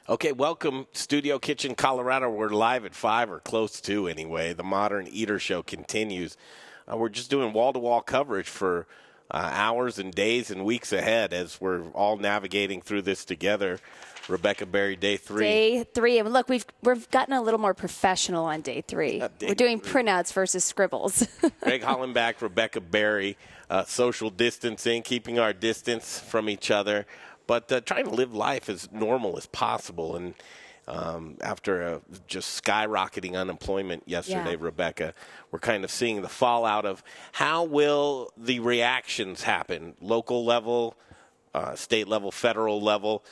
Okay, welcome, Studio Kitchen, Colorado. We're live at 5, or close to anyway. The Modern Eater Show continues. We're just doing wall-to-wall coverage for hours and days and weeks ahead as we're all navigating through this together. Rebecca Berry, day 3. Day 3. And look, we've gotten a little more professional on day 3. We're doing printouts versus scribbles. Greg Hollenbach, Rebecca Berry, social distancing, keeping our distance from each other, but trying to live life as normal as possible. And after just skyrocketing unemployment yesterday, Rebecca, we're kind of seeing the fallout of how will the reactions happen, local level, state level, federal level.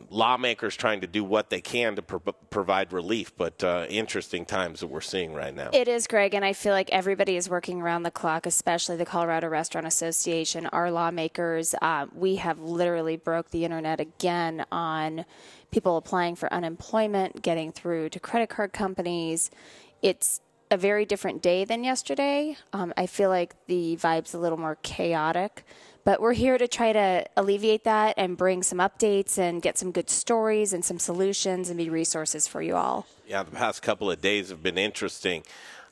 Lawmakers trying to do what they can to provide relief, but interesting times that we're seeing right now. It is, Greg, and I feel like everybody is working around the clock, especially the Colorado Restaurant Association, our lawmakers. We have literally broke the internet again on people applying for unemployment, getting through to credit card companies. It's a very different day than yesterday. I feel like the vibe's a little more chaotic. But we're here to try to alleviate that and bring some updates and get some good stories and some solutions and be resources for you all. Yeah, the past couple of days have been interesting.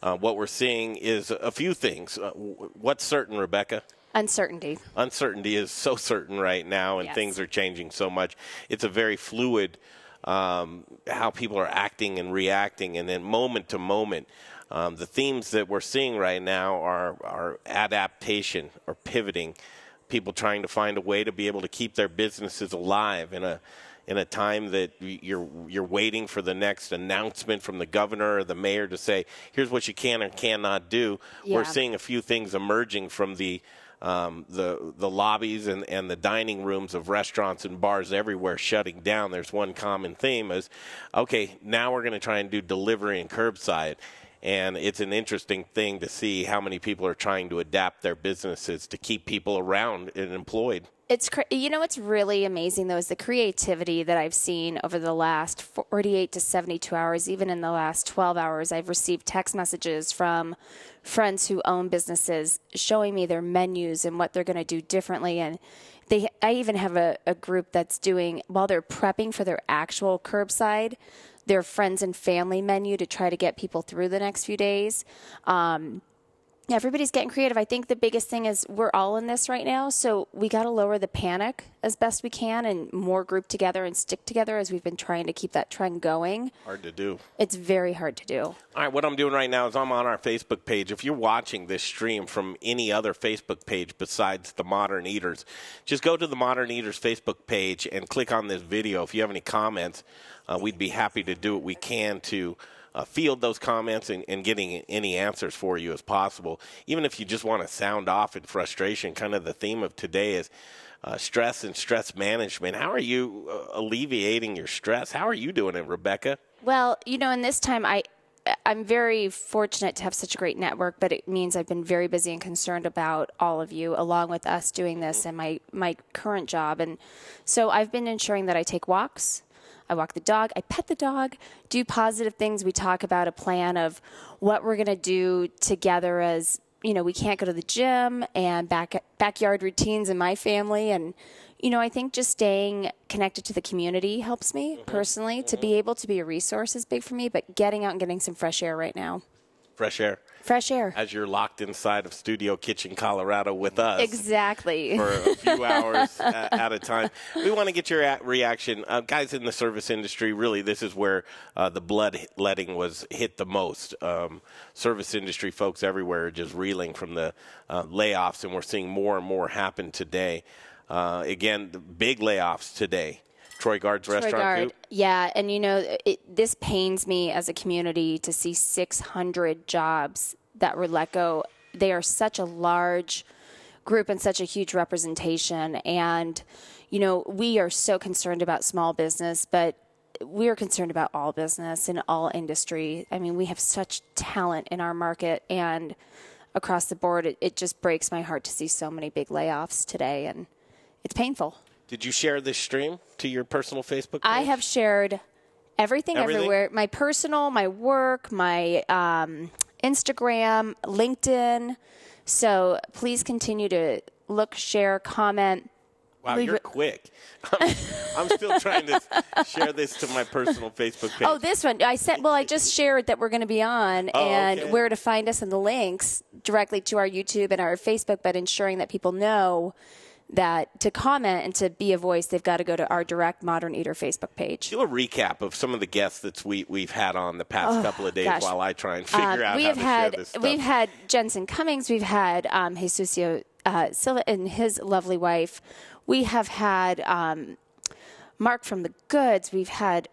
What we're seeing is a few things. What's certain, Rebecca? Uncertainty. Uncertainty is so certain right now, and things are changing so much. It's a very fluid how people are acting and reacting, and then moment to moment. The themes that we're seeing right now are adaptation or pivoting. People trying to find a way to be able to keep their businesses alive in a time that you're waiting for the next announcement from the governor or the mayor to say, here's what you can and cannot do. Yeah. We're seeing a few things emerging from the lobbies and the dining rooms of restaurants and bars everywhere shutting down. There's one common theme is, okay, now we're going to try and do delivery and curbside. And it's an interesting thing to see how many people are trying to adapt their businesses to keep people around and employed. You know what's really amazing, though, is the creativity that I've seen over the last 48 to 72 hours. Even in the last 12 hours, I've received text messages from friends who own businesses showing me their menus and what they're going to do differently. And I even have a group that's doing, while they're prepping for their actual curbside, their friends and family menu to try to get people through the next few days. Everybody's getting creative. I think the biggest thing is we're all in this right now, so we got to lower the panic as best we can and more group together and stick together as we've been trying to keep that trend going. Hard to do. It's very hard to do. All right, what I'm doing right now is I'm on our Facebook page. If you're watching this stream from any other Facebook page besides the Modern Eaters, just go to the Modern Eaters Facebook page and click on this video. If you have any comments, we'd be happy to do what we can to field those comments and getting any answers for you as possible. Even if you just want to sound off in frustration, kind of the theme of today is stress and stress management. How are you alleviating your stress? How are you doing it, Rebecca? Well, you know, in this time, I'm very fortunate to have such a great network, but it means I've been very busy and concerned about all of you, along with us doing this and my current job. And so I've been ensuring that I take walks. I walk the dog, I pet the dog, do positive things. We talk about a plan of what we're going to do together as, you know, we can't go to the gym and backyard routines in my family. And, you know, I think just staying connected to the community helps me personally. To be able to be a resource is big for me, but getting out and getting some fresh air right now. Fresh air. Fresh air. As you're locked inside of Studio Kitchen, Colorado with us. Exactly. For a few hours at a time. We want to get your reaction. Guys in the service industry, really, this is where the bloodletting was hit the most. Service industry folks everywhere are just reeling from the layoffs, and we're seeing more and more happen today. Again, the big layoffs today. Troy Guard's restaurant group? Yeah, and you know, this pains me as a community to see 600 jobs that were let go. They are such a large group and such a huge representation. And, you know, we are so concerned about small business, but we are concerned about all business and all industry. I mean, we have such talent in our market, and across the board, it just breaks my heart to see so many big layoffs today, and it's painful. Did you share this stream to your personal Facebook page? I have shared everything everywhere. My personal, my work, my Instagram, LinkedIn. So please continue to look, share, comment. Wow, you're quick. I'm still trying to share this to my personal Facebook page. Oh, this one. I just shared that we're going to be on and where to find us and the links directly to our YouTube and our Facebook, but ensuring that people know that to comment and to be a voice, they've got to go to our direct Modern Eater Facebook page. Do a recap of some of the guests that we've had on the past couple of days while I try and figure out how to share this stuff. We've had Jensen Cummings. We've had Jesucio Silva and his lovely wife. We have had Mark from The Goods. We've had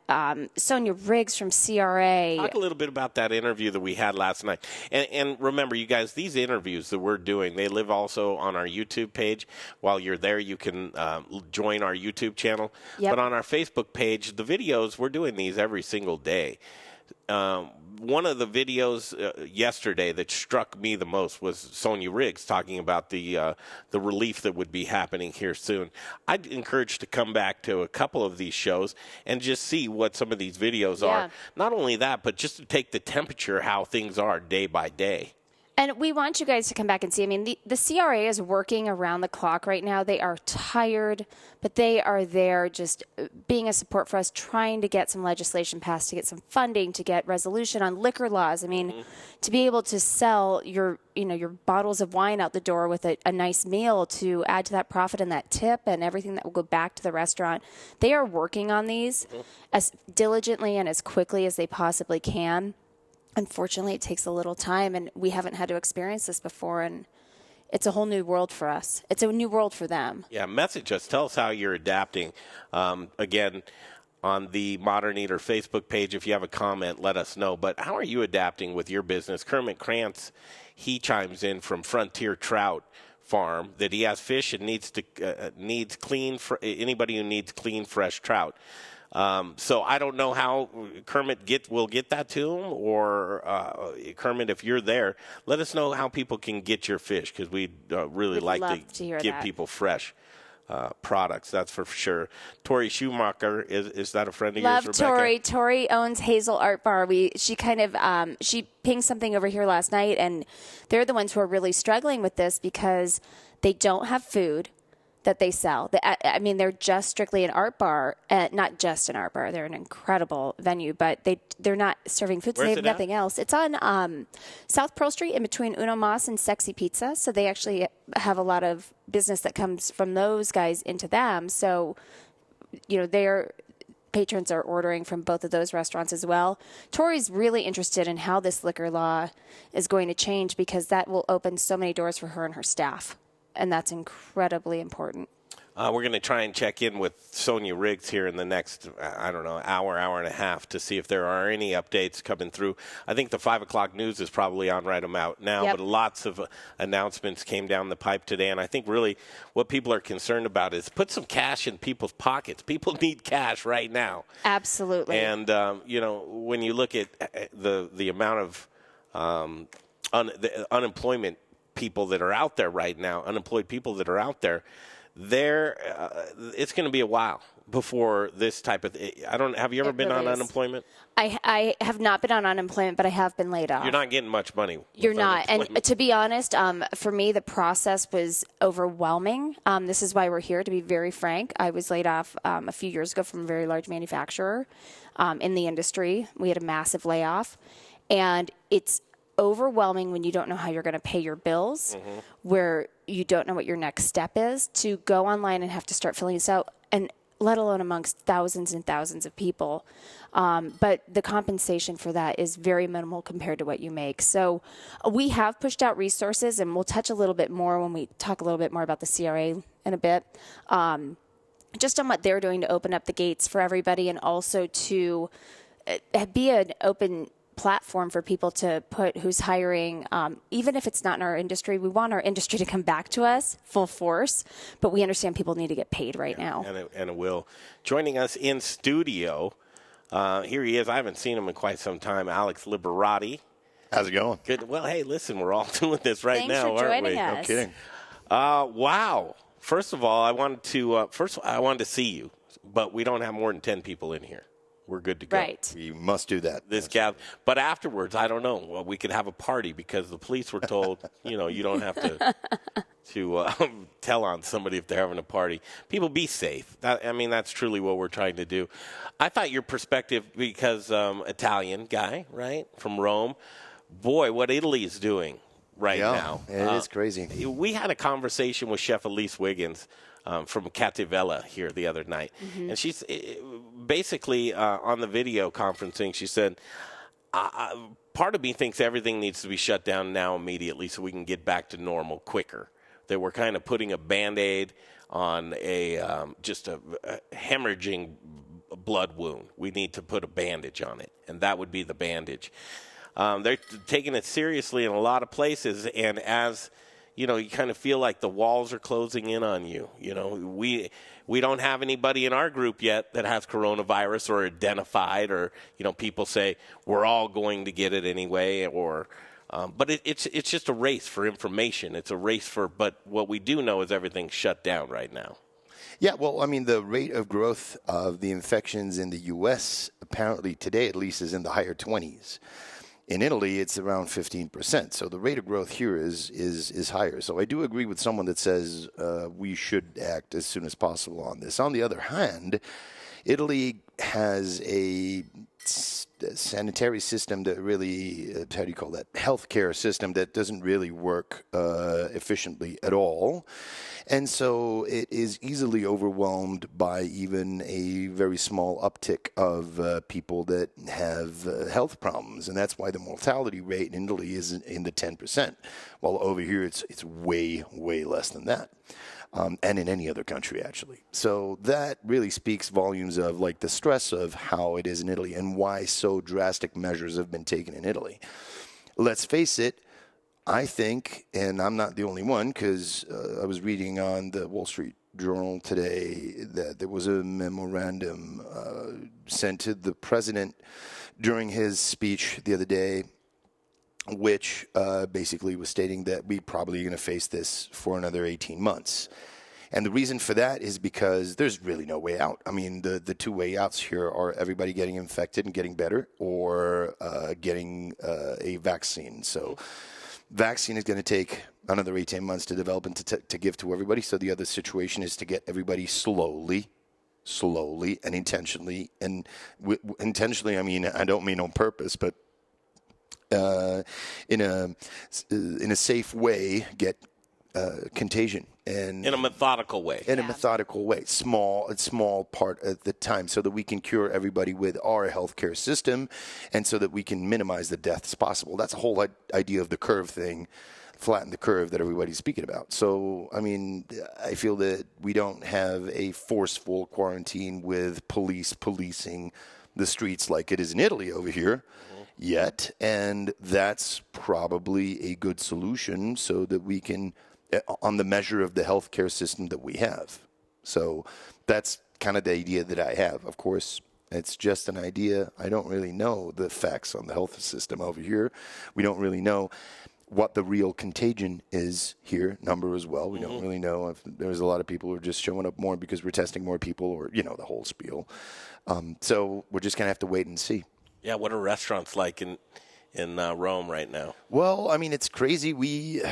Sonia Riggs from CRA. Talk a little bit about that interview that we had last night. And remember, you guys, these interviews that we're doing, they live also on our YouTube page. While you're there, you can join our YouTube channel. Yep. But on our Facebook page, the videos, we're doing these every single day. One of the videos yesterday that struck me the most was Sonia Riggs talking about the relief that would be happening here soon. I'd encourage to come back to a couple of these shows and just see what some of these videos are. Not only that, but just to take the temperature, how things are day by day. And we want you guys to come back and see. I mean, the CRA is working around the clock right now. They are tired, but they are there just being a support for us, trying to get some legislation passed, to get some funding, to get resolution on liquor laws. I mean, to be able to sell your bottles of wine out the door with a nice meal to add to that profit and that tip and everything that will go back to the restaurant. They are working on these as diligently and as quickly as they possibly can. Unfortunately, it takes a little time, and we haven't had to experience this before, and it's a whole new world for us. It's a new world for them. Yeah, message us. Tell us how you're adapting. Again, on the Modern Eater Facebook page, if you have a comment, let us know. But how are you adapting with your business? Kermit Krantz, he chimes in from Frontier Trout Farm that he has fish and needs clean anybody who needs clean, fresh trout. So I don't know how Kermit will get that to him, or Kermit, if you're there, let us know how people can get your fish, because we'd really like to give people fresh products. That's for sure. Tori Schumacher, is that a friend of yours, Rebecca? Love Tori. Tori owns Hazel Art Bar. She pinged something over here last night, and they're the ones who are really struggling with this because they don't have food that they sell. I mean, they're just strictly an art bar, not just an art bar. They're an incredible venue, but they're not serving food, so they have nothing else. It's on South Pearl Street in between Uno Mas and Sexy Pizza, so they actually have a lot of business that comes from those guys into them. So, their patrons are ordering from both of those restaurants as well. Tori's really interested in how this liquor law is going to change, because that will open so many doors for her and her staff. And that's incredibly important. We're going to try and check in with Sonia Riggs here in the next, hour and a half to see if there are any updates coming through. I think the 5 o'clock news is probably on right about now, but lots of announcements came down the pipe today. And I think really what people are concerned about is put some cash in people's pockets. People need cash right now. Absolutely. And, when you look at the amount of unemployment people that are out there right now, unemployed people that are out there, it's going to be a while before this type of have you ever been on unemployment? I have not been on unemployment, but I have been laid off. You're not getting much money. You're not. And to be honest, for me, the process was overwhelming. This is why we're here, to be very frank. I was laid off a few years ago from a very large manufacturer in the industry. We had a massive layoff, and it's overwhelming when you don't know how you're going to pay your bills, where you don't know what your next step is, to go online and have to start filling this out, and let alone amongst thousands and thousands of people. But the compensation for that is very minimal compared to what you make. So we have pushed out resources, and we'll touch a little bit more when we talk a little bit more about the CRA in a bit, just on what they're doing to open up the gates for everybody, and also to be an open platform for people to put who's hiring, even if it's not in our industry. We want our industry to come back to us full force, but we understand people need to get paid right now. And it will. Joining us in studio, here he is. I haven't seen him in quite some time, Alex Liberati. How's it going? Good. Well, hey, listen, we're all doing this right Thanks now, for aren't we? joining us. No kidding. Wow. First of all, I wanted to see you, but we don't have more than 10 people in here. we're good to go. Right. We must do that. But afterwards, I don't know. Well, we could have a party because the police were told, you don't have to tell on somebody if they're having a party. People, be safe. That's truly what we're trying to do. I thought your perspective, because Italian guy, right, from Rome, boy, what Italy is doing right now. It is crazy. We had a conversation with Chef Elise Wiggins from Cattivella here the other night. Mm-hmm. And she's basically on the video conferencing, she said, part of me thinks everything needs to be shut down now immediately so we can get back to normal quicker. That we're kind of putting a Band-Aid on just a hemorrhaging blood wound. We need to put a bandage on it, and that would be the bandage. They're taking it seriously in a lot of places, and as you kind of feel like the walls are closing in on you. We don't have anybody in our group yet that has coronavirus or identified, or people say we're all going to get it anyway, or but it's just a race for information. It's a race but what we do know is everything's shut down right now. Yeah, well, the rate of growth of the infections in the U.S. apparently today at least is in the higher 20s. In Italy, it's around 15%. So the rate of growth here is higher. So I do agree with someone that says we should act as soon as possible on this. On the other hand, Italy has a sanitary system that really, how do you call that, healthcare system that doesn't really work efficiently at all. And so it is easily overwhelmed by even a very small uptick of people that have health problems. And that's why the mortality rate in Italy is in the 10%, while over here it's way, way less than that. And in any other country, actually. So that really speaks volumes of like the stress of how it is in Italy and why so drastic measures have been taken in Italy. Let's face it, I think, and I'm not the only one, because I was reading on the Wall Street Journal today that there was a memorandum sent to the president during his speech the other day, which basically was stating that we probably are going to face this for another 18 months. And the reason for that is because there's really no way out. The two way outs here are everybody getting infected and getting better, or getting a vaccine. So vaccine is going to take another 18 months to develop and to give to everybody. So the other situation is to get everybody slowly and intentionally. And intentionally, I don't mean on purpose, but in a safe way, get contagion, and in a methodical way. A methodical way, small part at the time, so that we can cure everybody with our healthcare system, and so that we can minimize the deaths possible. That's the whole idea of the curve thing, flatten the curve that everybody's speaking about. So, I feel that we don't have a forceful quarantine with policing the streets like it is in Italy over here yet, and that's probably a good solution so that we can, on the measure of the healthcare system that we have. So that's kind of the idea that I have. Of course, it's just an idea. I don't really know the facts on the health system over here. We don't really know what the real contagion is here, number as well. We don't really know if there's a lot of people who are just showing up more because we're testing more people, or, the whole spiel. So we're just going to have to wait and see. Yeah, what are restaurants like in Rome right now? Well, it's crazy. We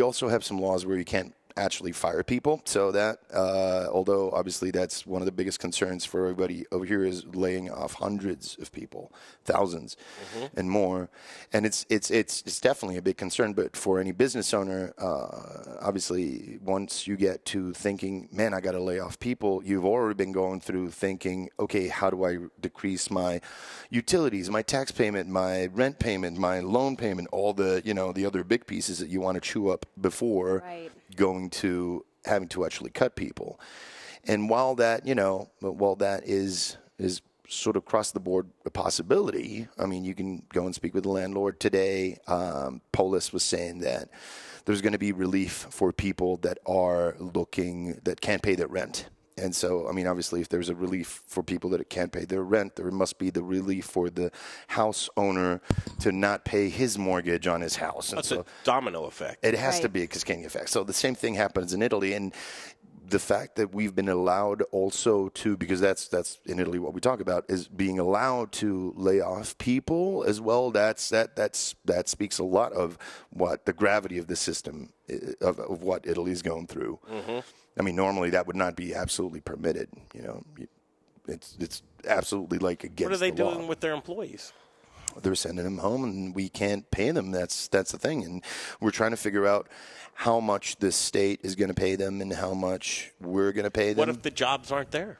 also have some laws where you can't actually fire people. So that, although obviously that's one of the biggest concerns for everybody over here, is laying off hundreds of people, thousands and more. And it's definitely a big concern. But for any business owner, obviously, once you get to thinking, man, I got to lay off people, you've already been going through thinking, okay, how do I decrease my utilities, my tax payment, my rent payment, my loan payment, all the, the other big pieces that you want to chew up before going to having to actually cut people. And while that, is sort of across the board a possibility, you can go and speak with the landlord today. Polis was saying that there's going to be relief for people that can't pay their rent. And so, obviously, if there's a relief for people that can't pay their rent, there must be the relief for the house owner to not pay his mortgage on his house. And that's a domino effect. It has to be a cascading effect. So the same thing happens in Italy. And the fact that we've been allowed also to, because that's in Italy what we talk about, is being allowed to lay off people as well. That speaks a lot of what the gravity of the system of what Italy's going through. Mm-hmm. I mean, normally that would not be absolutely permitted. It's absolutely like against the law. What are they doing with their employees? They're sending them home, and we can't pay them. That's the thing, and we're trying to figure out how much the state is going to pay them and how much we're going to pay them. What if the jobs aren't there?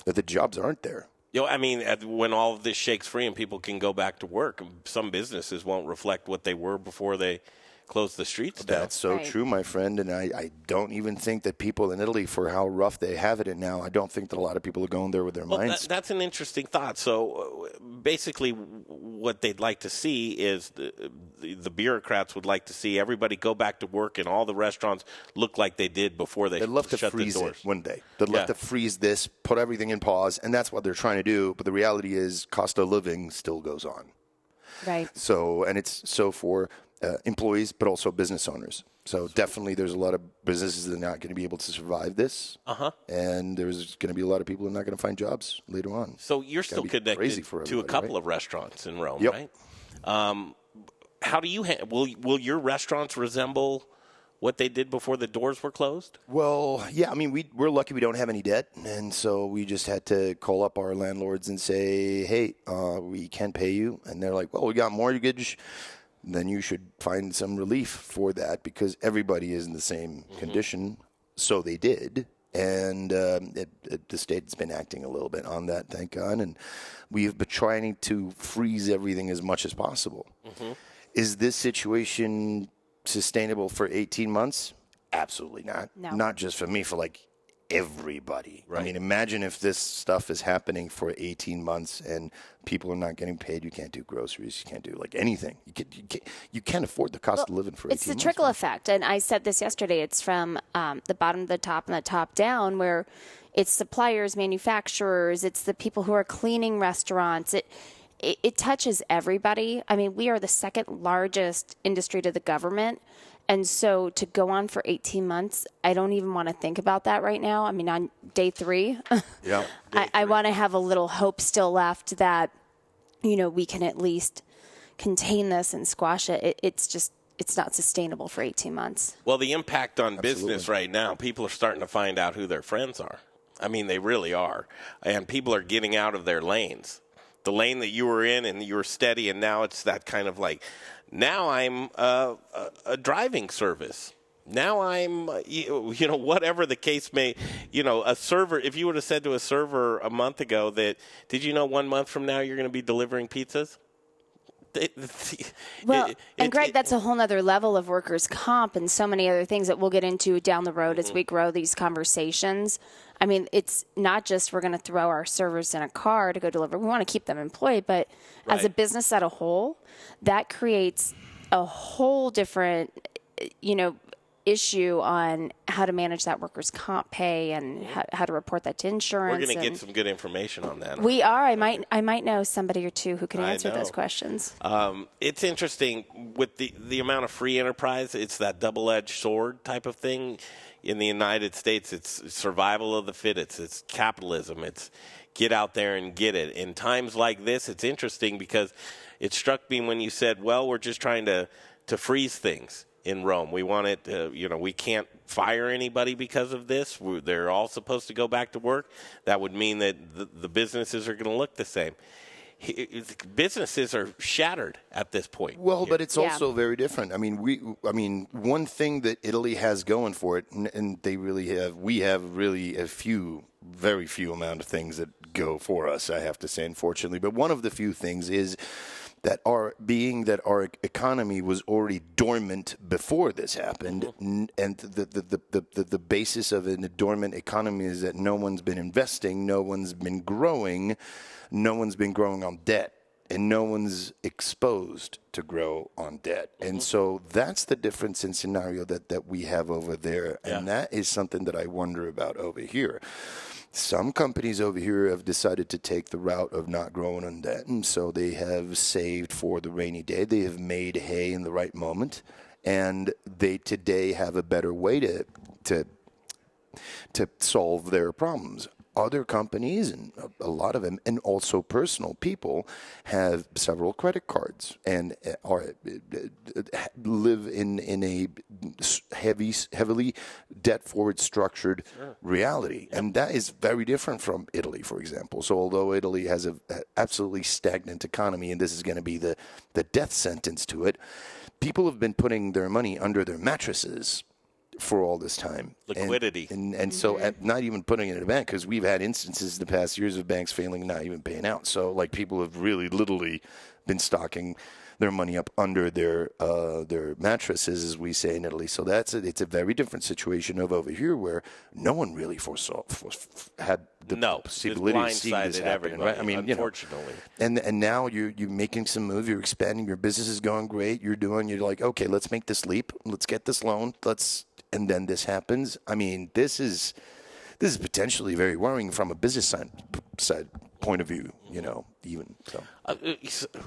If the jobs aren't there? I mean, when all of this shakes free and people can go back to work, some businesses won't reflect what they were before they close the streets down. That's so true, my friend, and I don't even think that people in Italy, for how rough they have it now, I don't think that a lot of people are going there with their minds. That's an interesting thought. So basically what they'd like to see is the bureaucrats would like to see everybody go back to work and all the restaurants look like they did before they shut the doors. They'd love to freeze it one day. They'd love to freeze this, put everything in pause, and that's what they're trying to do. But the reality is cost of living still goes on. Right. So, and it's so for employees, but also business owners. So definitely there's a lot of businesses that are not going to be able to survive this. And there's going to be a lot of people who are not going to find jobs later on. So you're still connected to a couple of restaurants in Rome, right? How do you will your restaurants resemble what they did before the doors were closed? Well, yeah. I mean, we're lucky we don't have any debt. And so we just had to call up our landlords and say, hey, we can pay you. And they're like, well, we got mortgage. Then you should find some relief for that because everybody is in the same condition. So they did. And the state's been acting a little bit on that, thank God. And we've been trying to freeze everything as much as possible. Is this situation sustainable for 18 months? Absolutely not. No. Not just for me, for like everybody. Right. I mean, imagine if this stuff is happening for 18 months and people are not getting paid. You can't do groceries. You can't do like anything. You can't afford the cost of living for 18 months. It's the trickle effect. And I said this yesterday. It's from the bottom to the top and the top down, where it's suppliers, manufacturers, it's the people who are cleaning restaurants. It touches everybody. I mean, we are the second largest industry to the government. And so to go on for 18 months, I don't even want to think about that right now. I mean, on day 3, I want to have a little hope still left that, we can at least contain this and squash it. It's not sustainable for 18 months. Well, the impact on business right now, people are starting to find out who their friends are. I mean, they really are. And people are getting out of their lanes. The lane that you were in and you were steady, and now it's that kind of like, now I'm a driving service. Now I'm, whatever the case may, a server, if you would have said to a server a month ago that, did you know 1 month from now you're going to be delivering pizzas? Greg, that's a whole nother level of workers' comp and so many other things that we'll get into down the road as we grow these conversations. I mean, it's not just we're going to throw our servers in a car to go deliver. We want to keep them employed, but as a business as a whole, that creates a whole different, issue on how to manage that workers' comp pay and how to report that to insurance. We're going to get some good information on that. We are. I might know somebody or two who can answer those questions. It's interesting with the amount of free enterprise. It's that double-edged sword type of thing. In the United States, it's survival of the fittest. It's capitalism. It's get out there and get it. In times like this, it's interesting because it struck me when you said, well, we're just trying to freeze things in Rome. We want it, we can't fire anybody because of this. They're all supposed to go back to work. That would mean that the businesses are going to look the same. Businesses are shattered at this point. Well, but it's also very different. I mean, one thing that Italy has going for it, and we have really very few amount of things that go for us, I have to say, unfortunately. But one of the few things is that our economy was already dormant before this happened, and the basis of a dormant economy is that no one's been investing, no one's been growing on debt, and no one's exposed to grow on debt. And so that's the difference in scenario that we have over there, and that is something that I wonder about over here. Some companies over here have decided to take the route of not growing on debt, and so they have saved for the rainy day. They have made hay in the right moment, and they today have a better way to to solve their problems. Other companies, and a lot of them, and also personal people, have several credit cards and live in a heavily debt-forward structured reality. Yep. And that is very different from Italy, for example. So although Italy has an absolutely stagnant economy, and this is going to be the death sentence to it, people have been putting their money under their mattresses for all this time. Liquidity. And so not even putting it in a bank, because we've had instances in the past years of banks failing, not even paying out. So like people have really literally been stocking their money up under their mattresses, as we say in Italy. So it's a very different situation of over here, where no one really had the possibility of seeing this happen. Right? I mean, unfortunately. And now you're making some move. You're expanding. Your business is going great. You're like, okay, let's make this leap. Let's get this loan. And then this happens. I mean, this is potentially very worrying from a business side point of view, even so.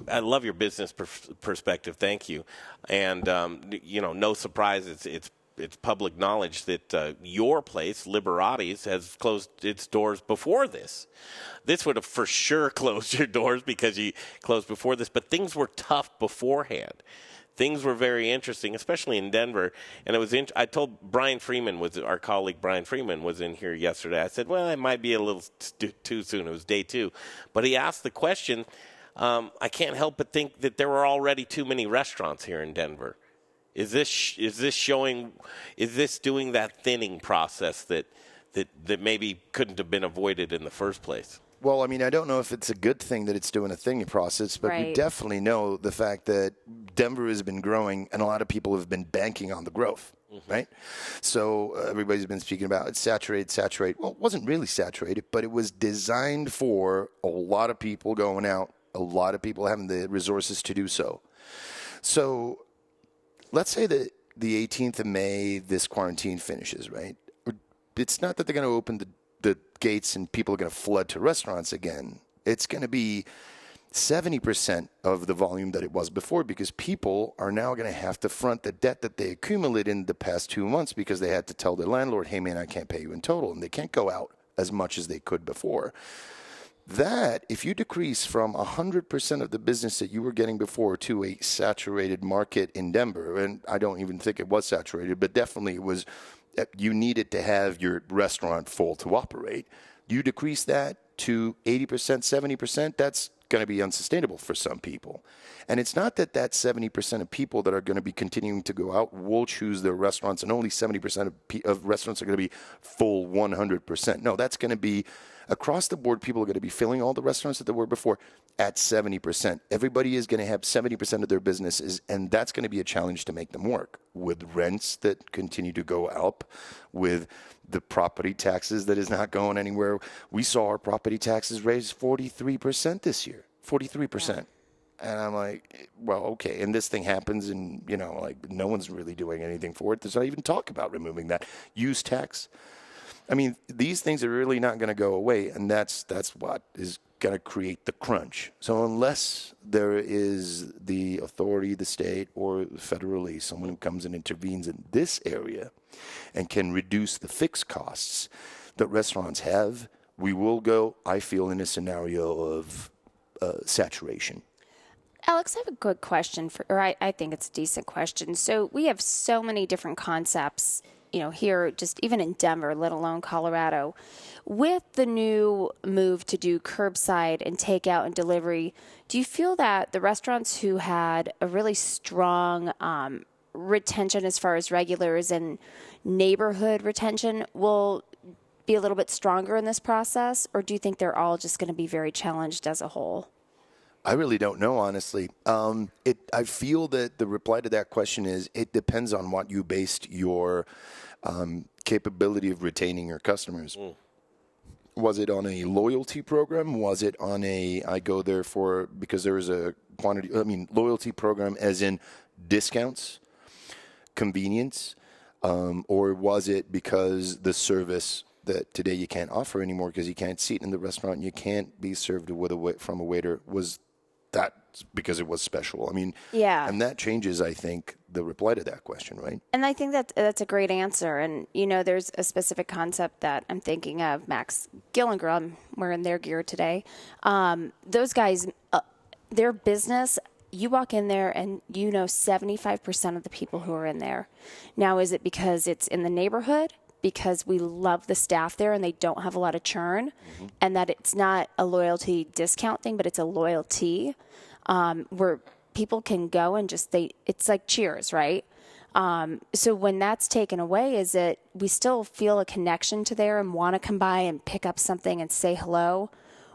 I love your business perspective. Thank you. And, no surprise, it's public knowledge that your place, Liberati's, has closed its doors before this. This would have for sure closed your doors because you closed before this, but things were tough beforehand. Things were very interesting, especially in Denver. And it was. I told Brian Freeman, our colleague Brian Freeman, was in here yesterday. I said, well, it might be a little too soon. It was day 2. But he asked the question, I can't help but think that there were already too many restaurants here in Denver. Is this doing that thinning process that maybe couldn't have been avoided in the first place? Well, I mean, I don't know if it's a good thing that it's doing a thinning process, but we definitely know the fact that Denver has been growing, and a lot of people have been banking on the growth, right? So everybody's been speaking about it's saturated. Well, it wasn't really saturated, but it was designed for a lot of people going out, a lot of people having the resources to do so. So let's say that the 18th of May, this quarantine finishes, right? It's not that they're going to open the gates and people are going to flood to restaurants again. It's going to be 70% of the volume that it was before, because people are now going to have to front the debt that they accumulated in the past 2 months because they had to tell their landlord, hey, man, I can't pay you in total. And they can't go out as much as they could before. That, if you decrease from 100% of the business that you were getting before to a saturated market in Denver, and I don't even think it was saturated, but definitely it was, you needed to have your restaurant full to operate. You decrease that to 80%, 70%, that's going to be unsustainable for some people. And it's not that 70% of people that are going to be continuing to go out will choose their restaurants, and only 70% of restaurants are going to be full 100%. No, that's going to be across the board. People are going to be filling all the restaurants that there were before at 70%. Everybody is going to have 70% of their businesses, and that's going to be a challenge to make them work, with rents that continue to go up, with the property taxes that is not going anywhere. We saw our property taxes raise 43% this year, 43%. Yeah. And I'm like, well, okay. And this thing happens, and, no one's really doing anything for it. There's not even talk about removing that use tax. I mean, these things are really not going to go away, and that's what is going to create the crunch. So unless there is the authority, the state, or federally, someone who comes and intervenes in this area and can reduce the fixed costs that restaurants have, we will go, I feel, in a scenario of saturation. Alex, I have a good question I think it's a decent question. So we have so many different concepts, here, just even in Denver, let alone Colorado. With the new move to do curbside and takeout and delivery, do you feel that the restaurants who had a really strong retention as far as regulars and neighborhood retention will be a little bit stronger in this process, or do you think they're all just going to be very challenged as a whole? I really don't know, honestly. I feel that the reply to that question is it depends on what you based your capability of retaining your customers. Was it on a loyalty program? Was it on I go there because there is a quantity, loyalty program as in discounts, convenience, or was it because the service that today you can't offer anymore because you can't sit in the restaurant and you can't be served from a waiter was that's because it was special. I mean, Yeah. and that changes, I think, the reply to that question, right? And I think that's a great answer. And, there's a specific concept that I'm thinking of. Max Gillinger, I'm wearing their gear today. Those guys, their business, you walk in there and 75% of the people who are in there. Now, is it because it's in the neighborhood? Because we love the staff there and they don't have a lot of churn, and that it's not a loyalty discount thing, but it's a loyalty where people can go and it's like Cheers, right? So when that's taken away, is it we still feel a connection to there and want to come by and pick up something and say hello,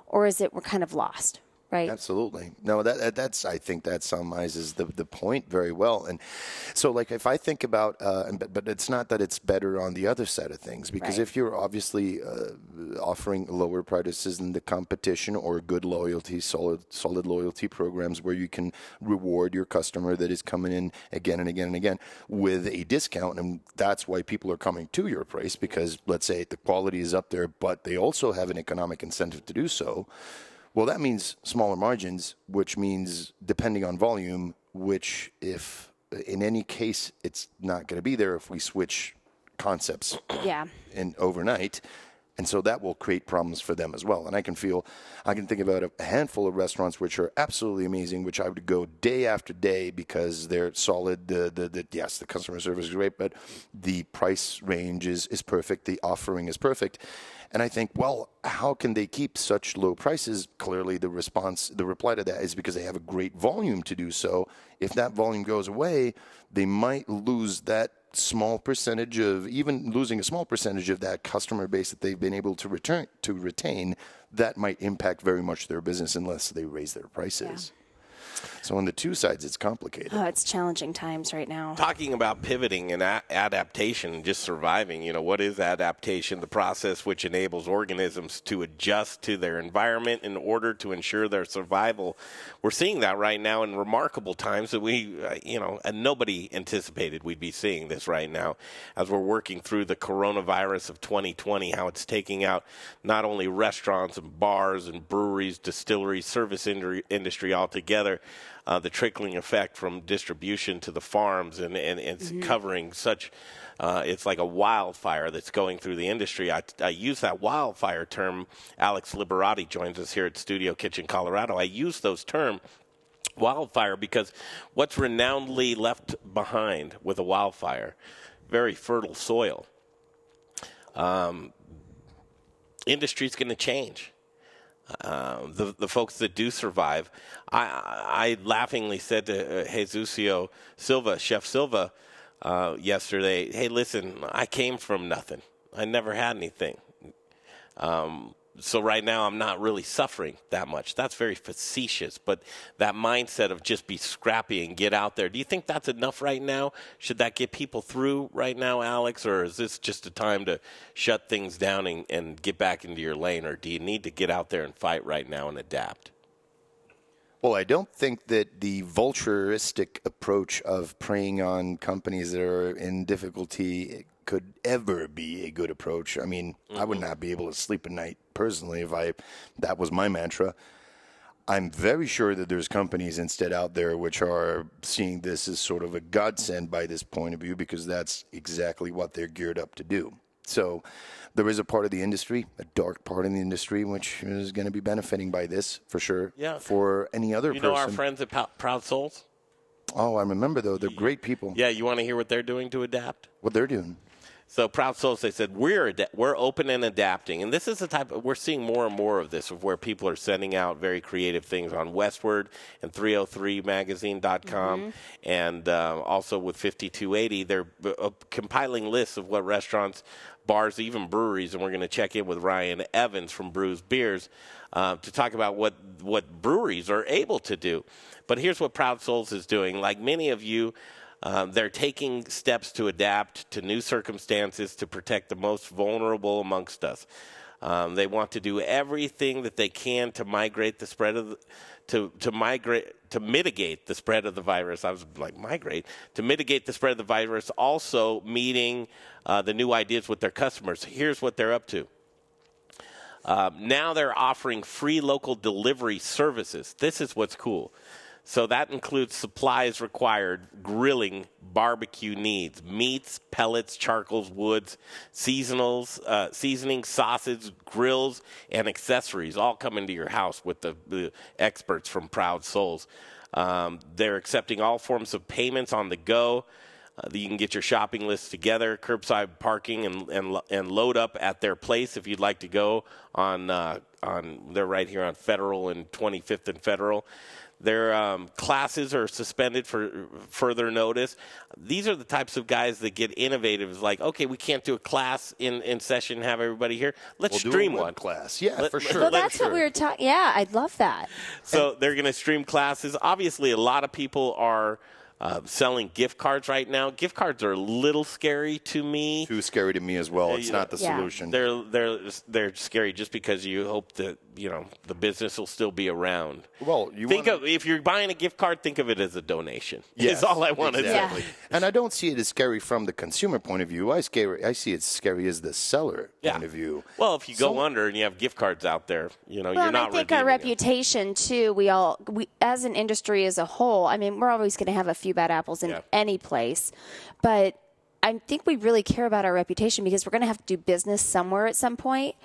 or is it we're kind of lost? Right. Absolutely. No, that's. I think that summarizes the point very well. And so, like, if I think about, but it's not that it's better on the other side of things, because if you're obviously offering lower prices than the competition or good loyalty, solid loyalty programs where you can reward your customer that is coming in again and again and again with a discount, and that's why people are coming to your place, because let's say the quality is up there, but they also have an economic incentive to do so. Well, that means smaller margins, which means depending on volume, which if in any case it's not going to be there if we switch concepts in overnight. And so that will create problems for them as well. And I can think about a handful of restaurants which are absolutely amazing, which I would go day after day because they're solid. Yes, the customer service is great, but the price range is perfect. The offering is perfect. And I think, well, how can they keep such low prices? Clearly, the reply to that is because they have a great volume to do so. If that volume goes away, they might lose that small percentage of, even losing a small percentage of that customer base that they've been able to retain, that might impact very much their business unless they raise their prices. Yeah. So on the two sides, it's complicated. Oh, it's challenging times right now. Talking about pivoting and adaptation, just surviving, what is adaptation? The process which enables organisms to adjust to their environment in order to ensure their survival. We're seeing that right now in remarkable times that we, and nobody anticipated we'd be seeing this right now as we're working through the coronavirus of 2020, how it's taking out not only restaurants and bars and breweries, distilleries, service industry altogether, the trickling effect from distribution to the farms and it's covering such, it's like a wildfire that's going through the industry. I use that wildfire term. Alex Liberati joins us here at Studio Kitchen, Colorado. I use those terms, wildfire, because what's renownedly left behind with a wildfire? Very fertile soil. Industry's going to change. The folks that do survive, I laughingly said to Jesucio Silva, Chef Silva, yesterday, hey, listen, I came from nothing. I never had anything. So right now I'm not really suffering that much. That's very facetious, but that mindset of just be scrappy and get out there, do you think that's enough right now? Should that get people through right now, Alex, or is this just a time to shut things down and get back into your lane, or do you need to get out there and fight right now and adapt? Well, I don't think that the vulturistic approach of preying on companies that are in difficulty could ever be a good approach. I mean, I would not be able to sleep at night personally if that was my mantra. I'm very sure that there's companies instead out there which are seeing this as sort of a godsend by this point of view, because that's exactly what they're geared up to do. So there is a part of the industry, a dark part of the industry, which is going to be benefiting by this for sure. Yeah. For any other person. You know our friends at Proud Souls? Oh, I remember, though. They're great people. Yeah, you want to hear what they're doing to adapt? What they're doing? So Proud Souls, they said, we're open and adapting. And this is the type we're seeing more and more of this, of where people are sending out very creative things on Westward and 303magazine.com. And also with 5280, they're compiling lists of what restaurants, bars, even breweries, and we're going to check in with Ryan Evans from Brews Beers to talk about what breweries are able to do. But here's what Proud Souls is doing. Like many of you, they're taking steps to adapt to new circumstances to protect the most vulnerable amongst us. They want to do everything that they can to migrate the spread of to mitigate the spread of the virus. I was like, to mitigate the spread of the virus. Also meeting the new ideas with their customers. Here's what they're up to. Now they're offering free local delivery services. This is what's cool. So that includes supplies required, grilling, barbecue needs, meats, pellets, charcoals, woods, seasonals, seasonings, sausage, grills, and accessories all come into your house with the experts from Proud Souls. They're accepting all forms of payments on the go. You can get your shopping list together, curbside parking, and load up at their place if you'd like to go on. They're right here on Federal and 25th and Federal. Their classes are suspended for further notice. These are the types of guys that get innovative. It's like, okay, we can't do a class in session and have everybody here. Let's stream do a web one class. Yeah, for sure. Well, that's what we were talking. Yeah, I'd love that. So they're going to stream classes. Obviously, a lot of people are selling gift cards right now. Gift cards are a little scary to me. Too scary to me as well. It's not the solution. They're scary just because you hope that the business will still be around. Well, if you're buying a gift card, think of it as a donation. Yes, is all I want to say. Yeah. And I don't see it as scary from the consumer point of view. I see it scary as the seller point of view. Well, if you go under and you have gift cards out there, you're not. Well, I think our reputation too. We as an industry as a whole. I mean, we're always going to have a few bad apples in any place, but I think we really care about our reputation because we're going to have to do business somewhere at some point.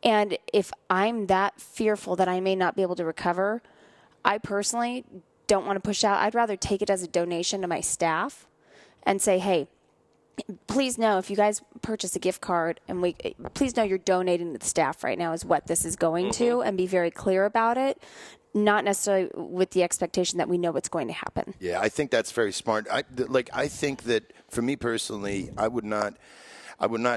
And if I'm that fearful that I may not be able to recover, I personally don't want to push out. I'd rather take it as a donation to my staff and say, hey, please know if you guys purchase a gift card and please know you're donating to the staff right now is what this is going to, and be very clear about it. Not necessarily with the expectation that we know what's going to happen. Yeah, I think that's very smart. I think that for me personally, I would not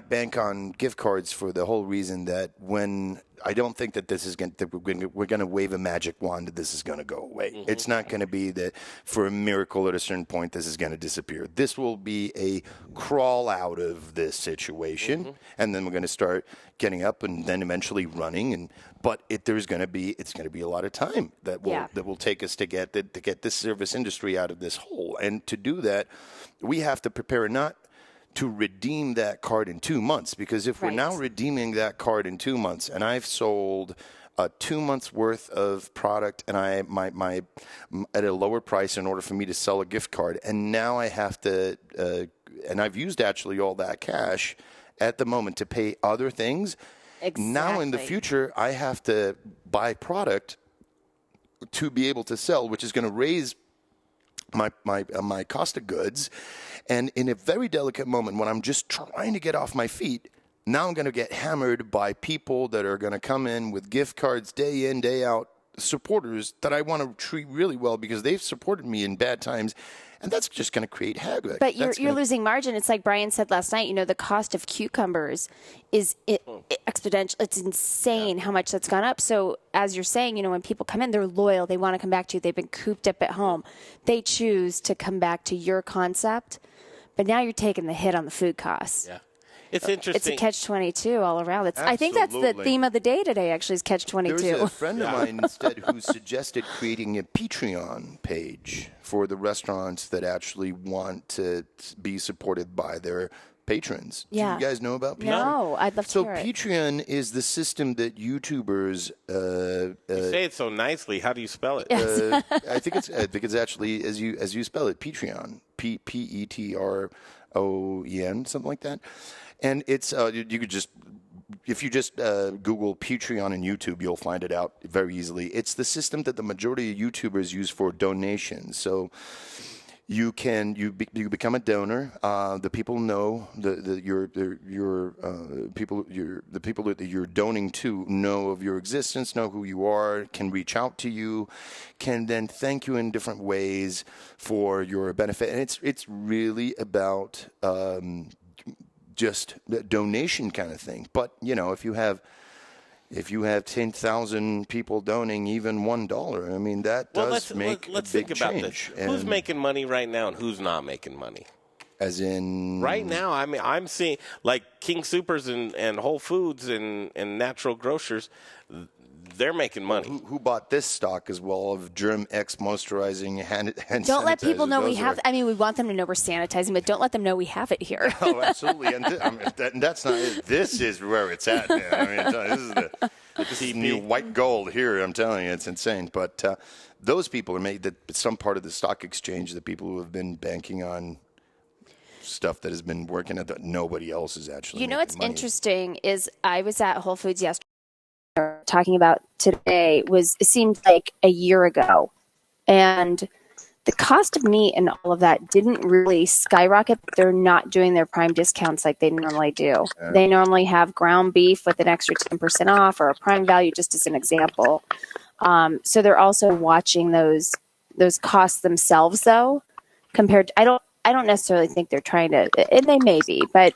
bank on gift cards for the whole reason that when I don't think that this is we're going to wave a magic wand that this is going to go away. Mm-hmm. It's not going to be that for a miracle at a certain point this is going to disappear. This will be a crawl out of this situation, and then we're going to start getting up and then eventually running. But it's going to be a lot of time that will take us to get this service industry out of this hole. And to do that, we have to prepare not to redeem that card in 2 months, because if we're now redeeming that card in 2 months, and I've sold 2 months worth of product, and my at a lower price in order for me to sell a gift card, and now I have to, and I've used actually all that cash at the moment to pay other things. Exactly. Now in the future, I have to buy product to be able to sell, which is going to raise my cost of goods. And in a very delicate moment when I'm just trying to get off my feet, now I'm going to get hammered by people that are going to come in with gift cards day in, day out, supporters that I want to treat really well because they've supported me in bad times. And that's just going to create havoc. But you're losing margin. It's like Brian said last night, the cost of cucumbers is exponential. It's insane how much that's gone up. So as you're saying, when people come in, they're loyal. They want to come back to you. They've been cooped up at home. They choose to come back to your concept. But now you're taking the hit on the food costs. Yeah. It's interesting. It's a catch-22 all around. I think that's the theme of the day today, actually, is catch-22. There's a friend of mine instead who suggested creating a Patreon page for the restaurants that actually want to be supported by their patrons. Yeah. Do you guys know about Patreon? No, I'd love to hear it. So Patreon is the system that YouTubers you say it so nicely. How do you spell it? I think it's actually as you spell it, Patreon. Petron, something like that. And it's you could just if you just Google Patreon on YouTube, you'll find it out very easily. It's the system that the majority of YouTubers use for donations. So you become a donor. The people know the people that you're donating to know of your existence, know who you are, can reach out to you, can then thank you in different ways for your benefit. And it's really about just the donation kind of thing. But if you have 10,000 people donating even $1, I mean that does make let's a big think about change. this. Who's making money right now and who's not making money? As in right now, I mean, I'm seeing like King Supers and Whole Foods and Natural Grocers. They're making money. Who bought this stock as well of Germ X moisturizing hand Don't let people know we have. I mean, we want them to know we're sanitizing, but don't let them know we have it here. Oh, absolutely. And that's not it. This is where it's at, man. I mean, This is new white gold here. I'm telling you, it's insane. But those people are made that some part of the stock exchange, the people who have been banking on stuff that has been working at that nobody else is actually You know making what's money. interesting is I was at Whole Foods yesterday talking about today was it seemed like a year ago. And the cost of meat and all of that didn't really skyrocket. They're not doing their prime discounts like they normally do. They normally have ground beef with an extra 10% off or a prime value, just as an example. So they're also watching those costs themselves, though. Compared, to, I don't necessarily think they're trying to, and they may be, but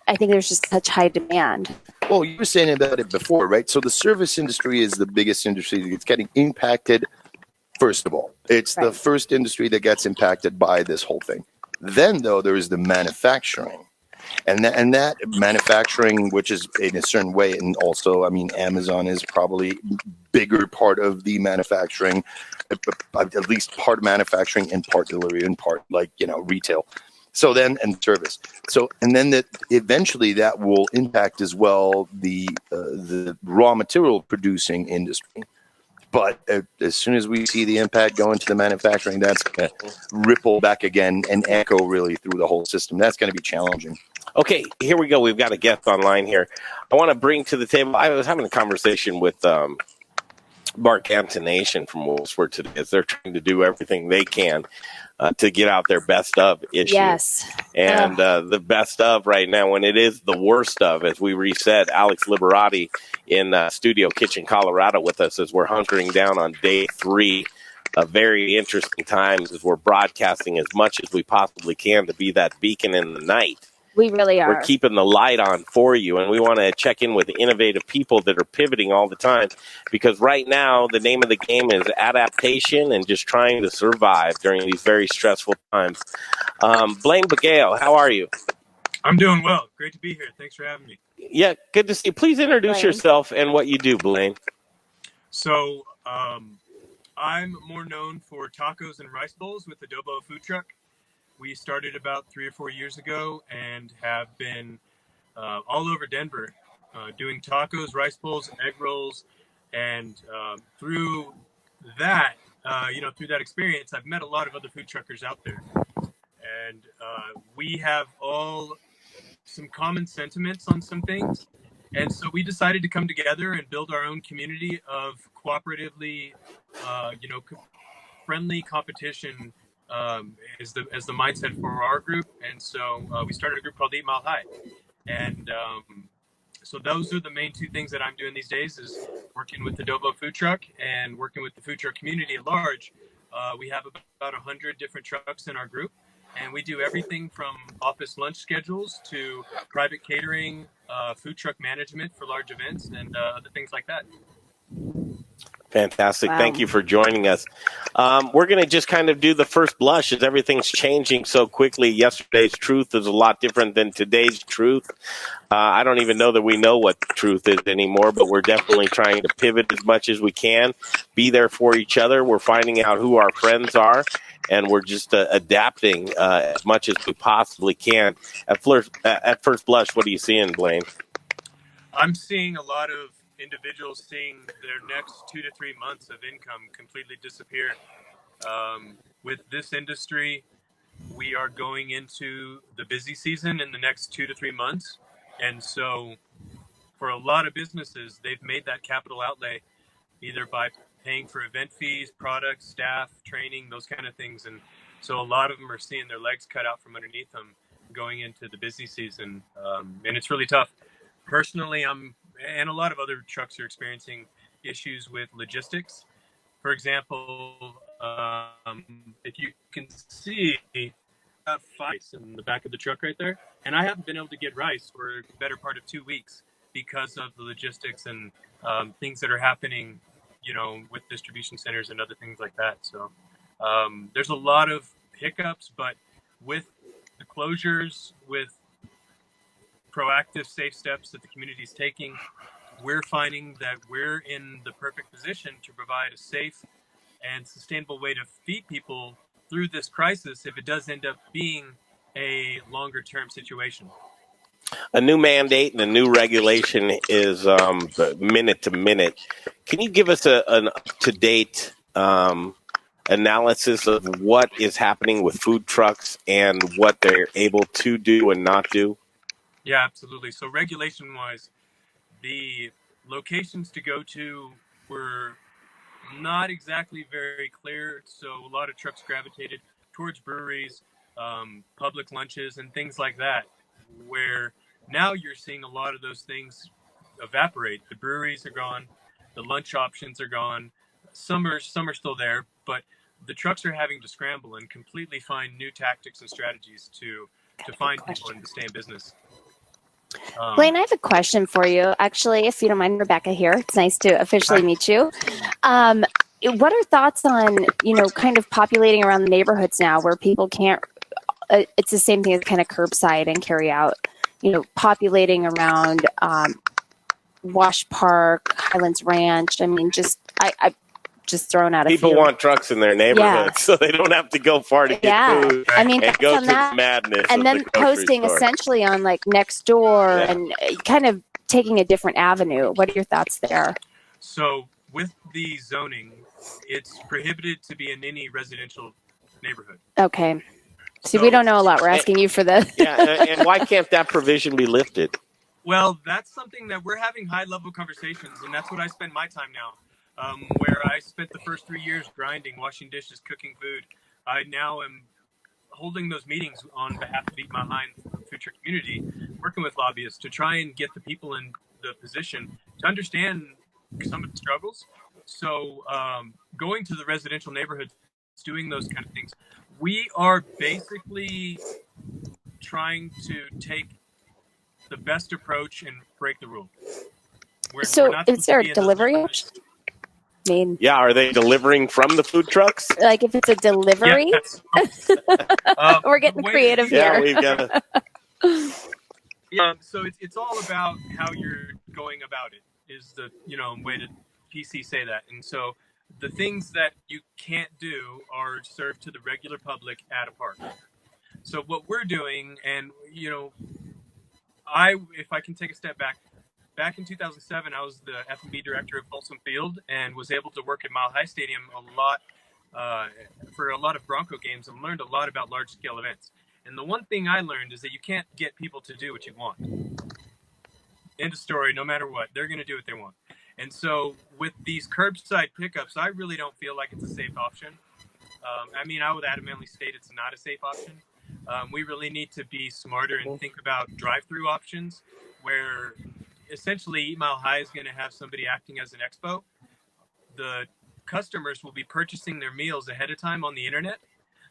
I think there's just such high demand. Well, you were saying about it before, right? So the service industry is the biggest industry that's getting impacted. First of all, it's the Right. first industry that gets impacted by this whole thing. Then, though, there is the manufacturing. And that manufacturing, which is in a certain way, and also, I mean, Amazon is probably bigger part of the manufacturing, at least part manufacturing and part delivery and part retail. So then, and service. So, and then that eventually that will impact as well the raw material producing industry. But as soon as we see the impact go into the manufacturing, that's going to ripple back again and echo really through the whole system. That's going to be challenging. Okay, here we go. We've got a guest online here. I want to bring to the table. I was having a conversation with Mark Antonation from Wolfsburg today as they're trying to do everything they can to get out their best of issue. Yes. And the best of right now, when it is the worst of, as we reset, Alex Liberati in Studio Kitchen, Colorado with us as we're hunkering down on day 3 of very interesting times as we're broadcasting as much as we possibly can to be that beacon in the night. We really are. We're keeping the light on for you, and we want to check in with innovative people that are pivoting all the time, because right now the name of the game is adaptation and just trying to survive during these very stressful times. Blaine Bagale, how are you? I'm doing well. Great to be here. Thanks for having me. Yeah, good to see you. Please introduce yourself and what you do, Blaine. So I'm more known for tacos and rice bowls with the Adobo food truck. We started about 3 or 4 years ago and have been all over Denver doing tacos, rice bowls, egg rolls. And through that, through that experience, I've met a lot of other food truckers out there. And we have all some common sentiments on some things. And so we decided to come together and build our own community of cooperatively, friendly competition as the mindset for our group. And so we started a group called 8 Mile High. And so those are the main 2 things that I'm doing these days, is working with the Adobo food truck and working with the food truck community at large. We have about 100 different trucks in our group. And we do everything from office lunch schedules to private catering, food truck management for large events, and other things like that. Fantastic. Wow. Thank you for joining us. We're going to just kind of do the first blush as everything's changing so quickly. Yesterday's truth is a lot different than today's truth. I don't even know that we know what truth is anymore, but we're definitely trying to pivot as much as we can, be there for each other. We're finding out who our friends are, and we're just adapting as much as we possibly can. At first blush, what are you seeing, Blaine? I'm seeing a lot of individuals seeing their next 2 to 3 months of income completely disappear. With this industry, we are going into the busy season in the next 2 to 3 months. And so for a lot of businesses, they've made that capital outlay either by paying for event fees, products, staff, training, those kind of things. And so a lot of them are seeing their legs cut out from underneath them going into the busy season. And it's really tough. Personally, and a lot of other trucks are experiencing issues with logistics. For example, if you can see, I have rice in the back of the truck right there, and I haven't been able to get rice for the better part of 2 weeks because of the logistics and things that are happening, with distribution centers and other things like that. So there's a lot of hiccups, but with the closures, with proactive, safe steps that the community is taking, we're finding that we're in the perfect position to provide a safe and sustainable way to feed people through this crisis if it does end up being a longer term situation. A new mandate and a new regulation is minute to minute. Can you give us an up-to-date analysis of what is happening with food trucks and what they're able to do and not do? Yeah, absolutely. So regulation-wise, the locations to go to were not exactly very clear. So a lot of trucks gravitated towards breweries, public lunches, and things like that, where now you're seeing a lot of those things evaporate. The breweries are gone, the lunch options are gone. Some are still there, but the trucks are having to scramble and completely find new tactics and strategies to find people and to stay in business. Blaine, I have a question for you. Actually, if you don't mind, Rebecca here. It's nice to officially meet you. What are thoughts on, kind of populating around the neighborhoods now where people can't, it's the same thing as kind of curbside and carry out, populating around Wash Park, Highlands Ranch. I mean, I just throwing out a People few. want trucks in their neighborhoods, so they don't have to go far to get food. I mean, and go to that, the madness. and then the posting store. essentially on like Nextdoor and kind of taking a different avenue. What are your thoughts there? So with the zoning, it's prohibited to be in any residential neighborhood. Okay. See, we don't know a lot. We're asking you for the. And why can't that provision be lifted? Well, that's something that we're having high-level conversations, and that's what I spend my time now. Where I spent the first 3 years grinding, washing dishes, cooking food. I now am holding those meetings on behalf of Eat My Line food truck community, working with lobbyists to try and get the people in the position to understand some of the struggles. So going to the residential neighborhoods, doing those kind of things, we are basically trying to take the best approach and break the rule. So is there a delivery option? Are they delivering from the food trucks? Like if it's a delivery? Yes. We're getting creative here. Yeah, we've got so it's all about how you're going about it is the, way to PC say that. And so the things that you can't do are served to the regular public at a park. So what we're doing, and, if I can take a step back in 2007, I was the F&B director of Folsom Field and was able to work at Mile High Stadium a lot for a lot of Bronco games and learned a lot about large-scale events. And the one thing I learned is that you can't get people to do what you want. End of story, no matter what. They're going to do what they want. And so with these curbside pickups, I really don't feel like it's a safe option. I would adamantly state it's not a safe option. We really need to be smarter and think about drive-through options where essentially Eat Mile High is going to have somebody acting as an expo. The customers will be purchasing their meals ahead of time on the internet.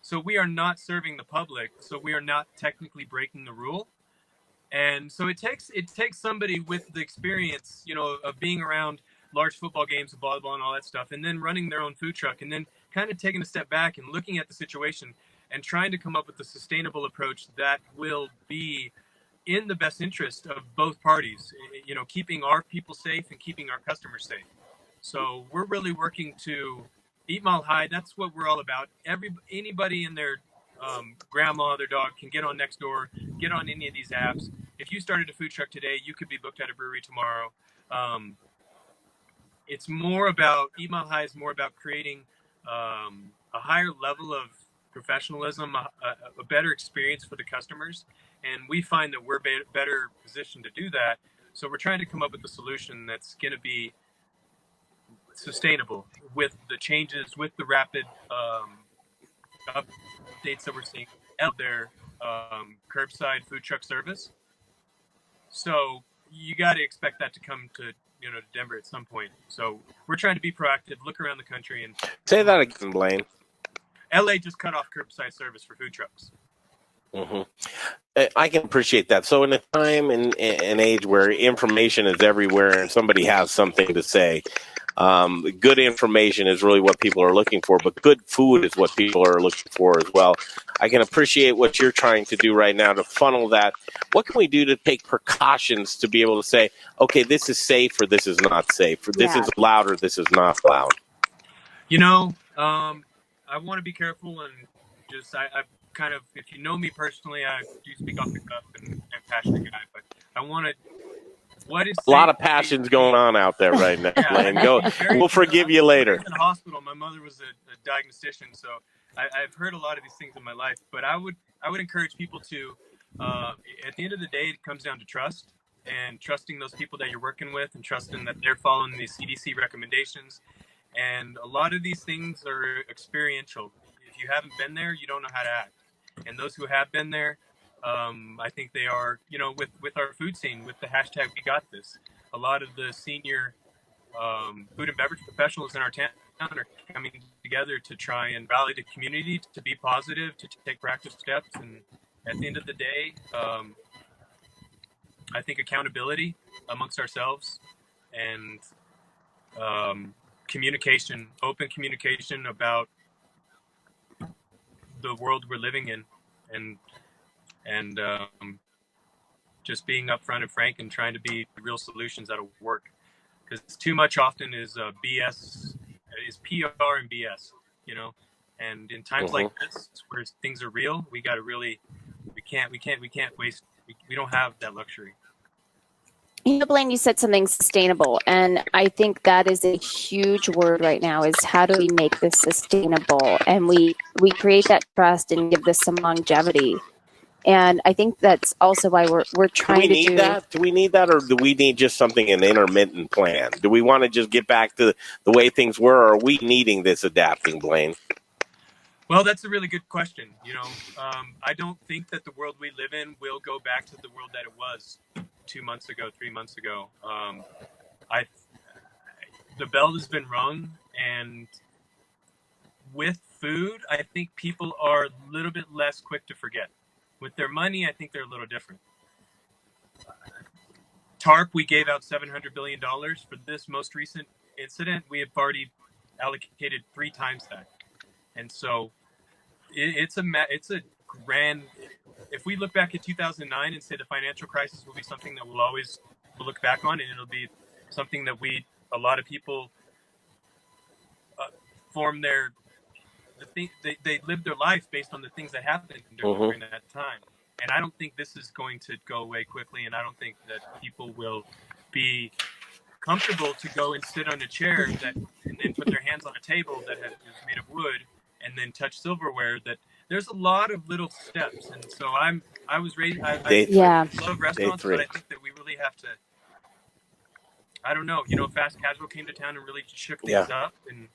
So we are not serving the public. So we are not technically breaking the rule. And so it takes somebody with the experience, of being around large football games and blah, blah, and all that stuff, and then running their own food truck, and then kind of taking a step back and looking at the situation and trying to come up with a sustainable approach that will be in the best interest of both parties, keeping our people safe and keeping our customers safe. So we're really working to Eat Mile High. That's what we're all about. Anybody in their grandma, their dog can get on Nextdoor, get on any of these apps. If you started a food truck today, you could be booked at a brewery tomorrow. It's more about, Eat Mile High is more about creating a higher level of professionalism, a better experience for the customers. And we find that we're better positioned to do that. So we're trying to come up with a solution that's going to be sustainable with the changes, with the rapid updates that we're seeing out there, curbside food truck service. So you got to expect that to come to Denver at some point. So we're trying to be proactive, look around the country, and say that again, Blaine. LA just cut off curbside service for food trucks. Mm-hmm. I can appreciate that. So in a time and an age where information is everywhere and somebody has something to say, good information is really what people are looking for, but good food is what people are looking for as well. I can appreciate what you're trying to do right now to funnel that. What can we do to take precautions to be able to say, okay, this is safe or this is not safe, or this is loud or this is not loud? I want to be careful and just kind of, if you know me personally, I do speak off the cuff and I'm a passionate guy, but I want to, what is A lot safe of for me passions to going eat? on out there right now, Yeah, I Blaine. mean, Go. We'll forgive you I was later. raised in a hospital. My mother was a diagnostician, so I've heard a lot of these things in my life. But I would encourage people to, at the end of the day, it comes down to trust and trusting those people that you're working with and trusting that they're following the CDC recommendations. And a lot of these things are experiential. If you haven't been there, you don't know how to act. And those who have been there, I think they are, with our food scene, with the hashtag We Got This. A lot of the senior food and beverage professionals in our town are coming together to try and rally the community to be positive, to take practice steps. And at the end of the day, I think accountability amongst ourselves and communication, open communication about the world we're living in, and just being upfront and frank and trying to be real solutions that'll work. Because too much often is BS, is PR and BS, you know. And in times like this, where things are real, we got to really, we can't waste. We don't have that luxury. You know, Blaine, you said something sustainable, and I think that is a huge word right now. Is how do we make this sustainable, and we create that trust and give this some longevity. And I think that's also why we're trying to do. Do we need that? Do we need that, or do we need just something, an intermittent plan? Do we want to just get back to the way things were, or are we needing this adapting, Blaine? Well, that's a really good question. I don't think that the world we live in will go back to the world that it was 2 months ago, 3 months ago. The bell has been rung, and with food, I think people are a little bit less quick to forget. With their money, I think they're a little different. TARP, we gave out $700 billion for this most recent incident. We have already allocated 3 times that. And so it's a grand, if we look back at 2009 and say the financial crisis will be something that we'll always look back on, and it'll be something that a lot of people form they live their life based on the things that happened during that time. And I don't think this is going to go away quickly, and I don't think that people will be comfortable to go and sit on a chair and then put their hands on a table that is made of wood and then touch silverware. That there's a lot of little steps, and so I was raised. I love restaurants, but I think that we really have to. I don't know. Fast casual came to town and really shook things up, and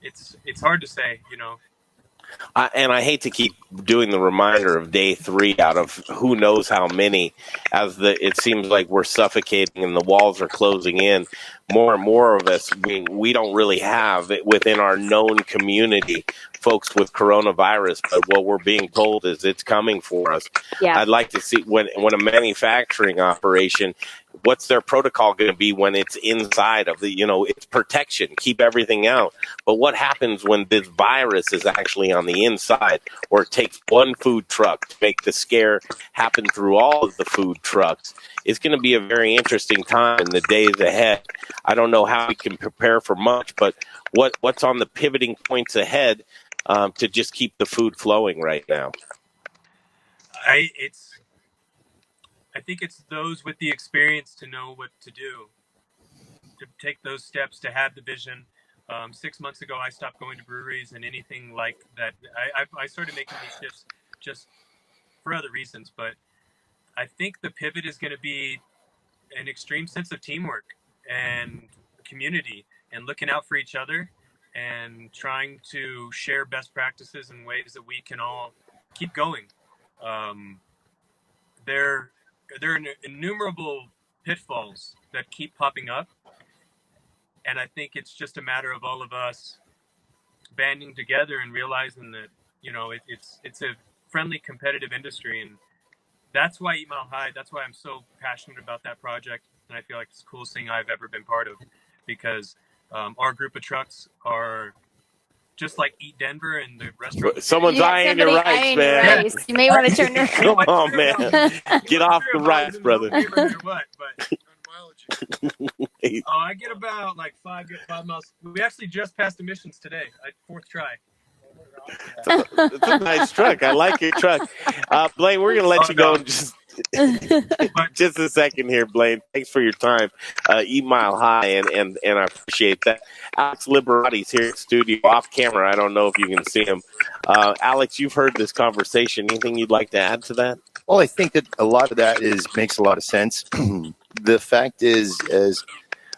it's hard to say. And I hate to keep doing the reminder of day 3 out of who knows how many, as it seems like we're suffocating and the walls are closing in. More and more of us, we don't really have it within our known community folks with coronavirus, but what we're being told is it's coming for us. Yeah. I'd like to see when a manufacturing operation, what's their protocol going to be when it's inside of it's protection, keep everything out. But what happens when this virus is actually on the inside, or it takes one food truck to make the scare happen through all of the food trucks? It's going to be a very interesting time in the days ahead. I don't know how we can prepare for much, but what's on the pivoting points ahead to just keep the food flowing right now? I think it's those with the experience to know what to do, to take those steps, to have the vision. 6 months ago, I stopped going to breweries and anything like that. I started making these shifts just for other reasons, but I think the pivot is going to be an extreme sense of teamwork and community and looking out for each other and trying to share best practices in ways that we can all keep going. There are innumerable pitfalls that keep popping up, and I think it's just a matter of all of us banding together and realizing that it's a friendly, competitive industry, and that's why Eat Mile High. That's why I'm so passionate about that project, and I feel like it's the coolest thing I've ever been part of, because our group of trucks are just like Eat Denver and the restaurant. Someone's eyeing your rice, man. You may want to turn your. Come on, man. Get off the rice, brother. I get about like 5 miles. We actually just passed emissions today, 4th try. It's a nice truck. I like your truck. Blaine, we're going to let you go in just a second here, Blaine. Thanks for your time. Eat Mile High, and I appreciate that. Alex Liberati's here at studio off camera. I don't know if you can see him. Alex, you've heard this conversation. Anything you'd like to add to that? Well, I think that a lot of that makes a lot of sense. The fact is, as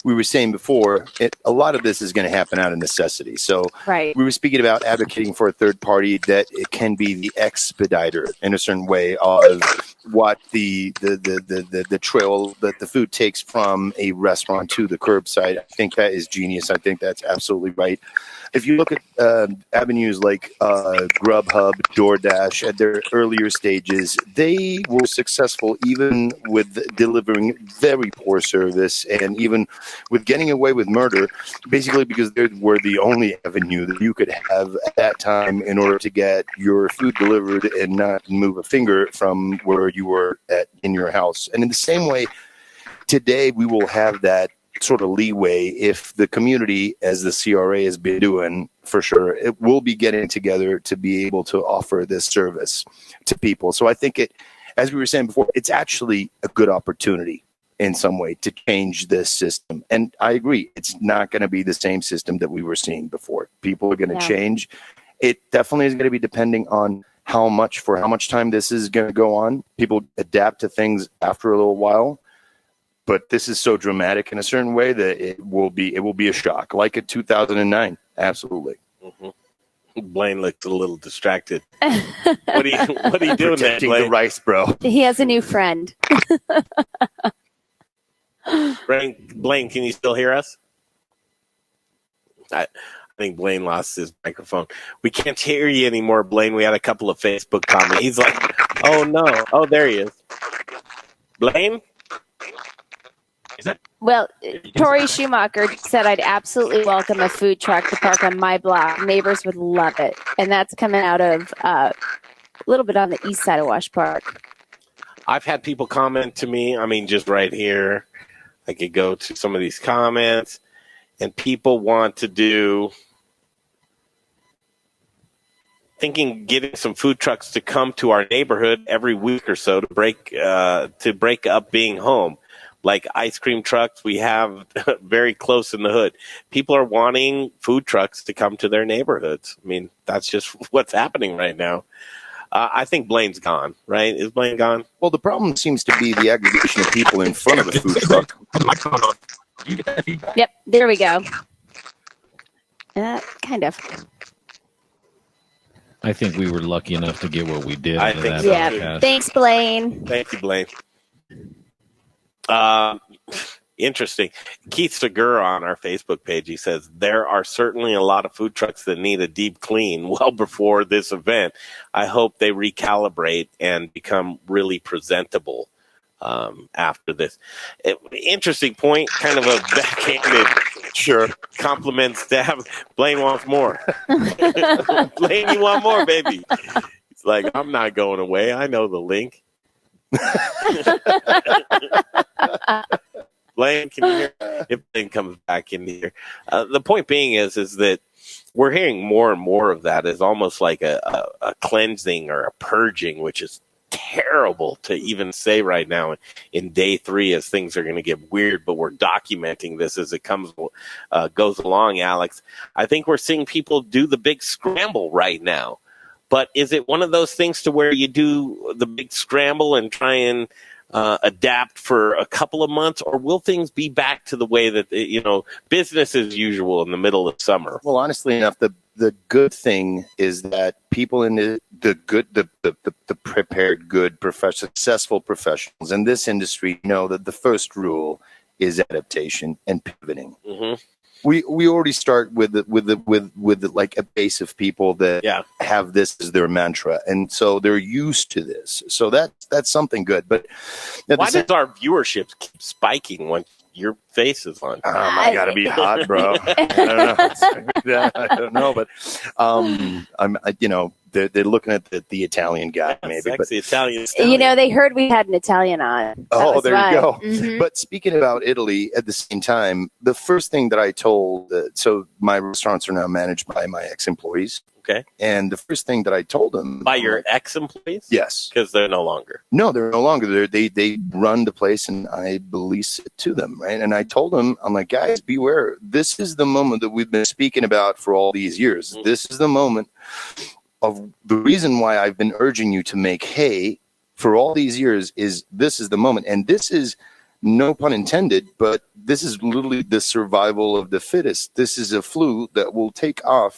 we were saying before, a lot of this is going to happen out of necessity. So Right. we were speaking about advocating for a third party that it can be the expediter in a certain way of what the trail that the food takes from a restaurant to the curbside. I think that is genius. I think that's absolutely right. If you look at avenues like Grubhub, DoorDash at their earlier stages, they were successful even with delivering very poor service and even with getting away with murder, basically because they were the only avenue that you could have at that time in order to get your food delivered and not move a finger from where you were in your house. And in the same way, today we will have that sort of leeway if the community, as the CRA has been doing for sure, it will be getting together to be able to offer this service to people. So I think as we were saying before, it's actually a good opportunity in some way to change this system. And I agree, it's not going to be the same system that we were seeing before. People are going to change. It definitely is going to be depending on how much time this is going to go on. People adapt to things after a little while. But this is so dramatic in a certain way that it will be a shock, like in 2009. Absolutely. Mm-hmm. Blaine looks a little distracted. What are you doing there, Blaine? The rice, bro. He has a new friend. Blaine, can you still hear us? I think Blaine lost his microphone. We can't hear you anymore, Blaine. We had a couple of Facebook comments. He's like, oh, no. Oh, there he is. Blaine? Well, Tori Schumacher said I'd absolutely welcome a food truck to park on my block. Neighbors would love it. And that's coming out of a little bit on the east side of Wash Park. I've had people comment to me, just right here. I could go to some of these comments, and people want to do getting some food trucks to come to our neighborhood every week or so to break up being home. Like ice cream trucks we have very close in the hood. People are wanting food trucks to come to their neighborhoods. That's just what's happening right now. I think Blaine's gone, right? Is Blaine gone? Well, the problem seems to be the aggregation of people in front of the food truck. Yep, there we go. Kind of. I think we were lucky enough to get what we did. I think so. Yeah. Thanks, Blaine. Thank you, Blaine. Interesting. Keith Segura on our Facebook page, he says, there are certainly a lot of food trucks that need a deep clean well before this event. I hope they recalibrate and become really presentable after this. Interesting point, kind of a backhanded compliments to have. Blaine wants more. Blaine, you want more, baby. It's like, I'm not going away. I know the link. Blaine, can you hear? If Blaine comes back in here, the point being is that we're hearing more and more of that as almost like a cleansing or a purging, which is terrible to even say right now in day 3 as things are going to get weird. But we're documenting this as it goes along. Alex, I think we're seeing people do the big scramble right now. But is it one of those things to where you do the big scramble and try and adapt for a couple of months, or will things be back to the way that, business as usual in the middle of summer? Well, honestly enough, the good thing is that people in the prepared, good, successful professionals in this industry know that the first rule is adaptation and pivoting. Mm-hmm. We already start with like a base of people that have this as their mantra, and so they're used to this. So that's something good. But why does our viewership keep spiking when you're faces on. I gotta be hot, bro. I don't know, but they're looking at the Italian guy, maybe. Sexy Italian You stallion. know, they heard we had an Italian on. Oh, there you go. Mm-hmm. But speaking about Italy, at the same time, the first thing that I told, so my restaurants are now managed by my ex-employees. Okay. And the first thing that I told them, By your ex-employees? yes, Because they're no longer. no, they're no longer there. They run the place, and I lease it to them, right? And I told them, I'm like, guys, beware. This is the moment that we've been speaking about for all these years. Mm-hmm. This is the moment of the reason why I've been urging you to make hay for all these years. Is this is the moment, and this is, no pun intended, but this is literally the survival of the fittest. This is a flu that will take out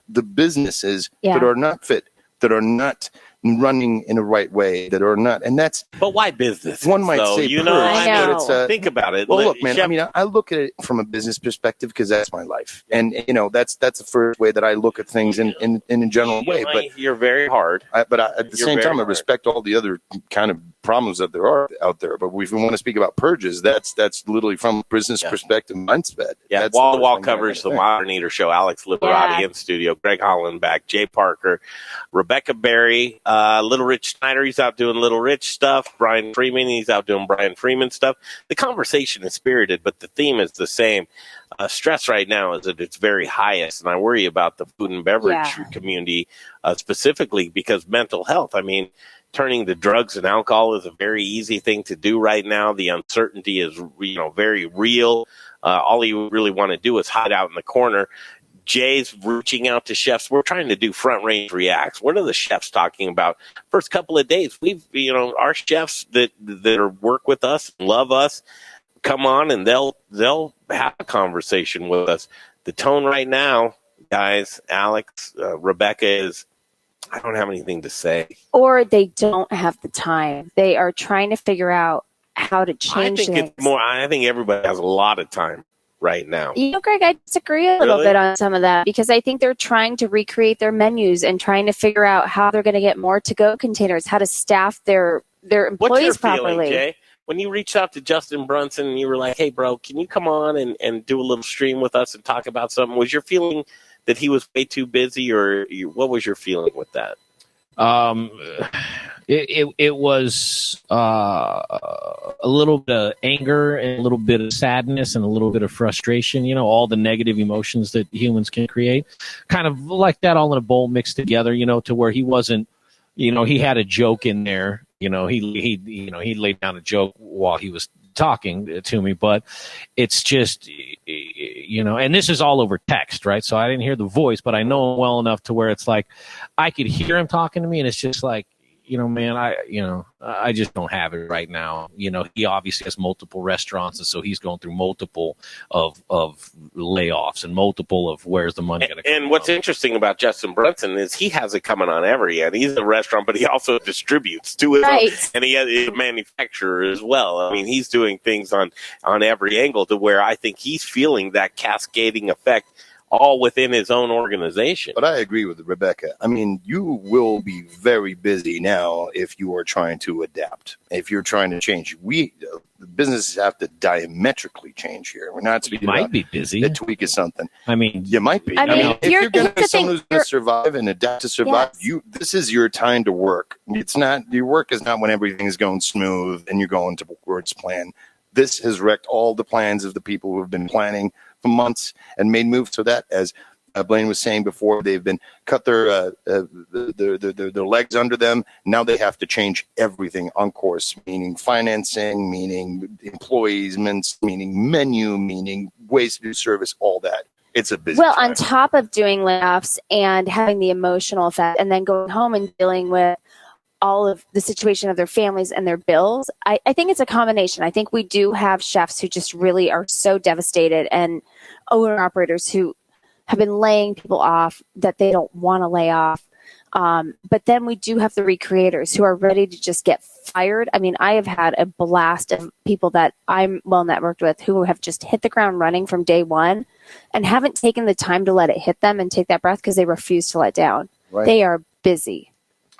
the businesses that are not fit, that are not running in the right way, that are not, and that's. But why business? One might say, you know, I know. but it's think about it. well, look, man. Chef, I mean, I look at it from a business perspective because that's my life, and that's the first way that I look at things in a general way. But you're very hard. at the You're same very time, I hard. respect all the other kind of problems that there are out there. But if we want to speak about purges, that's literally from a business perspective mindset. Yeah, That's wall to the wall first thing coverage, I the gotta Modern Eater Show. Alex Liberati in studio, Greg Hollenbach, Jay Parker, Rebecca Berry, Little Rich Snyder. He's out doing Little Rich stuff. Brian Freeman, he's out doing Brian Freeman stuff. The conversation is spirited, but the theme is the same. Stress right now is at its very highest, and I worry about the food and beverage community specifically because mental health. I mean, turning to drugs and alcohol is a very easy thing to do right now. The uncertainty is, very real. All you really want to do is hide out in the corner. Jay's reaching out to chefs. We're trying to do Front Range Reacts. What are the chefs talking about? First couple of days, our chefs that work with us, love us, come on and they'll have a conversation with us. The tone right now, guys, Alex, Rebecca, is I don't have anything to say. Or they don't have the time. They are trying to figure out how to change I think things. it's more. I think everybody has a lot of time right now. Greg, I disagree a little bit on some of that because I think they're trying to recreate their menus and trying to figure out how they're going to get more to-go containers, how to staff their employees What's your properly. feeling, Jay? When you reached out to Justin Brunson and you were like, hey, bro, can you come on and do a little stream with us and talk about something? Was your feeling that he was way too busy, or what was your feeling with that? It was a little bit of anger and a little bit of sadness and a little bit of frustration, all the negative emotions that humans can create, kind of like that all in a bowl mixed together, to where he wasn't, he had a joke in there, he laid down a joke while he was talking to me, but it's just, and this is all over text, right? So I didn't hear the voice, but I know him well enough to where it's like, I could hear him talking to me and it's just like, man, I just don't have it right now. He obviously has multiple restaurants, and so he's going through multiple of layoffs and multiple of where's the money going to come And what's interesting about Justin Brunson is he has it coming on every end. He's a restaurant, but he also distributes to his own, and he's a manufacturer as well. I mean, he's doing things on every angle to where I think he's feeling that cascading effect all within his own organization. But I agree with Rebecca. I mean, you will be very busy now if you are trying to adapt, if you're trying to change. The businesses have to diametrically change here. We're not speaking might about be busy. a tweak of something. I mean, you might be. I mean, if you're going to be here's the someone thing, who's going to survive and adapt to survive, this is your time to work. It's not, your work is not when everything is going smooth and you're going towards plan. This has wrecked all the plans of the people who have been planning for months and made moves so that, as Blaine was saying before, they've been cut their legs under them. Now they have to change everything on course, meaning financing, meaning employees, meaning menu, meaning ways to do service, all that. It's a busy time. On top of doing layoffs and having the emotional effect and then going home and dealing with all of the situation of their families and their bills, I think it's a combination. I think we do have chefs who just really are so devastated and owner operators who have been laying people off that they don't want to lay off. But then we do have the recreators who are ready to just get fired. I mean, I have had a blast of people that I'm well networked with who have just hit the ground running from day one and haven't taken the time to let it hit them and take that breath because they refuse to let down. Right. They are busy.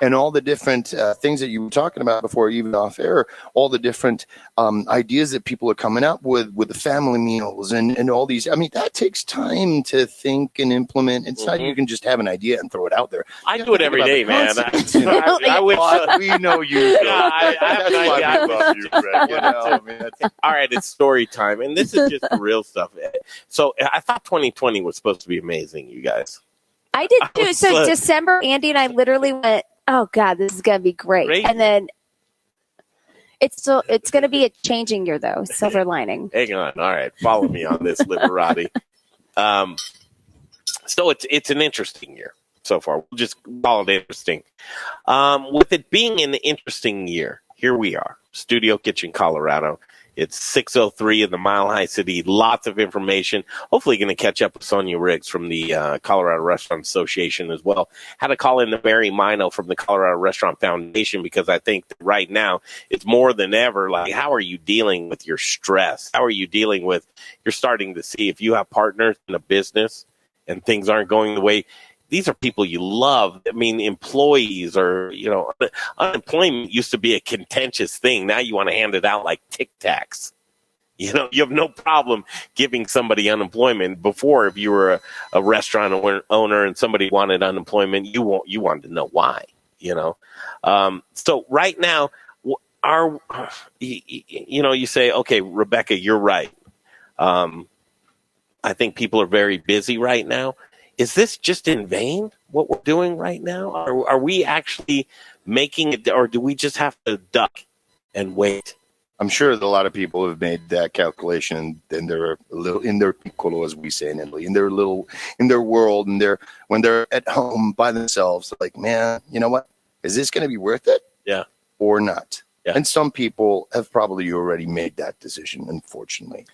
and all the different things that you were talking about before, even off air, all the different ideas that people are coming up with the family meals and all these. I mean, that takes time to think and implement. It's not you can just have an idea and throw it out there. I do it every day, man. I wish we know you. Yeah, That's why we love you, Greg. You know, I mean, all right, it's story time, and this is just the real stuff. So I thought 2020 was supposed to be amazing, you guys. I did too. So December, Andy and I literally went, "Oh God, this is going to be great." And then it's going to be a changing year, though. Silver lining. Hang on. All right, follow me on this, Liberati. So it's an interesting year so far. We'll just call it interesting. With it being an interesting year, here we are, Studio Kitchen, Colorado. It's 6:03 in the Mile High City. Lots of information. Hopefully going to catch up with Sonia Riggs from the Colorado Restaurant Association as well. Had to call in to Mary Mino from the Colorado Restaurant Foundation because I think that right now it's more than ever like, how are you dealing with your stress? How are you dealing with, you're starting to see if you have partners in a business and things aren't going the way. These are people you love. I mean, employees or, unemployment used to be a contentious thing. Now you want to hand it out like Tic Tacs. You have no problem giving somebody unemployment. Before, if you were a restaurant owner and somebody wanted unemployment, you wanted to know why, So right now, you say, okay, Rebecca, you're right. I think people are very busy right now. Is this just in vain, what we're doing right now? Are we actually making it, or do we just have to duck and wait? I'm sure that a lot of people have made that calculation in their piccolo, as we say in Italy, in their world, and when they're at home by themselves, like, man, you know what? Is this going to be worth it? Yeah. Or not? Yeah. And some people have probably already made that decision, unfortunately.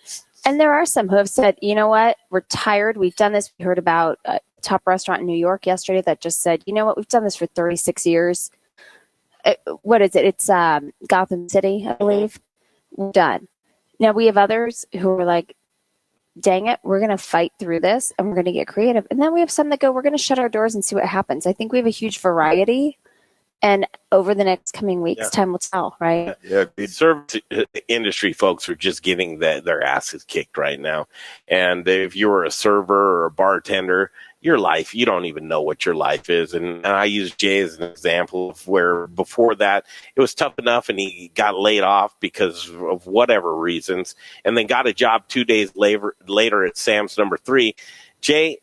And there are some who have said, you know what, we're tired. We've done this. We heard about a top restaurant in New York yesterday that just said, you know what, we've done this for 36 years. What is it? It's Gotham City, I believe. We're done. Now we have others who are like, dang it, we're going to fight through this and we're going to get creative. And then we have some that go, we're going to shut our doors and see what happens. I think we have a huge variety. And over the next coming weeks, time will tell, right? Yeah, the service industry folks are just getting their asses kicked right now. And if you're a server or a bartender, your life, you don't even know what your life is. And I use Jay as an example of where before that it was tough enough and he got laid off because of whatever reasons and then got a job 2 days later at Sam's number 3. Jay,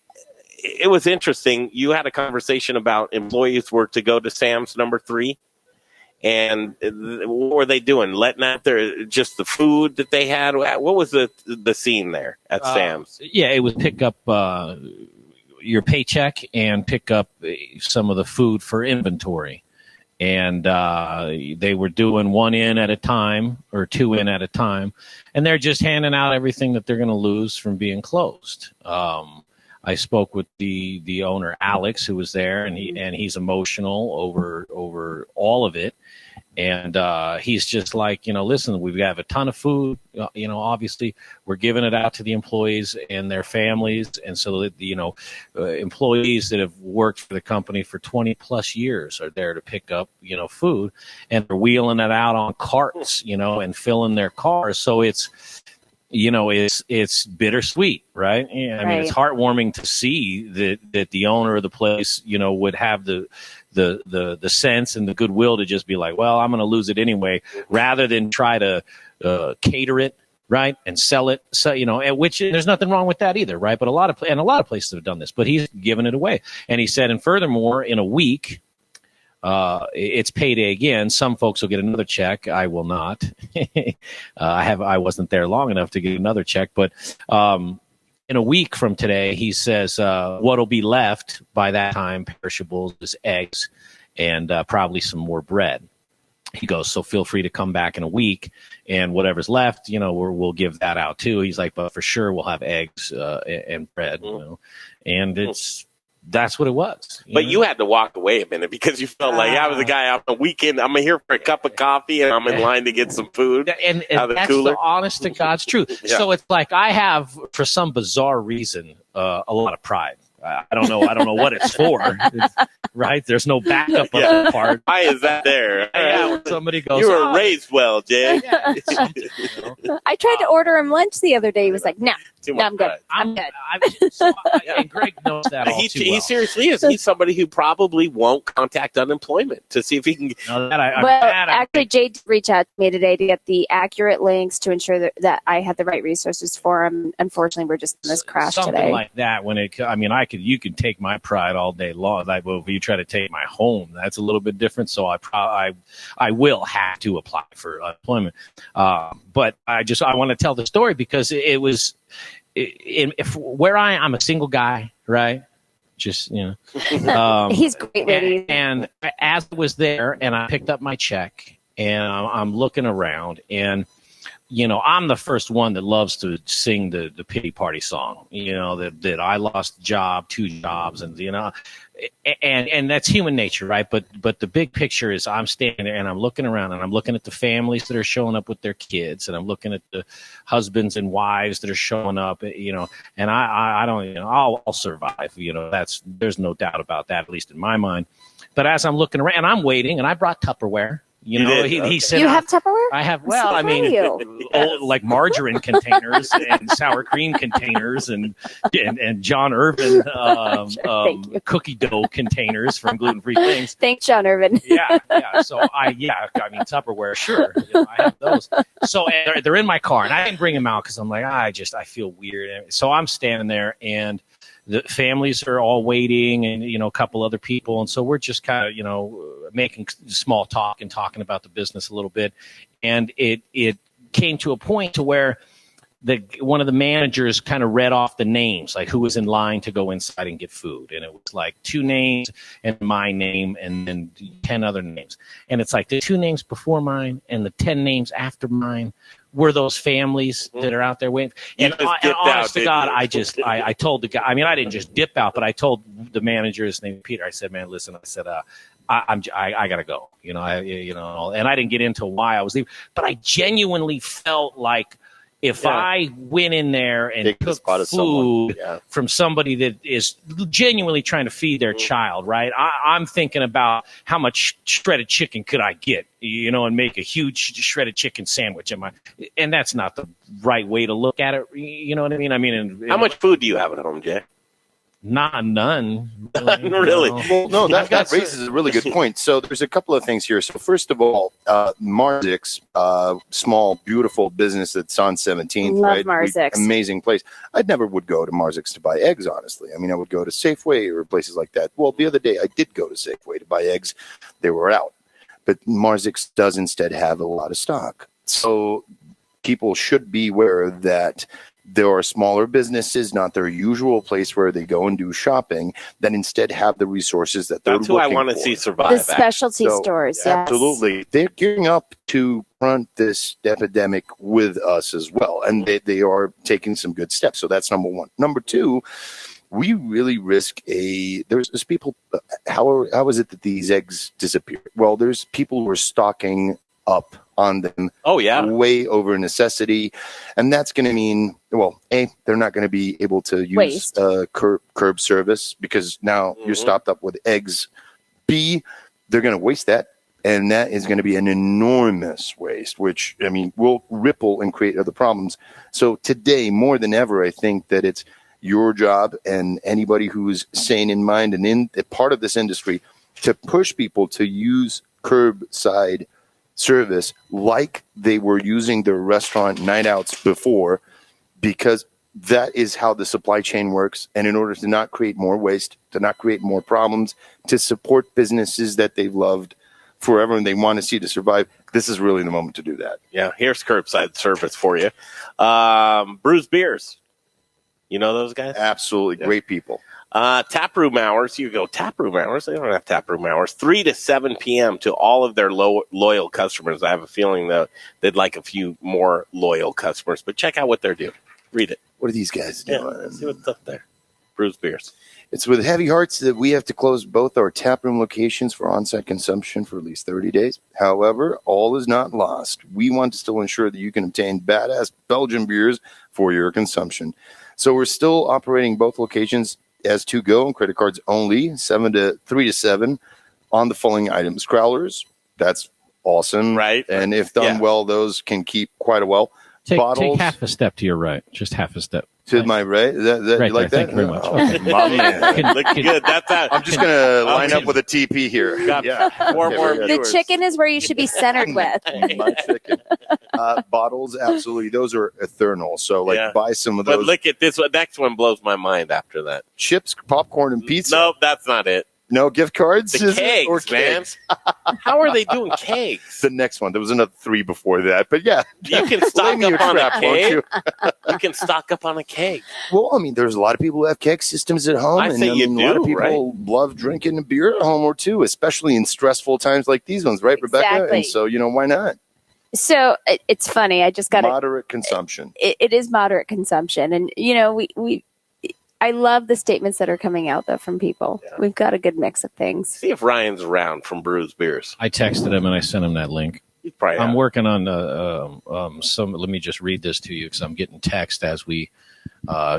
it was interesting. You had a conversation about employees were to go to Sam's number 3. And what were they doing? Letting out just the food that they had? What was the scene there at Sam's? Yeah, it was pick up your paycheck and pick up some of the food for inventory. And they were doing 1 in at a time or 2 in at a time. And they're just handing out everything that they're going to lose from being closed. I spoke with the owner, Alex, who was there, and he's emotional over all of it. And he's just like, listen, we have a ton of food. Obviously, we're giving it out to the employees and their families. And so that, employees that have worked for the company for 20 plus years are there to pick up, food, and they're wheeling it out on carts, and filling their cars. So it's bittersweet, right? Yeah, I mean, it's heartwarming to see that the owner of the place, would have the sense and the goodwill to just be like, well, I'm going to lose it anyway, rather than try to cater it, right, and sell it. So, which there's nothing wrong with that either, right? But a lot of places have done this, but he's given it away. And he said, and furthermore, in a week, it's payday again. Some folks will get another check. I will not. I wasn't there long enough to get another check, but in a week from today, he says what'll be left by that time, perishables, is eggs and probably some more bread. He goes, so feel free to come back in a week, and whatever's left, we'll give that out too. He's like, but for sure we'll have eggs and bread, and that's what it was. But you had to walk away a minute because you felt like I was a guy on the weekend. I'm here for a cup of coffee and I'm in line to get some food. And that's the honest to God's truth. Yeah. So it's like I have, for some bizarre reason, a lot of pride. I don't know what it's for. Right? There's no backup of the part. Why is that there? Yeah, when somebody goes, you were raised well, Jay. Yeah, it's something, you know? I tried to order him lunch the other day. He was like, no, I'm good. I'm good. And Greg knows that all too well. He seriously is. He's somebody who probably won't contact unemployment to see if he can. Actually, Jay did reach out to me today to get the accurate links to ensure that I had the right resources for him. Unfortunately, we're just in this crash something today. Like that. You could take my pride all day long. If you try to take my home, that's a little bit different. So I will have to apply for unemployment. But I want to tell the story because it was. I'm a single guy, right? Just, he's great, ladies. And as I was there and I picked up my check and I'm looking around and, I'm the first one that loves to sing the pity party song, that I lost two jobs and, and that's human nature, right? But the big picture is I'm standing there and I'm looking around and I'm looking at the families that are showing up with their kids and I'm looking at the husbands and wives that are showing up, and I don't, I'll survive, there's no doubt about that, at least in my mind. But as I'm looking around and I'm waiting and I brought Tupperware. He said, "You have Tupperware?" I have. Well, like margarine containers and sour cream containers and John Irvin cookie dough containers from gluten-free things. Thanks, John Irvin. Yeah. So Tupperware, sure. I have those. So they're in my car, and I didn't bring them out because I'm like, I feel weird. So I'm standing there, and the families are all waiting and, a couple other people. And so we're just kind of, making small talk and talking about the business a little bit. And it came to a point to where one of the managers kind of read off the names, like who was in line to go inside and get food. And it was like 2 names and my name and then 10 other names. And it's like the 2 names before mine and the 10 names after mine were those families that are out there waiting. And honest to God, I told the guy, I didn't just dip out, but I told the manager, his name Peter, I said, man, listen, I said, I gotta go, and I didn't get into why I was leaving, but I genuinely felt like if I went in there and took food from somebody that is genuinely trying to feed their child, right? I'm thinking about how much shredded chicken could I get, and make a huge shredded chicken sandwich. And that's not the right way to look at it. You know what I mean? How much food do you have at home, Jay? None. Really? Well, no, that raises a really good point. So there's a couple of things here. So first of all, Marzix, small, beautiful business that's on 17th. Love right? Marzix. Amazing place. I never would go to Marzix to buy eggs, honestly. I would go to Safeway or places like that. Well, the other day I did go to Safeway to buy eggs. They were out. But Marzix does instead have a lot of stock. So people should be aware that there are smaller businesses, not their usual place where they go and do shopping, that instead have the resources that they're looking for. That's who I want to see survive. The specialty stores, yes. Absolutely. They're gearing up to front this epidemic with us as well, and they are taking some good steps. So that's number one. Number two, we really risk there's people, how is it that these eggs disappear? Well, there's people who are stocking up on them. Oh, yeah. Way over necessity. And that's going to mean, well, A, they're not going to be able to use curb service because now you're stopped up with eggs. B, they're going to waste that. And that is going to be an enormous waste, which, will ripple and create other problems. So today, more than ever, I think that it's your job and anybody who's sane in mind and in a part of this industry to push people to use curbside service like they were using their restaurant night outs before, because that is how the supply chain works. And in order to not create more waste, to not create more problems, to support businesses that they've loved forever and they want to see to survive, this is really the moment to do that. Yeah, here's curbside service for you. Brews Beers. You know those guys? Absolutely. Yeah. Great people. Taproom hours. You go, taproom hours? They don't have taproom hours. 3 to 7 p.m. to all of their loyal customers. I have a feeling that they'd like a few more loyal customers, but check out what they're doing. Read it. What are these guys doing? Yeah, let's see what's up there. Brews Beers. It's with heavy hearts that we have to close both our taproom locations for on-site consumption for at least 30 days. However, all is not lost. We want to still ensure that you can obtain badass Belgian beers for your consumption. So we're still operating both locations as to go and credit cards only, 3 to 7 on the following items. Growlers, that's awesome. Right. And if done well, those can keep quite a while. Take Bottles half a step to your right, just half a step. to my right. That Right you like there. that? Thank you very much. Oh, Okay. my man. Look good. That's that. I'm just gonna line up with a TP here. Got Yeah. four Okay, more very good. The viewers. chicken is where you should be centered with. My chicken. Bottles, absolutely. Those are eternal. So, buy some of those. But look at this one. Next one blows my mind after that. Chips, popcorn, and pizza. Nope, that's not it. No gift cards? The kegs, Or man. kegs? How are they doing kegs? The next one. There was another 3 before that. But yeah. You can Lay stock me up your on trap, a won't keg. you? You can stock up on a keg. Well, I mean, there's a lot of people who have keg systems at home. I say you a lot of do, people love drinking beer at home or too, especially in stressful times like these ones, right, Rebecca? Exactly. And so, why not? So it's funny. I just got Moderate consumption. It is moderate consumption, and I love the statements that are coming out though from people. Yeah. We've got a good mix of things. See if Ryan's around from Brews Beers. I texted him and I sent him that link. He's probably I'm out. working on some. Let me just read this to you because I'm getting text as we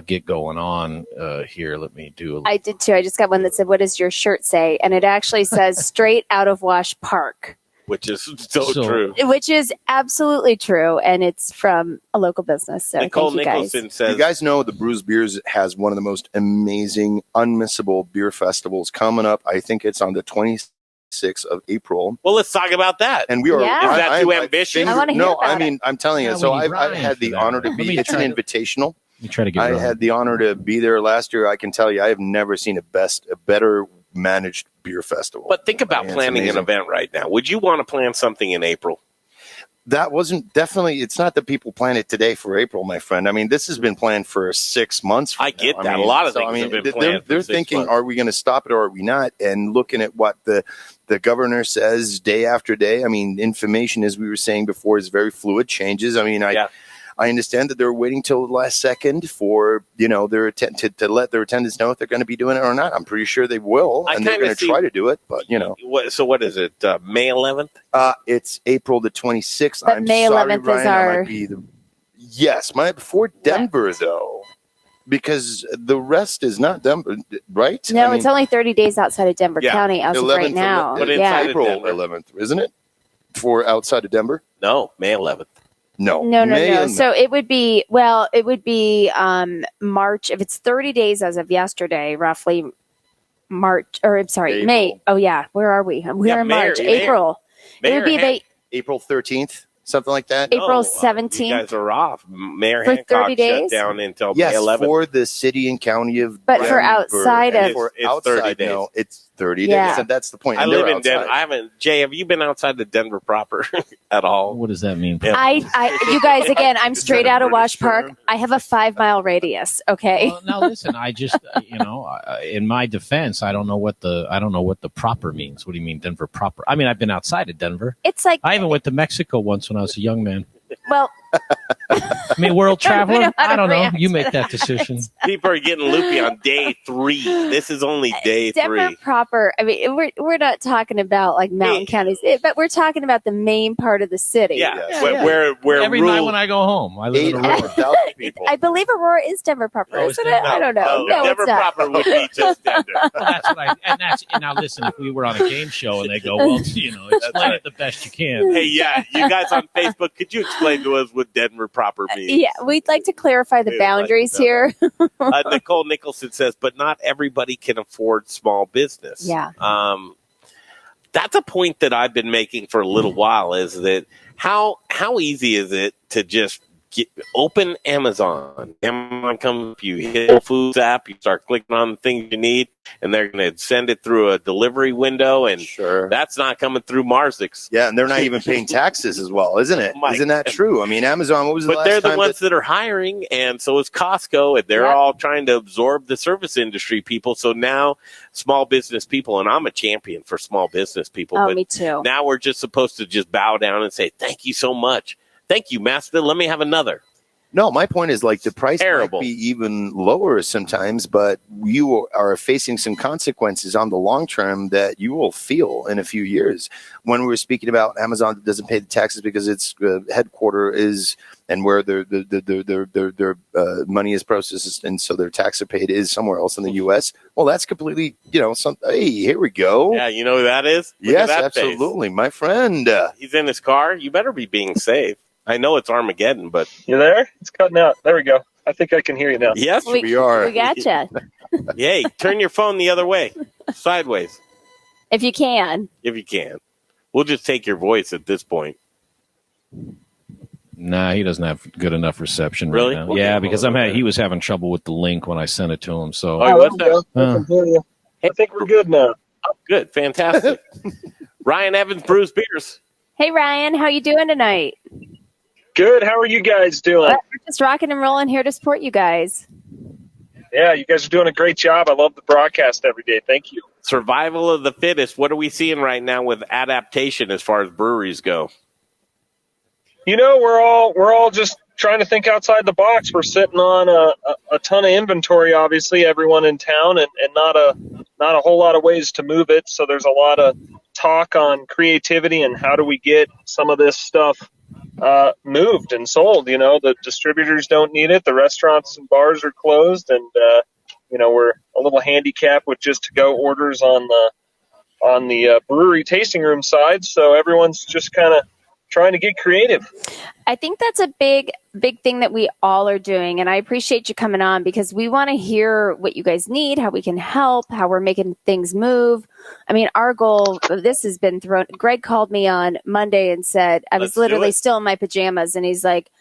get going on here. Let me do. I did too. I just got one that said, "What does your shirt say?" And it actually says "Straight Out of Wash Park," which is so true. which is absolutely true, and it's from a local business. So Nicole thank you guys. Nicholson says, You guys know the Brews Beers has one of the most amazing, unmissable beer festivals coming up. I think it's on the 26th of April. well, let's talk about that. And we are. Yeah. Is that too ambitious? I wanna hear No, about I mean, I'm telling you. Yeah, So we need I've Ryan had for the that. honor to Let be. me It's an try to- invitational. You try to get. I Ryan. had the honor to be there last year. I can tell you, I have never seen a better managed beer festival. But think about It's planning an amazing. event right now. Would you want to plan something in April? That wasn't definitely. It's not that people plan it today for April, my friend. I mean, this has been planned for 6 months. From I get now. that. A lot of things have been planned for They're 6 thinking, months. are we going to stop it or are we not? And looking at what the governor says day after day. I mean, information, as we were saying before, is very fluid. Changes. I mean, I understand that they're waiting till the last second for their to let their attendants know if they're going to be doing it or not. I'm pretty sure they will, and they're kinda going to try to do it. But What is it? May 11th? it's April the 26th. But I'm May sorry, 11th is Ryan, I our- might be yes, before Denver though, because the rest is not Denver, right? No, I mean, it's only 30 days outside of Denver Yeah. County as of 11th right now. But yeah. inside of April Denver. 11th, isn't it? For outside of Denver? No, May 11th. No, No. May- So it would be March if it's 30 days as of yesterday, roughly March or I'm sorry, April. May. Oh yeah, where are we? We're Yeah, in March, Mayor. April. It would be Mayor April 13th, something like that. April You 17th. guys are off. Mayor For Hancock 30 days? shut down until Yes, May 11th. for the city and county of But for Denver. outside And of- for It's outside, 30 days. no, it's 30 Yeah. days. And that's the point. I And they're live in outside. Denver. I haven't. Jay, have you been outside of Denver proper at all? What does that mean? Yeah. You guys again. I'm Is straight that a out of British Wash Park. term? I have a 5-mile radius. Okay. Well, now listen, I just in my defense, I don't know what the proper means. What do you mean Denver proper? I mean, I've been outside of Denver. It's like I even went to Mexico once when I was a young man. well, I mean, world traveler. know how to I don't know. react You to make that decision. People are getting loopy on day 3. This is only day Denver 3. proper. I mean, we're not talking about like mountain counties, but we're talking about the main part of the city. Yeah, Yes. where Every night when I go home, I live in Aurora. 800,000 people. I believe Aurora is Denver proper, Oh, it's isn't it? Denver. I don't know. No, Denver it's not. proper would be just Denver. Well, that's what and now listen, if we were on a game show and they go, well, explain it the best you can. Hey, yeah, you guys on Facebook, could you explain to us what Denver proper means? Yeah, we'd like to clarify the We would like to boundaries know here. Nicole Nicholson says, but not everybody can afford small business. Yeah. That's a point that I've been making for a little while, is that how easy is it to just open Amazon? Amazon comes, you hit the Foods app, you start clicking on the things you need, and they're going to send it through a delivery window, and Sure. that's not coming through Marzix. Yeah, and they're not even paying taxes as well, isn't it? My Isn't that true? I mean, Amazon, what was the But last they're the time ones that are hiring, and so is Costco, and they're Yep. all trying to absorb the service industry people. So now small business people, and I'm a champion for small business people, Oh, but me too. now we're just supposed to just bow down and say, thank you so much. Thank you, Master. Let me have another. No, my point is like the price Terrible. might be even lower sometimes, but you are facing some consequences on the long term that you will feel in a few years. When we were speaking about Amazon that doesn't pay the taxes because its headquarter is and where their money is processed and so their tax are paid is somewhere else in the U.S. Well, that's completely, hey, here we go. Yeah, you know who that is? Look Yes, at that absolutely, my friend. He's in his car. You better be being safe. I know it's Armageddon, but You there? It's cutting out. There we go. I think I can hear you now. yes, we are. We gotcha. Hey, turn your phone the other way, sideways, If you can. if you can. We'll just take your voice at this point. Nah, he doesn't have good enough reception Really? right now. Okay. Yeah, because he was having trouble with the link when I sent it to him. So Oh, what's there we that? go. I can hear you. I think we're good now. Good, fantastic. Ryan Evans, Bruce Beers. Hey, Ryan, how you doing tonight? Good. How are you guys doing? We're just rocking and rolling here to support you guys. Yeah, you guys are doing a great job. I love the broadcast every day. Thank you. Survival of the fittest. What are we seeing right now with adaptation as far as breweries go? We're all just trying to think outside the box. We're sitting on a ton of inventory, obviously, everyone in town, and not a whole lot of ways to move it. So there's a lot of talk on creativity and how do we get some of this stuff moved and sold. The distributors don't need it. The restaurants and bars are closed, and we're a little handicapped with just to-go orders on the brewery tasting room side. So everyone's just kind of trying to get creative. I think that's a big thing that we all are doing. And I appreciate you coming on because we want to hear what you guys need, how we can help, how we're making things move. I mean, our goal, this has been thrown. Greg called me on Monday and said, I was literally still in my pajamas. And he's like,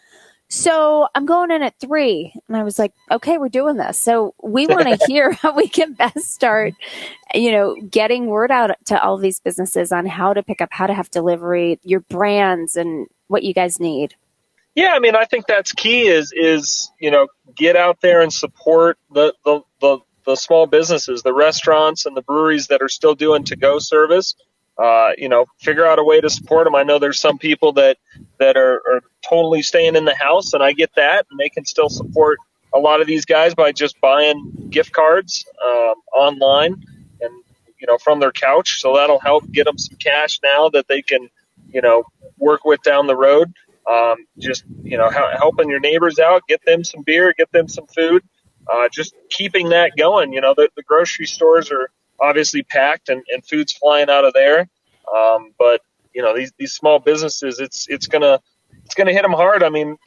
so I'm going in at 3. And I was like, okay, we're doing this. So we want to hear how we can best start, getting word out to all these businesses on how to pick up, how to have delivery, your brands and what you guys need. Yeah, I mean, I think that's key is get out there and support the small businesses, the restaurants and the breweries that are still doing to-go service. Figure out a way to support them. I know there's some people that are totally staying in the house, and I get that, and they can still support a lot of these guys by just buying gift cards online and from their couch. So that'll help get them some cash now that they can work with down the road. Helping your neighbors out, get them some beer, get them some food, just keeping that going. The grocery stores are obviously packed and food's flying out of there. But these small businesses, it's gonna hit them hard. I mean,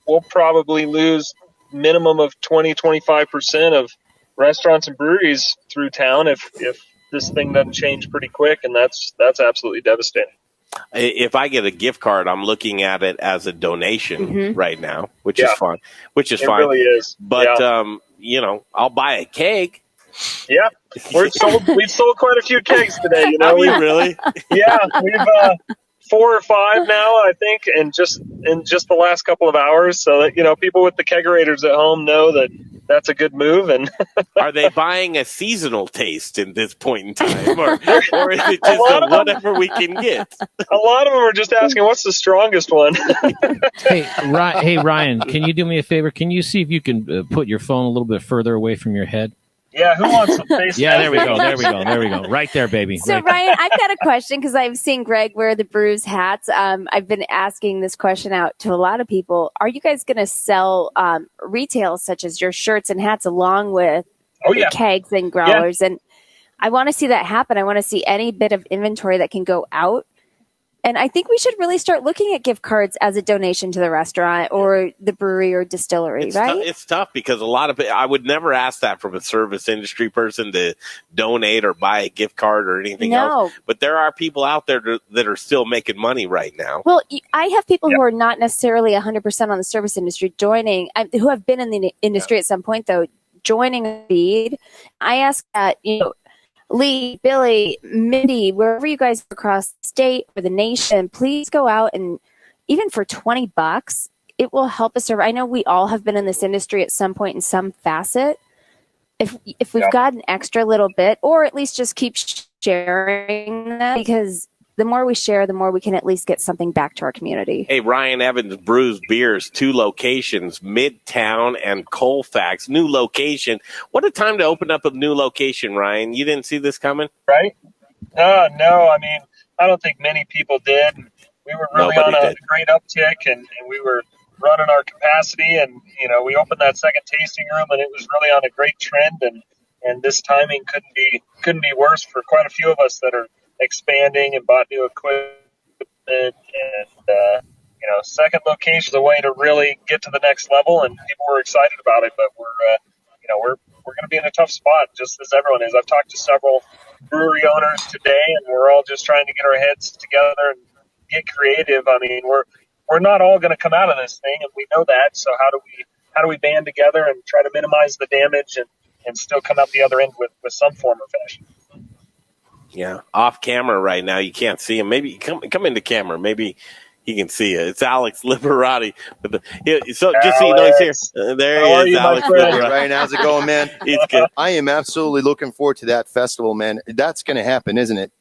we'll probably lose minimum of 20-25% of restaurants and breweries through town if this thing doesn't change pretty quick, and that's absolutely devastating. If I get a gift card, I'm looking at it as a donation right now, which is fun. It fine. Really is. But I'll buy a keg. Yeah, we've sold quite a few kegs today. Have you really? Yeah, we've 4 or 5 now, I think, in just the last couple of hours. So that people with the kegerators at home know that that's a good move. And are they buying a seasonal taste in this point in time, or is it just whatever we can get? A lot of them are just asking, "What's the strongest one?" Hey, Ryan, can you do me a favor? Can you see if you can put your phone a little bit further away from your head? Yeah, who wants some face? Yeah, there we go. Right there, baby. So, Ryan, I've got a question because I've seen Greg wear the Brews hats. I've been asking this question out to a lot of people. Are you guys going to sell retail such as your shirts and hats along with kegs and growlers? Yeah. And I want to see that happen. I want to see any bit of inventory that can go out. And I think we should really start looking at gift cards as a donation to the restaurant or the brewery or distillery, right? It's tough because a lot of it, I would never ask that from a service industry person to donate or buy a gift card or anything else. But there are people out there that are still making money right now. Well, I have people who are not necessarily 100% on the service industry joining, who have been in the industry at some point, though, joining a feed. I ask that, Lee, Billy, Mindy, wherever you guys are across the state or the nation, please go out and even for $20, it will help us serve. I know we all have been in this industry at some point in some facet. If we've got an extra little bit, or at least just keep sharing that, because the more we share, the more we can at least get something back to our community. Hey, Ryan Evans Brews Beers, 2 locations, Midtown and Colfax. New location. What a time to open up a new location, Ryan. You didn't see this coming? Right? No, I mean, I don't think many people did. We were really Nobody on a did. great uptick, and we were running our capacity, and we opened that second tasting room, and it was really on a great trend, and this timing couldn't be worse for quite a few of us that are expanding and bought new equipment, and second location is a way to really get to the next level, and people were excited about it, but we're going to be in a tough spot, just as everyone is. I've talked to several brewery owners today, and we're all just trying to get our heads together and get creative. I mean, we're not all going to come out of this thing, and we know that. So how do we band together and try to minimize the damage and still come out the other end with some form or fashion? Yeah, off camera right now. You can't see him. Maybe come into camera. Maybe he can see you. It's Alex Liberati. So just so you know, he's here. There How he are is, you, my Alex friend? Liberati. Ryan, how's it going, man? He's good. I am absolutely looking forward to that festival, man. That's going to happen, isn't it?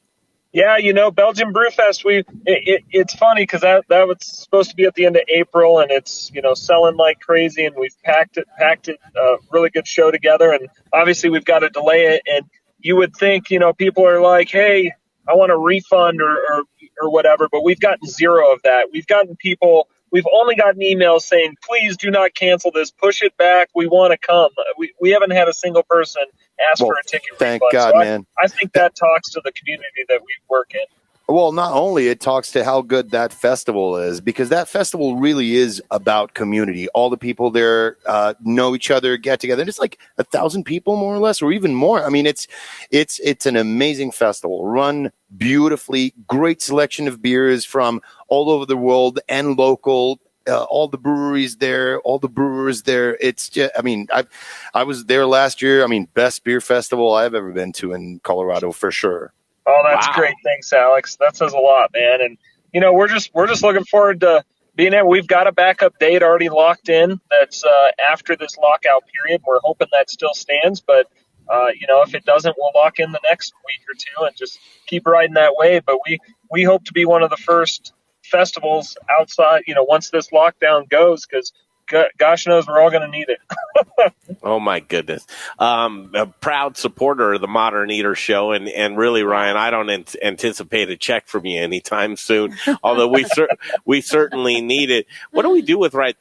Yeah, Belgian Brew Fest. It's funny because that was supposed to be at the end of April, and it's selling like crazy, and we've packed it a really good show together, and obviously we've got to delay it. And you would think people are like, hey, I want a refund or whatever, but we've gotten zero of that. We've only gotten emails saying, please do not cancel this, push it back, we want to come. We haven't had a single person ask for a ticket thank refund. God, so man. I think that talks to the community that we work in. Well, not only it talks to how good that festival is, because that festival really is about community. All the people there know each other, get together. And it's like 1,000 people, more or less, or even more. I mean, it's an amazing festival, run beautifully, great selection of beers from all over the world and local. All the breweries there, all the brewers there. It's just, I mean, I was there last year. I mean, best beer festival I've ever been to in Colorado for sure. Oh, that's Wow. great. Thanks, Alex. That says a lot, man. And we're just looking forward to being there. We've got a backup date already locked in. That's after this lockout period. We're hoping that still stands, but if it doesn't, we'll lock in the next week or two and just keep riding that wave. But we hope to be one of the first festivals outside. Once this lockdown goes, because gosh knows we're all going to need it. Oh, my goodness. A proud supporter of the Modern Eater Show. And really, Ryan, I don't anticipate a check from you anytime soon, although we certainly need it. What do we do with right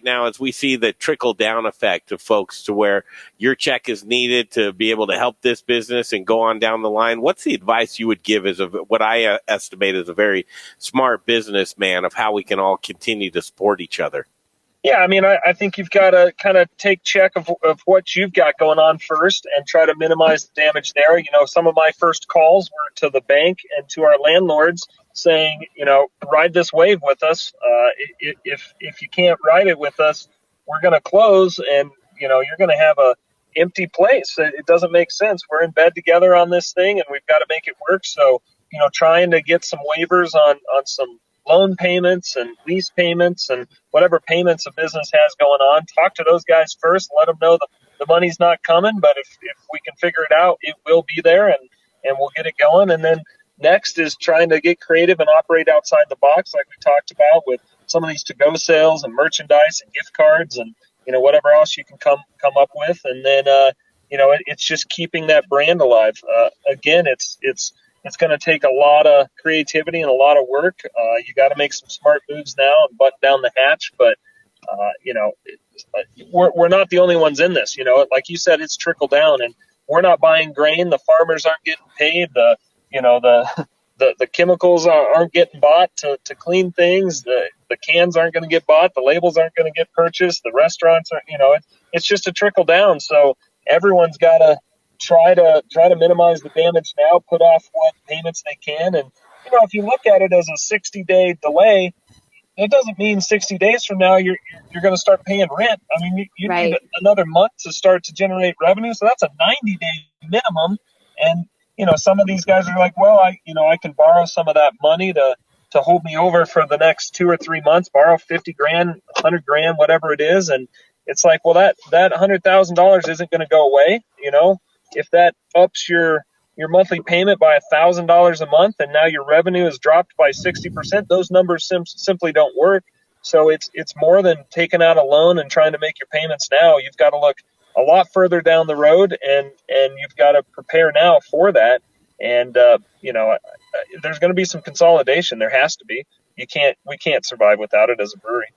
now as we see the trickle-down effect of folks to where your check is needed to be able to help this business and go on down the line? What's the advice you would give as what I estimate as a very smart businessman of how we can all continue to support each other? Yeah, I mean, I think you've got to kind of take check of what you've got going on first and try to minimize the damage there. Some of my first calls were to the bank and to our landlords saying, ride this wave with us. If you can't ride it with us, we're going to close, and you're going to have a empty place. It doesn't make sense. We're in bed together on this thing, and we've got to make it work. So, trying to get some waivers on some loan payments and lease payments and whatever payments a business has going on. Talk to those guys first. Let them know the money's not coming, but if we can figure it out, it will be there, and we'll get it going. And then next is trying to get creative and operate outside the box, like we talked about, with some of these to-go sales and merchandise and gift cards and whatever else you can come up with. And then it's just keeping that brand alive. Again, it's going to take a lot of creativity and a lot of work. You got to make some smart moves now and button down the hatch. But, we're not the only ones in this. Like you said, it's trickle down, and we're not buying grain. The farmers aren't getting paid. The chemicals aren't getting bought to clean things. The cans aren't going to get bought. The labels aren't going to get purchased. The restaurants are, it's just a trickle down. So everyone's got to try to minimize the damage now, put off what payments they can. And, if you look at it as a 60-day delay, it doesn't mean 60 days from now you're going to start paying rent. I mean, you Right. need another month to start to generate revenue. So that's a 90-day minimum. And, some of these guys are like, well, I can borrow some of that money to hold me over for the next 2 or 3 months, borrow 50 grand, 100 grand, whatever it is. And it's like, well, that $100,000 isn't going to go away. If that ups your your monthly payment by $1,000 a month, and now your revenue is dropped by 60%. Those numbers simply don't work. So it's more than taking out a loan and trying to make your payments now. You've got to look a lot further down the road, and you've got to prepare now for that. And there's going to be some consolidation. There has to be. We can't survive without it as a brewery.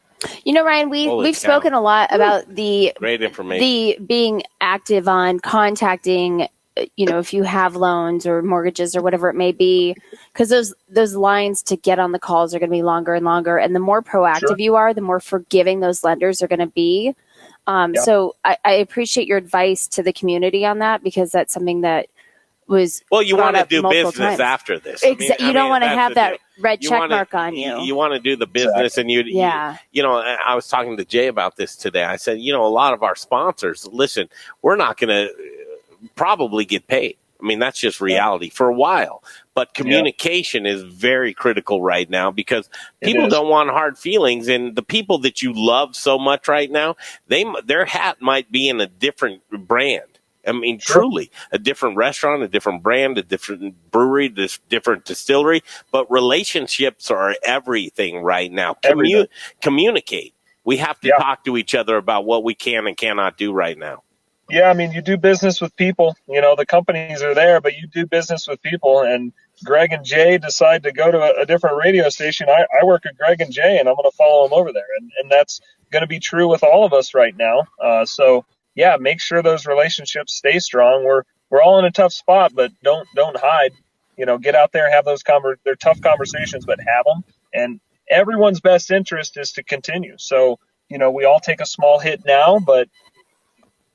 Ryan, we've spoken a lot about great information. The being active on contacting, if you have loans or mortgages or whatever it may be, because those lines to get on the calls are going to be longer and longer. And the more proactive you are, the more forgiving those lenders are going to be. So I appreciate your advice to the community on that, because that's something that was you want to do business times. After this. You don't want to have that red check mark on you. You want to do the business, and I was talking to Jay about this today. I said, a lot of our sponsors, listen, we're not going to probably get paid. I mean, that's just reality for a while. But communication is very critical right now, because people don't want hard feelings. And the people that you love so much right now, their hat might be in a different brand. I mean, truly, a different restaurant, a different brand, a different brewery, this different distillery. But relationships are everything right now. Communicate. We have to talk to each other about what we can and cannot do right now. Yeah, I mean, you do business with people. The companies are there, but you do business with people. And Greg and Jay decide to go to a different radio station. I work with Greg and Jay, and I'm going to follow them over there. And that's going to be true with all of us right now. Yeah, make sure those relationships stay strong. We're all in a tough spot, but don't hide. Get out there, have those they're tough conversations, but have them. And everyone's best interest is to continue. So, we all take a small hit now, but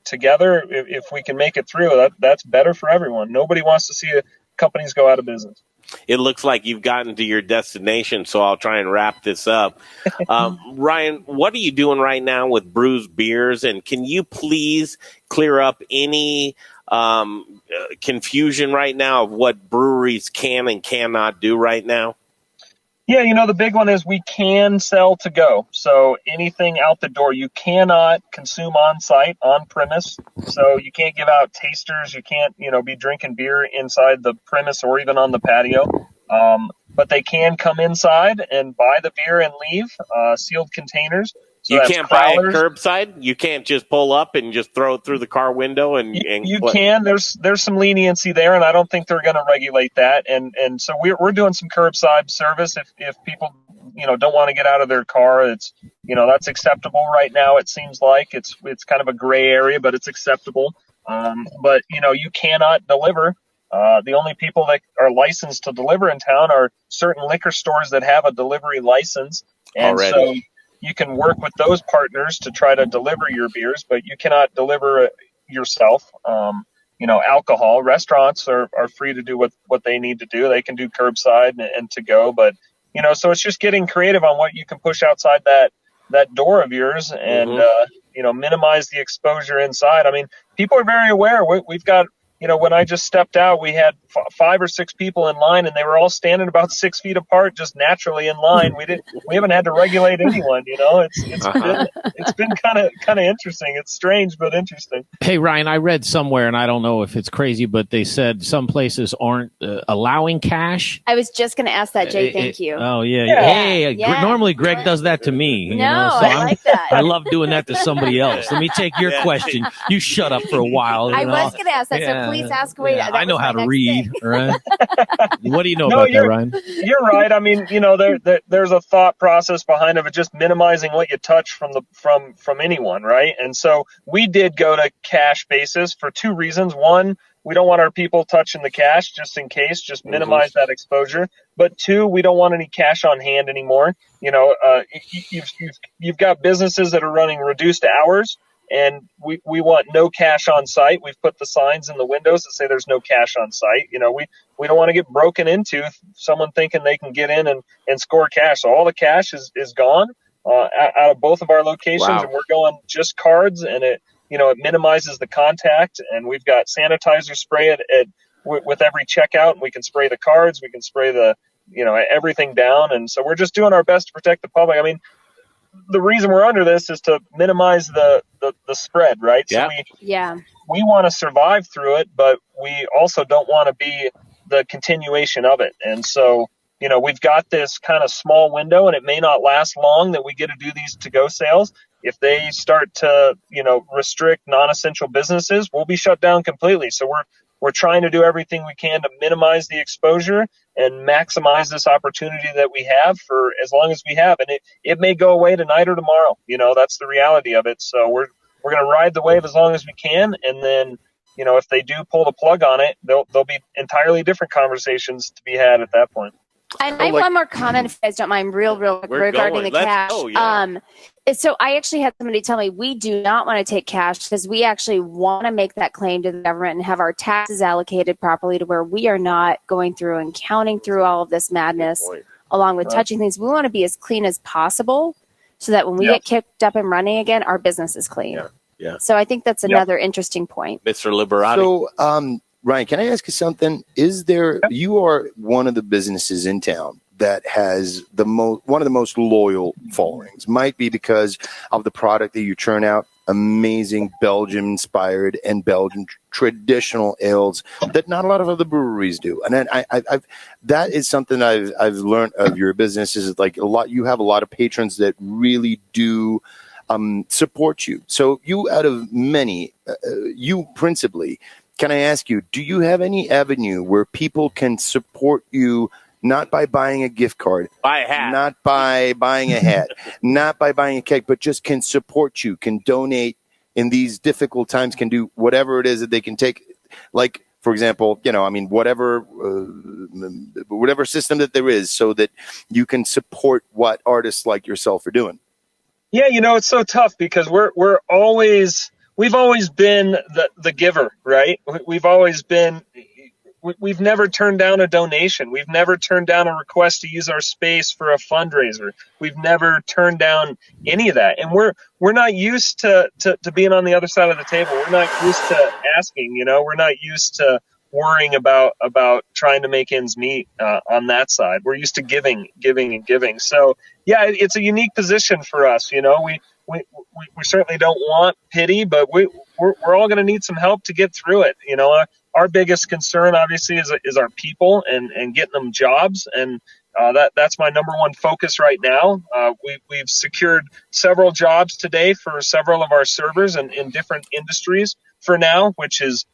together, if we can make it through, that's better for everyone. Nobody wants to see companies go out of business. It looks like you've gotten to your destination, so I'll try and wrap this up. Ryan, what are you doing right now with Brews Beers? And can you please clear up any confusion right now of what breweries can and cannot do right now? Yeah, the big one is we can sell to go. So anything out the door, you cannot consume on site, on premise. So you can't give out tasters. You can't, be drinking beer inside the premise or even on the patio. But they can come inside and buy the beer and leave, sealed containers. So you can't buy it curbside? You can't just pull up and just throw it through the car window? You can. There's some leniency there, and I don't think they're going to regulate that. And so we're doing some curbside service if people don't want to get out of their car. It's that's acceptable right now. It seems like it's kind of a gray area, but it's acceptable. But you cannot deliver. The only people that are licensed to deliver in town are certain liquor stores that have a delivery license, and already. So you can work with those partners to try to deliver your beers, but you cannot deliver yourself. Alcohol. Restaurants are free to do what they need to do. They can do curbside and to go, but so it's just getting creative on what you can push outside that door of yours and minimize the exposure inside. I mean, people are very aware. We've got. When I just stepped out, we had 5 or 6 people in line, and they were all standing about 6 feet apart, just naturally in line. We haven't had to regulate anyone. It's been kind of interesting. It's strange but interesting. Hey Ryan, I read somewhere, and I don't know if it's crazy, but they said some places aren't allowing cash. I was just going to ask that, Jay. Thank you. Oh yeah. Hey, yeah. Normally Greg does that to me. I like that. I love doing that to somebody else. Let me take your question. You shut up for a while. I was going to ask that. So please ask away. Yeah, I know how to read, right? What do you know about that, Ryan? You're right. I mean, there's a thought process behind it, just minimizing what you touch from anyone, right? And so we did go to cash basis for 2 reasons. One, we don't want our people touching the cash just in case, just minimize that exposure. But 2, we don't want any cash on hand anymore. You've got businesses that are running reduced hours. And we want no cash on site. We've put the signs in the windows that say there's no cash on site. We don't want to get broken into, someone thinking they can get in and score cash. So all the cash is gone out of both of our locations. Wow. And we're going just cards, and it minimizes the contact. And we've got sanitizer spray with every checkout, and we can spray the cards. We can spray everything down. And so we're just doing our best to protect the public. I mean, the reason we're under this is to minimize the spread, right? Yeah. So we want to survive through it, but we also don't want to be the continuation of it. And so, we've got this kind of small window, and it may not last long that we get to do these to-go sales. If they start to, restrict non-essential businesses, we'll be shut down completely. So we're trying to do everything we can to minimize the exposure and maximize this opportunity that we have for as long as we have. And it may go away tonight or tomorrow. That's the reality of it. So we're going to ride the wave as long as we can. And then, if they do pull the plug on it, there'll be entirely different conversations to be had at that point. And I have one more comment, if you guys don't mind, real quick, regarding the cash. So I actually had somebody tell me we do not want to take cash because we actually want to make that claim to the government and have our taxes allocated properly to where we are not going through and counting through all of this madness along with touching things. We want to be as clean as possible so that when we get kicked up and running again, our business is clean. Yeah. So I think that's another interesting point. Mr. Liberati. So, Ryan, can I ask you something? You are one of the businesses in town that has one of the most loyal followings. Might be because of the product that you churn out, amazing Belgian-inspired and Belgian traditional ales that not a lot of other breweries do. And then that is something I've learned of your business is like you have a lot of patrons that really do support you. So you, out of many, you principally. Can I ask you, do you have any avenue where people can support you, not by buying a gift card, buy a hat, not by buying a hat, not by buying a cake, but just can support you, can donate in these difficult times, can do whatever it is that they can take, like, for example, whatever system that there is so that you can support what artists like yourself are doing? Yeah, it's so tough because we've always been the giver, right? We've never turned down a donation. We've never turned down a request to use our space for a fundraiser. We've never turned down any of that. And we're not used to being on the other side of the table. We're not used to asking, we're not used to worrying about trying to make ends meet on that side. We're used to giving. So yeah, it's a unique position for us. We certainly don't want pity, but we're all going to need some help to get through it. Our biggest concern obviously is our people and getting them jobs. And that's my number one focus right now. We've secured several jobs today for several of our servers in different industries for now, which is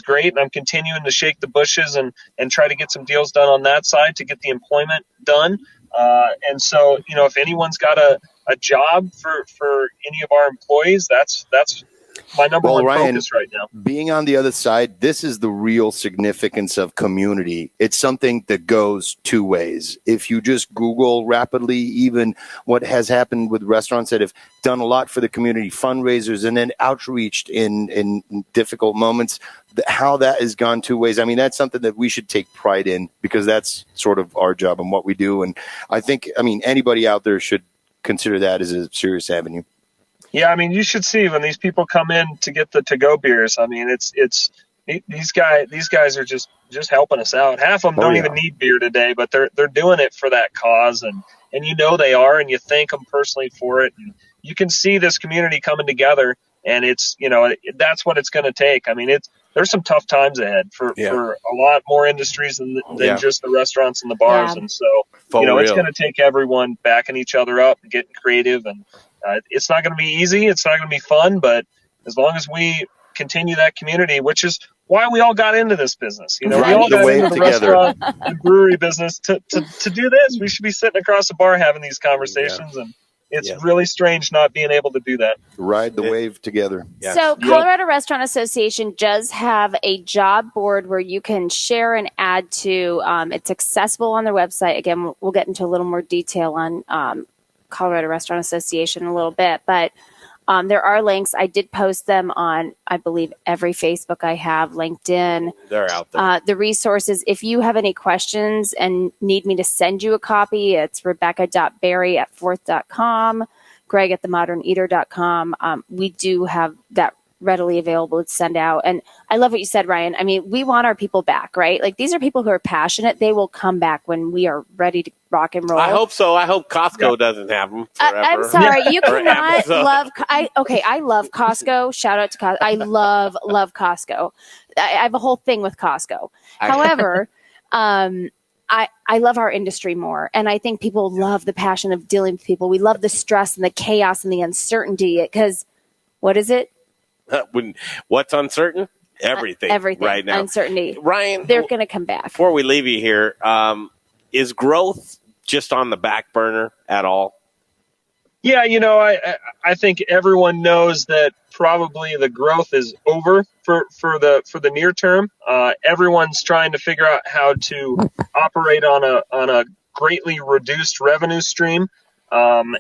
great. And I'm continuing to shake the bushes and try to get some deals done on that side to get the employment done. And so, if anyone's got a job for any of our employees, that's my number one Ryan, focus right now. Being on the other side, this is the real significance of community. It's something that goes two ways. If you just Google rapidly, even what has happened with restaurants that have done a lot for the community, fundraisers, and then outreached in difficult moments, how that has gone two ways. I mean, that's something that we should take pride in because that's sort of our job and what we do. And I think, anybody out there should consider that as a serious avenue. Yeah, you should see when these people come in to get the to-go beers. It's these guys are just helping us out. Half of them don't even need beer today, but they're doing it for that cause, and they are, and you thank them personally for it. And you can see this community coming together, and it's that's what it's going to take. There's some tough times ahead for a lot more industries than just the restaurants and the bars, and so it's going to take everyone backing each other up and getting creative and. It's not going to be easy. It's not going to be fun, but as long as we continue that community, which is why we all got into this business. We all got into the restaurant and brewery business to do this. We should be sitting across the bar having these conversations, and it's really strange not being able to do that. Ride the wave together. Yeah. So Colorado Restaurant Association does have a job board where you can share and add to. It's accessible on their website. Again, we'll get into a little more detail on Colorado Restaurant Association in a little bit, but there are links. I did post them on, I believe, every Facebook I have, LinkedIn. They're out there. The resources. If you have any questions and need me to send you a copy, it's rebecca.berry@forth.com, greg@themoderneater.com. We do have that readily available to send out. And I love what you said, Ryan. I mean, we want our people back, right? Like, these are people who are passionate. They will come back when we are ready to rock and roll. I hope so. I hope Costco doesn't have them forever. I'm sorry, you Or cannot Amazon. I love Costco. Shout out to Costco. I love Costco. I have a whole thing with Costco. However, I love our industry more. And I think people love the passion of dealing with people. We love the stress and the chaos and the uncertainty because what is it? What's uncertain? Everything. Everything. Right now. Uncertainty. Ryan, they're going to come back. Before we leave you here, is growth just on the back burner at all? Yeah, I think everyone knows that probably the growth is over for the near term. Everyone's trying to figure out how to operate on a greatly reduced revenue stream, and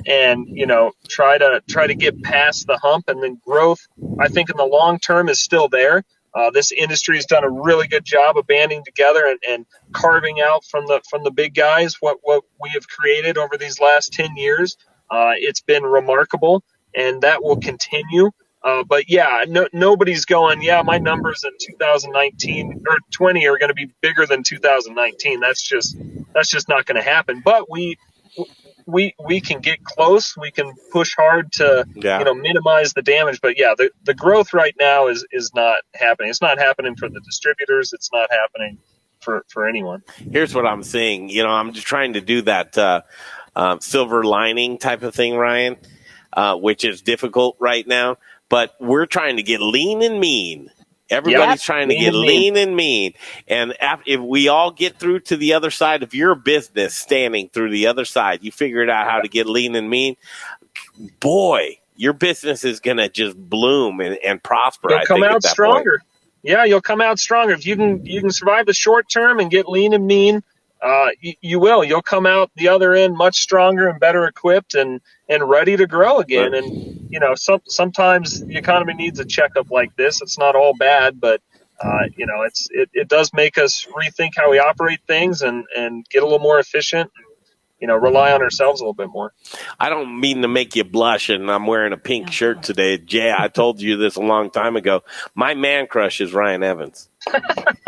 try to get past the hump. And then growth, I think, in the long term is still there. This industry has done a really good job of banding together and carving out from the big guys what we have created over these last 10 years. It's been remarkable, and that will continue. But yeah, nobody's going, yeah, my numbers in 2019 or 20 are going to be bigger than 2019. That's just not going to happen. But we can get close. We can push hard to minimize the damage. But yeah, the growth right now is not happening. It's not happening for the distributors. It's not happening for anyone. Here's what I'm seeing. I'm just trying to do that silver lining type of thing, Ryan, which is difficult right now. But we're trying to get lean and mean. Everybody's trying to get lean and mean. And if we all get through to the other side of your business, standing through the other side, you figured out how to get lean and mean, boy, your business is going to just bloom and prosper. You'll come out stronger. Yeah, you'll come out stronger. If you can survive the short term and get lean and mean, you will. You'll come out the other end much stronger and better equipped and ready to grow again. And sometimes the economy needs a checkup like this. It's not all bad, but it does make us rethink how we operate things and get a little more efficient. Rely on ourselves a little bit more. I don't mean to make you blush, and I'm wearing a pink shirt today. Jay, I told you this a long time ago. My man crush is Ryan Evans.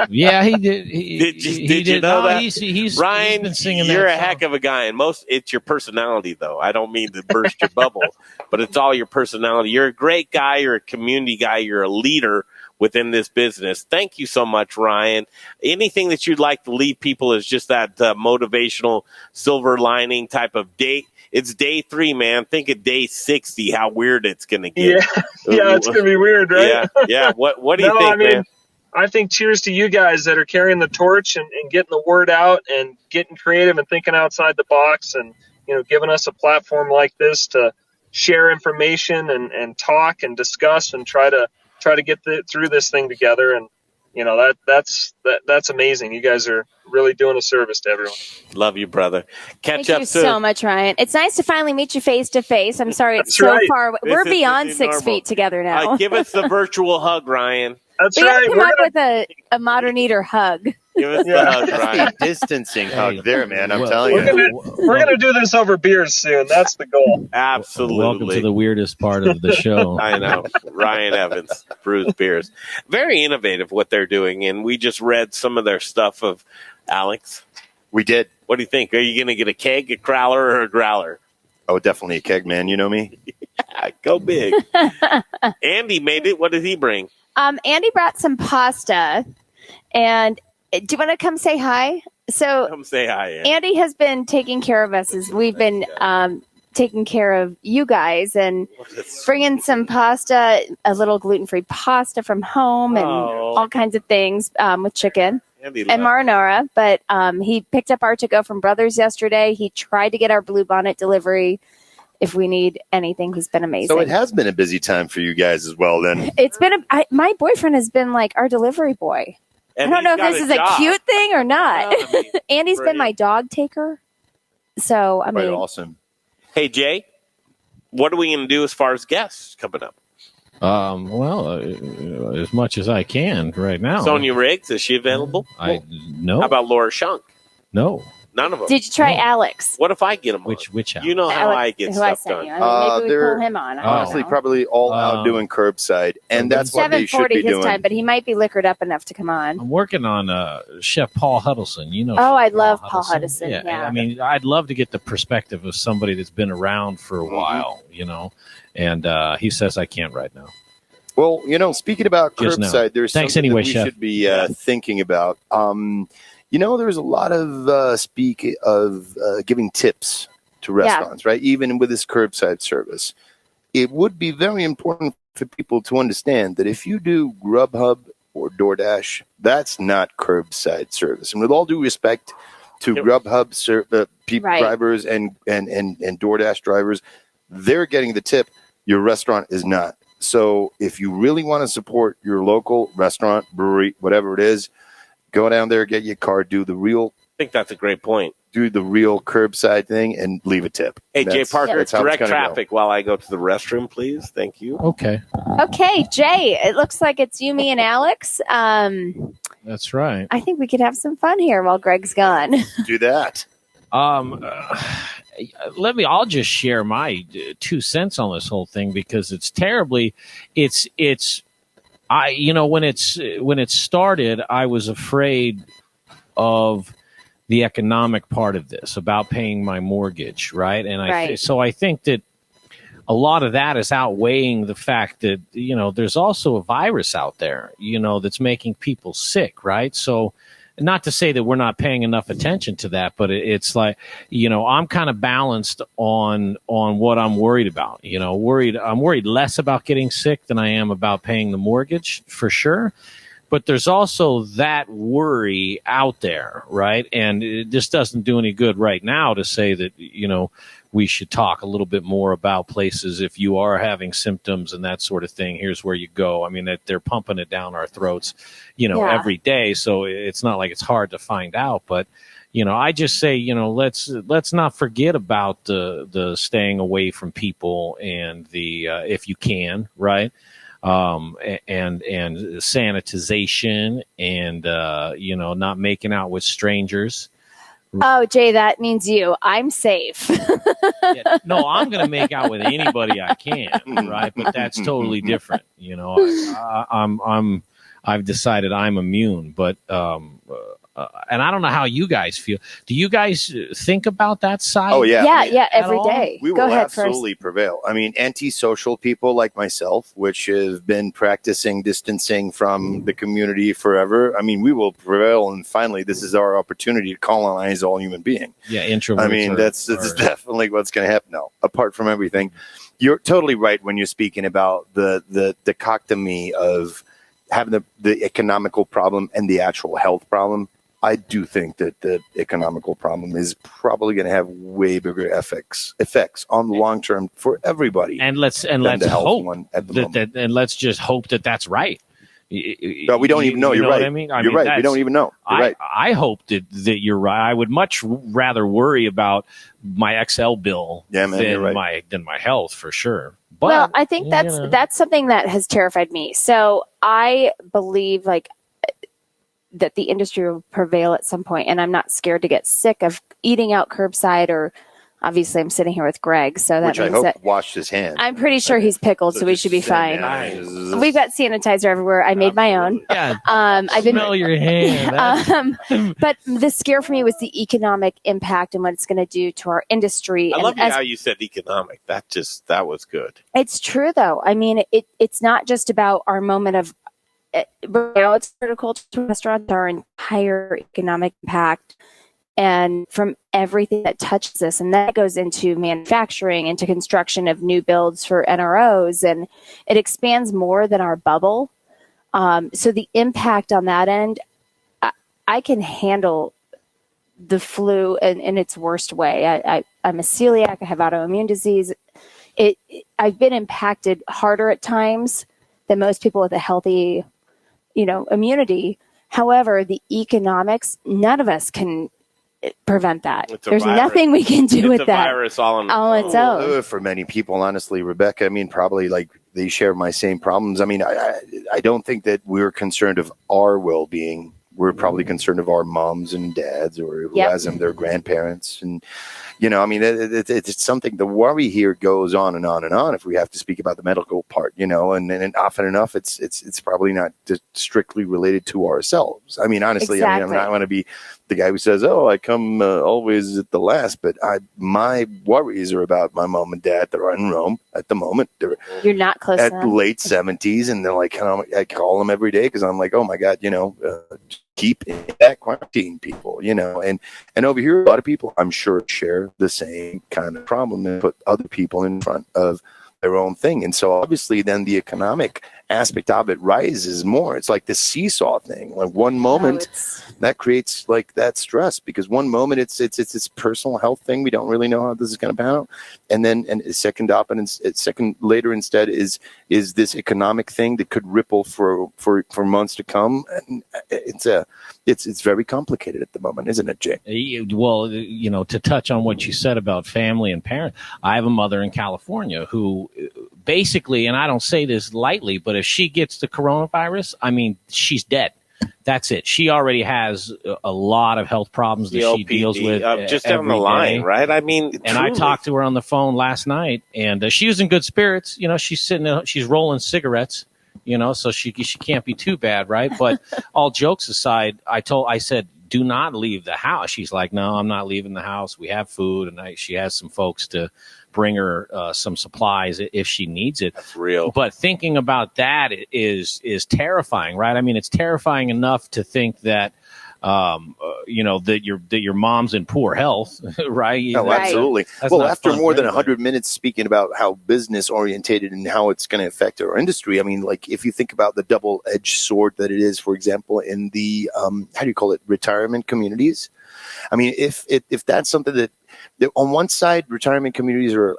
Yeah, he did. Did you know that? Ryan, he's been singing you're that a song. heck of a guy, and it's your personality, though. I don't mean to burst your bubble, but it's all your personality. You're a great guy. You're a community guy. You're a leader within this business. Thank you so much, Ryan. Anything that you'd like to leave people is just that motivational silver lining type of day. It's day 3, man. Think of day 60, how weird it's going to get. Yeah, it's going to be weird, right? Yeah. What do you think, man? I think cheers to you guys that are carrying the torch and getting the word out and getting creative and thinking outside the box and, giving us a platform like this to share information and talk and discuss and try to get through this thing together. And that's amazing. You guys are really doing a service to everyone. Love you, brother. Thank you so much, Ryan. It's nice to finally meet you face to face. I'm sorry it's so far. We're beyond 6 feet together now. Give us the virtual hug, Ryan. That's we right. Come up with a modern eater hug. Give us the hug, Ryan. Distancing hug there, man. I'm telling you. We're gonna do this over beers soon. That's the goal. Absolutely. Welcome to the weirdest part of the show. I know. Ryan Evans, Brews Beers. Very innovative what they're doing, and we just read some of their stuff of Alex. We did. What do you think? Are you going to get a keg, a crowler, or a growler? Oh, definitely a keg, man. You know me. Yeah, go big. Andy made it. What did he bring? Andy brought some pasta, and do you want to come say hi? So Come say hi, Andy. Andy has been taking care of us as we've been taking care of you guys and bringing some pasta, a little gluten-free pasta from home and all kinds of things with chicken and marinara. But he picked up our to-go from Brothers yesterday. He tried to get our Bluebonnet delivery. If we need anything, he's been amazing. So it has been a busy time for you guys as well, then. It's been my boyfriend has been like our delivery boy. And I don't know if this is a cute thing or not. Andy's been my dog taker. So, I mean. Right, awesome. Hey, Jay, what are we going to do as far as guests coming up? As much as I can right now. Sonia Riggs, is she available? No. How about Laura Shunk? No. None of them. Did you try Alex? What if I get them? Which on? You know how Alex, I get who I stuff sent done. you. I mean, maybe we They're pull him on. I don't honestly know. probably all out doing curbside, and that's what they should 7:40 be his doing. time, but he might be liquored up enough to come on. I'm working on Chef Paul Huddleston. You know. Oh, I Chef love Paul Huddleston. Yeah. I mean, I'd love to get the perspective of somebody that's been around for a while. And he says I can't right now. Well, speaking about Just curbside, there's Thanks something anyway, that we Chef. should be thinking about. There's a lot of giving tips to restaurants, right? Even with this curbside service. It would be very important for people to understand that if you do Grubhub or DoorDash, that's not curbside service. And with all due respect to Grubhub drivers and DoorDash drivers, they're getting the tip. Your restaurant is not. So if you really want to support your local restaurant, brewery, whatever it is, go down there, get your card, do the real. I think that's a great point. Do the real curbside thing and leave a tip. Hey, Jay Parker, direct traffic go. while I go to the restroom, please. Thank you. Okay. Okay, Jay, it looks like it's you, me, and Alex. That's right. I think we could have some fun here while Greg's gone. Do that. I'll just share my 2 cents on this whole thing because it's terribly, when it started, I was afraid of the economic part of this, about paying my mortgage, right? And so I think that a lot of that is outweighing the fact that, there's also a virus out there, that's making people sick, right? So not to say that we're not paying enough attention to that, but it's like, I'm kind of balanced on what I'm worried about. I'm worried less about getting sick than I am about paying the mortgage, for sure. But there's also that worry out there, right? And it just doesn't do any good right now to say that, we should talk a little bit more about places. If you are having symptoms and that sort of thing, here's where you go. I mean, that they're pumping it down our throats, every day. So it's not like it's hard to find out. But, I just say, let's not forget about the staying away from people and the if you can, right? And sanitization and not making out with strangers. Oh, Jay, that means you. I'm safe. No, I'm going to make out with anybody I can, right? But that's totally different. I've decided I'm immune, but and I don't know how you guys feel. Do you guys think about that side? Oh, yeah. Yeah, every day. We Go will ahead absolutely first. prevail. I mean, antisocial people like myself, which have been practicing distancing from the community forever, I mean, we will prevail. And finally, this is our opportunity to colonize all human beings. Yeah, introverts. I mean, that's definitely what's going to happen. No, apart from everything, you're totally right when you're speaking about the dichotomy of having the economical problem and the actual health problem. I do think that the economical problem is probably going to have way bigger effects on the long term for everybody. And let's hope and let's just hope that that's right. But we don't even know. You're right. I mean, you're right. We don't even know. You're right. I hope that you're right. I would much rather worry about my XL bill than my health, for sure. But, well, I think that's something that has terrified me. So I believe that the industry will prevail at some point, and I'm not scared to get sick of eating out curbside, or obviously I'm sitting here with Greg, so that means that washed his hands. I'm pretty sure he's pickled, so we should be fine. We've got sanitizer everywhere. I made my own. Yeah, smell your hand. But the scare for me was the economic impact and what it's going to do to our industry. I love how you said economic. That was good. It's true, though. I mean, it's not just about our moment of. Now it's critical to restaurants, our entire economic impact, and from everything that touches us, and that goes into manufacturing, into construction of new builds for NROs, and it expands more than our bubble. So the impact on that end, I can handle the flu in its worst way. I'm a celiac. I have autoimmune disease. I've been impacted harder at times than most people with a healthy immunity. However, the economics, none of us can prevent that. There's nothing we can do with that. It's a virus all on its own. For many people, honestly, Rebecca, I mean, probably they share my same problems. I mean, I don't think that we're concerned of our well-being. we're probably concerned of our moms and dads, or who Yep. has them, their grandparents. And, I mean, it's something, the worry here goes on and on and on if we have to speak about the medical part, and often enough, it's probably not just strictly related to ourselves. I mean, honestly, I mean, I'm not going to be the guy who says, oh, I come always at the last, but my worries are about my mom and dad that are in Rome at the moment. You're not close at to them. late 70s, and they're like, I call them every day because I'm like, oh my God, keep in that quarantine, people, and over here, a lot of people, I'm sure, share the same kind of problem and put other people in front of their own thing. And so obviously then the economic aspect of it rises more. It's like the seesaw thing. Like one moment that creates like that stress, because one moment it's personal health thing. We don't really know how this is going to pan out. And then second later instead is this economic thing that could ripple for months to come. And it's very complicated at the moment, isn't it, Jay? Well, to touch on what you said about family and parents, I have a mother in California who basically, and I don't say this lightly, but if she gets the coronavirus, I mean, she's dead. That's it. She already has a lot of health problems that she deals with just down the line, right? I mean, and truly. I talked to her on the phone last night, and she was in good spirits. She's rolling cigarettes, so she can't be too bad, right? But all jokes aside, I said, do not leave the house. She's like, no, I'm not leaving the house. We have food, and she has some folks to bring her some supplies if she needs it. That's real. But thinking about that is terrifying, right? I mean, it's terrifying enough to think that that your mom's in poor health, right? No, absolutely. Well, after more than 100 minutes speaking about how business orientated and how it's going to affect our industry, I mean, like if you think about the double-edged sword that it is, for example, in the retirement communities. I mean, if that's something that on one side, retirement communities are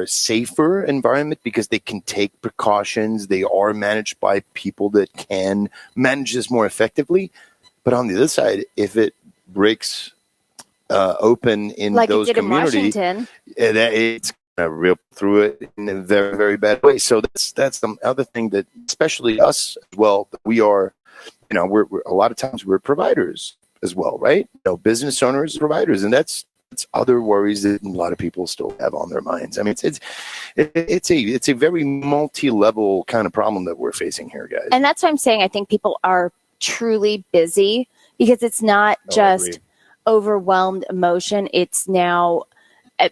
a safer environment because they can take precautions. They are managed by people that can manage this more effectively. But on the other side, if it breaks open in like those it did communities, in Washington, it's going to rip through it in a very, very bad way. So that's the other thing that, especially us as well, we are, we're a lot of times we're providers as well, right? Business owners, providers, and that's other worries that a lot of people still have on their minds. I mean, it's a very multi-level kind of problem that we're facing here, guys. And that's why I'm saying I think people are truly busy, because it's not just overwhelmed emotion. It's now,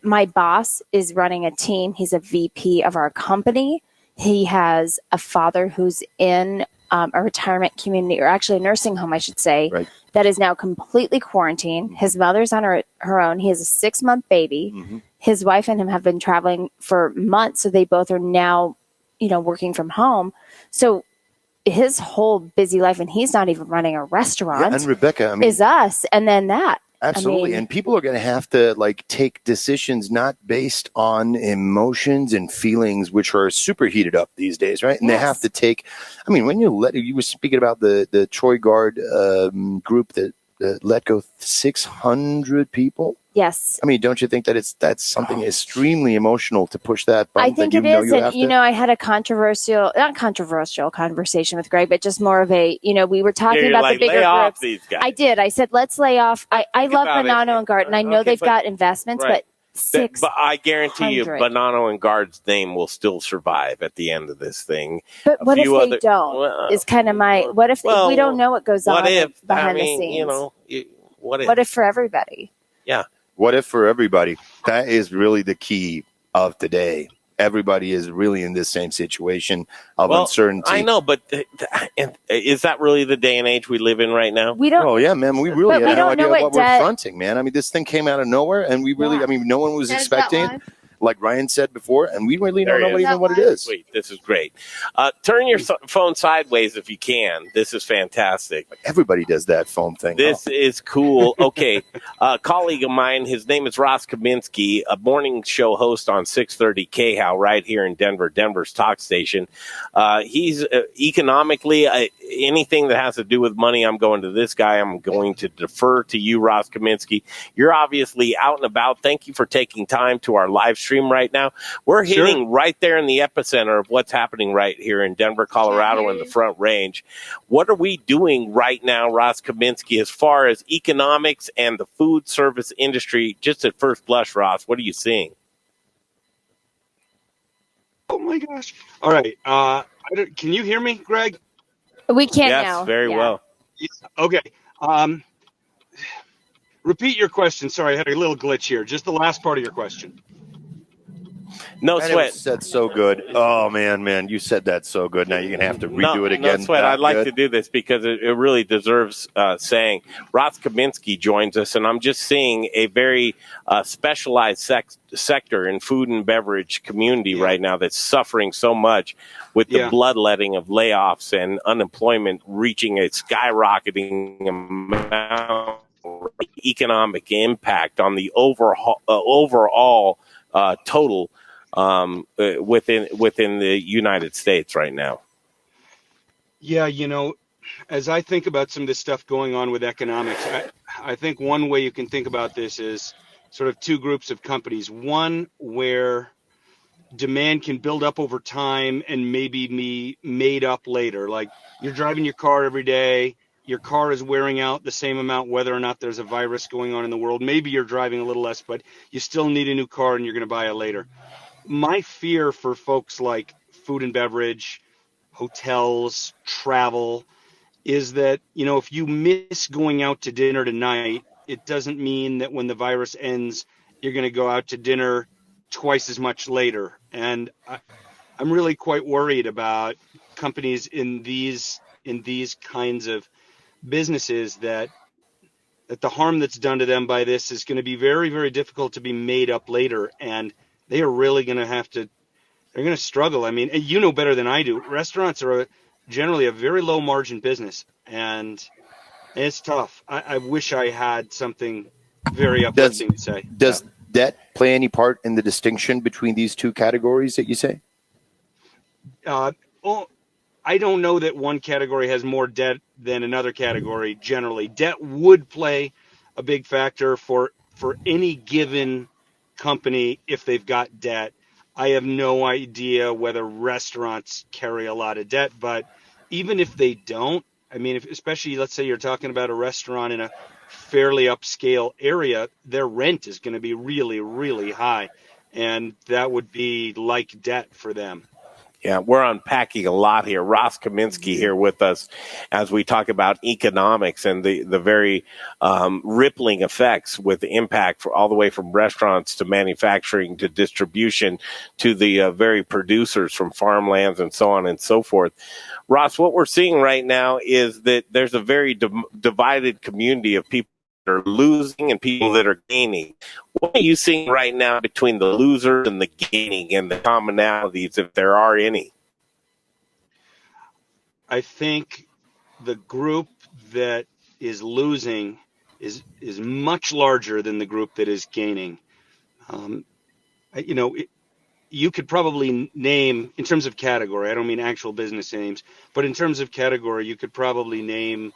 my boss is running a team. He's a VP of our company. He has a father who's in a retirement community, or actually a nursing home, I should say, right, that is now completely quarantined. His mother's on her own. He has a 6-month baby. Mm-hmm. His wife and him have been traveling for months, so they both are now, working from home. So his whole busy life, and he's not even running a restaurant. Yeah, and Rebecca, is us, and then that. Absolutely. And people are going to have to take decisions not based on emotions and feelings, which are super heated up these days, right? And they have to take, when you were speaking about the Troy Guard group that let go 600 people. Yes. Don't you think that that's something extremely emotional to push that button? I think it is. And, I had a not controversial conversation with Greg, but just more of a, we were talking about the bigger groups. These guys. I did. I said, let's lay off. I love Bonanno and Garden. I know they've got investments, right. But I guarantee you, Bonanno and Guard's name will still survive at the end of this thing. But what if they don't? Is kind of my. What if we don't know what goes on behind the scenes? What if for everybody? Yeah. What if for everybody? That is really the key of today. Everybody is really in this same situation of uncertainty. I know, but is that really the day and age we live in right now? We don't. Oh yeah, man. We really have no idea what we're fronting, man. This thing came out of nowhere, and we really, no one was expecting it. Like Ryan said before, and we really don't know even what it is. Sweet, this is great. Turn your phone sideways if you can. This is fantastic. Everybody does that phone thing. This is cool. Okay, a colleague of mine, his name is Ross Kaminsky, a morning show host on 630 KHOW right here in Denver, Denver's talk station. He's economically, anything that has to do with money, I'm going to this guy. I'm going to defer to you, Ross Kaminsky. You're obviously out and about. Thank you for taking time to our live stream right now. We're hitting right there in the epicenter of what's happening right here in Denver, Colorado, in the Front Range. What are we doing right now, Ross Kaminsky, as far as economics and the food service industry? Just at first blush, Ross, what are you seeing? Oh my gosh! All right, can you hear me, Greg? We can yes, now. Very well. Okay. Repeat your question. Sorry, I had a little glitch here. Just the last part of your question. No Man, sweat. it was said so good. Oh man, you said that so good. Now you're gonna have to redo it again. No sweat. I'd like to do this because it really deserves saying. Ross Kaminsky joins us, and I'm just seeing a very specialized sector in food and beverage community right now that's suffering so much with the bloodletting of layoffs and unemployment reaching a skyrocketing amount of economic impact on the overall total within the United States right now. Yeah, as I think about some of this stuff going on with economics, I think one way you can think about this is sort of two groups of companies. One where demand can build up over time and maybe be made up later. Like you're driving your car every day, your car is wearing out the same amount whether or not there's a virus going on in the world. Maybe you're driving a little less, but you still need a new car and you're going to buy it later. My fear for folks like food and beverage, hotels, travel, is that, if you miss going out to dinner tonight, it doesn't mean that when the virus ends, you're going to go out to dinner twice as much later. And I'm really quite worried about companies in these kinds of businesses that the harm that's done to them by this is going to be very, very difficult to be made up later. And they are really going to they're going to struggle. I mean, you know better than I do. Restaurants are generally a very low margin business, and it's tough. I wish I had something very uplifting to say. Does debt play any part in the distinction between these two categories that you say? I don't know that one category has more debt than another category. Generally, debt would play a big factor for any given company if they've got debt. I have no idea whether restaurants carry a lot of debt, but even if they don't, I mean, especially let's say you're talking about a restaurant in a fairly upscale area, their rent is going to be really, really high, and that would be like debt for them. Yeah, we're unpacking a lot here. Ross Kaminsky here with us as we talk about economics and the very rippling effects with the impact for all the way from restaurants to manufacturing to distribution to the very producers from farmlands and so on and so forth. Ross, what we're seeing right now is that there's a very divided community of people that are losing and people that are gaining. What are you seeing right now between the losers and the gaining and the commonalities, if there are any? I think the group that is losing is much larger than the group that is gaining. You could probably name, in terms of category, I don't mean actual business names, but in terms of category, you could probably name,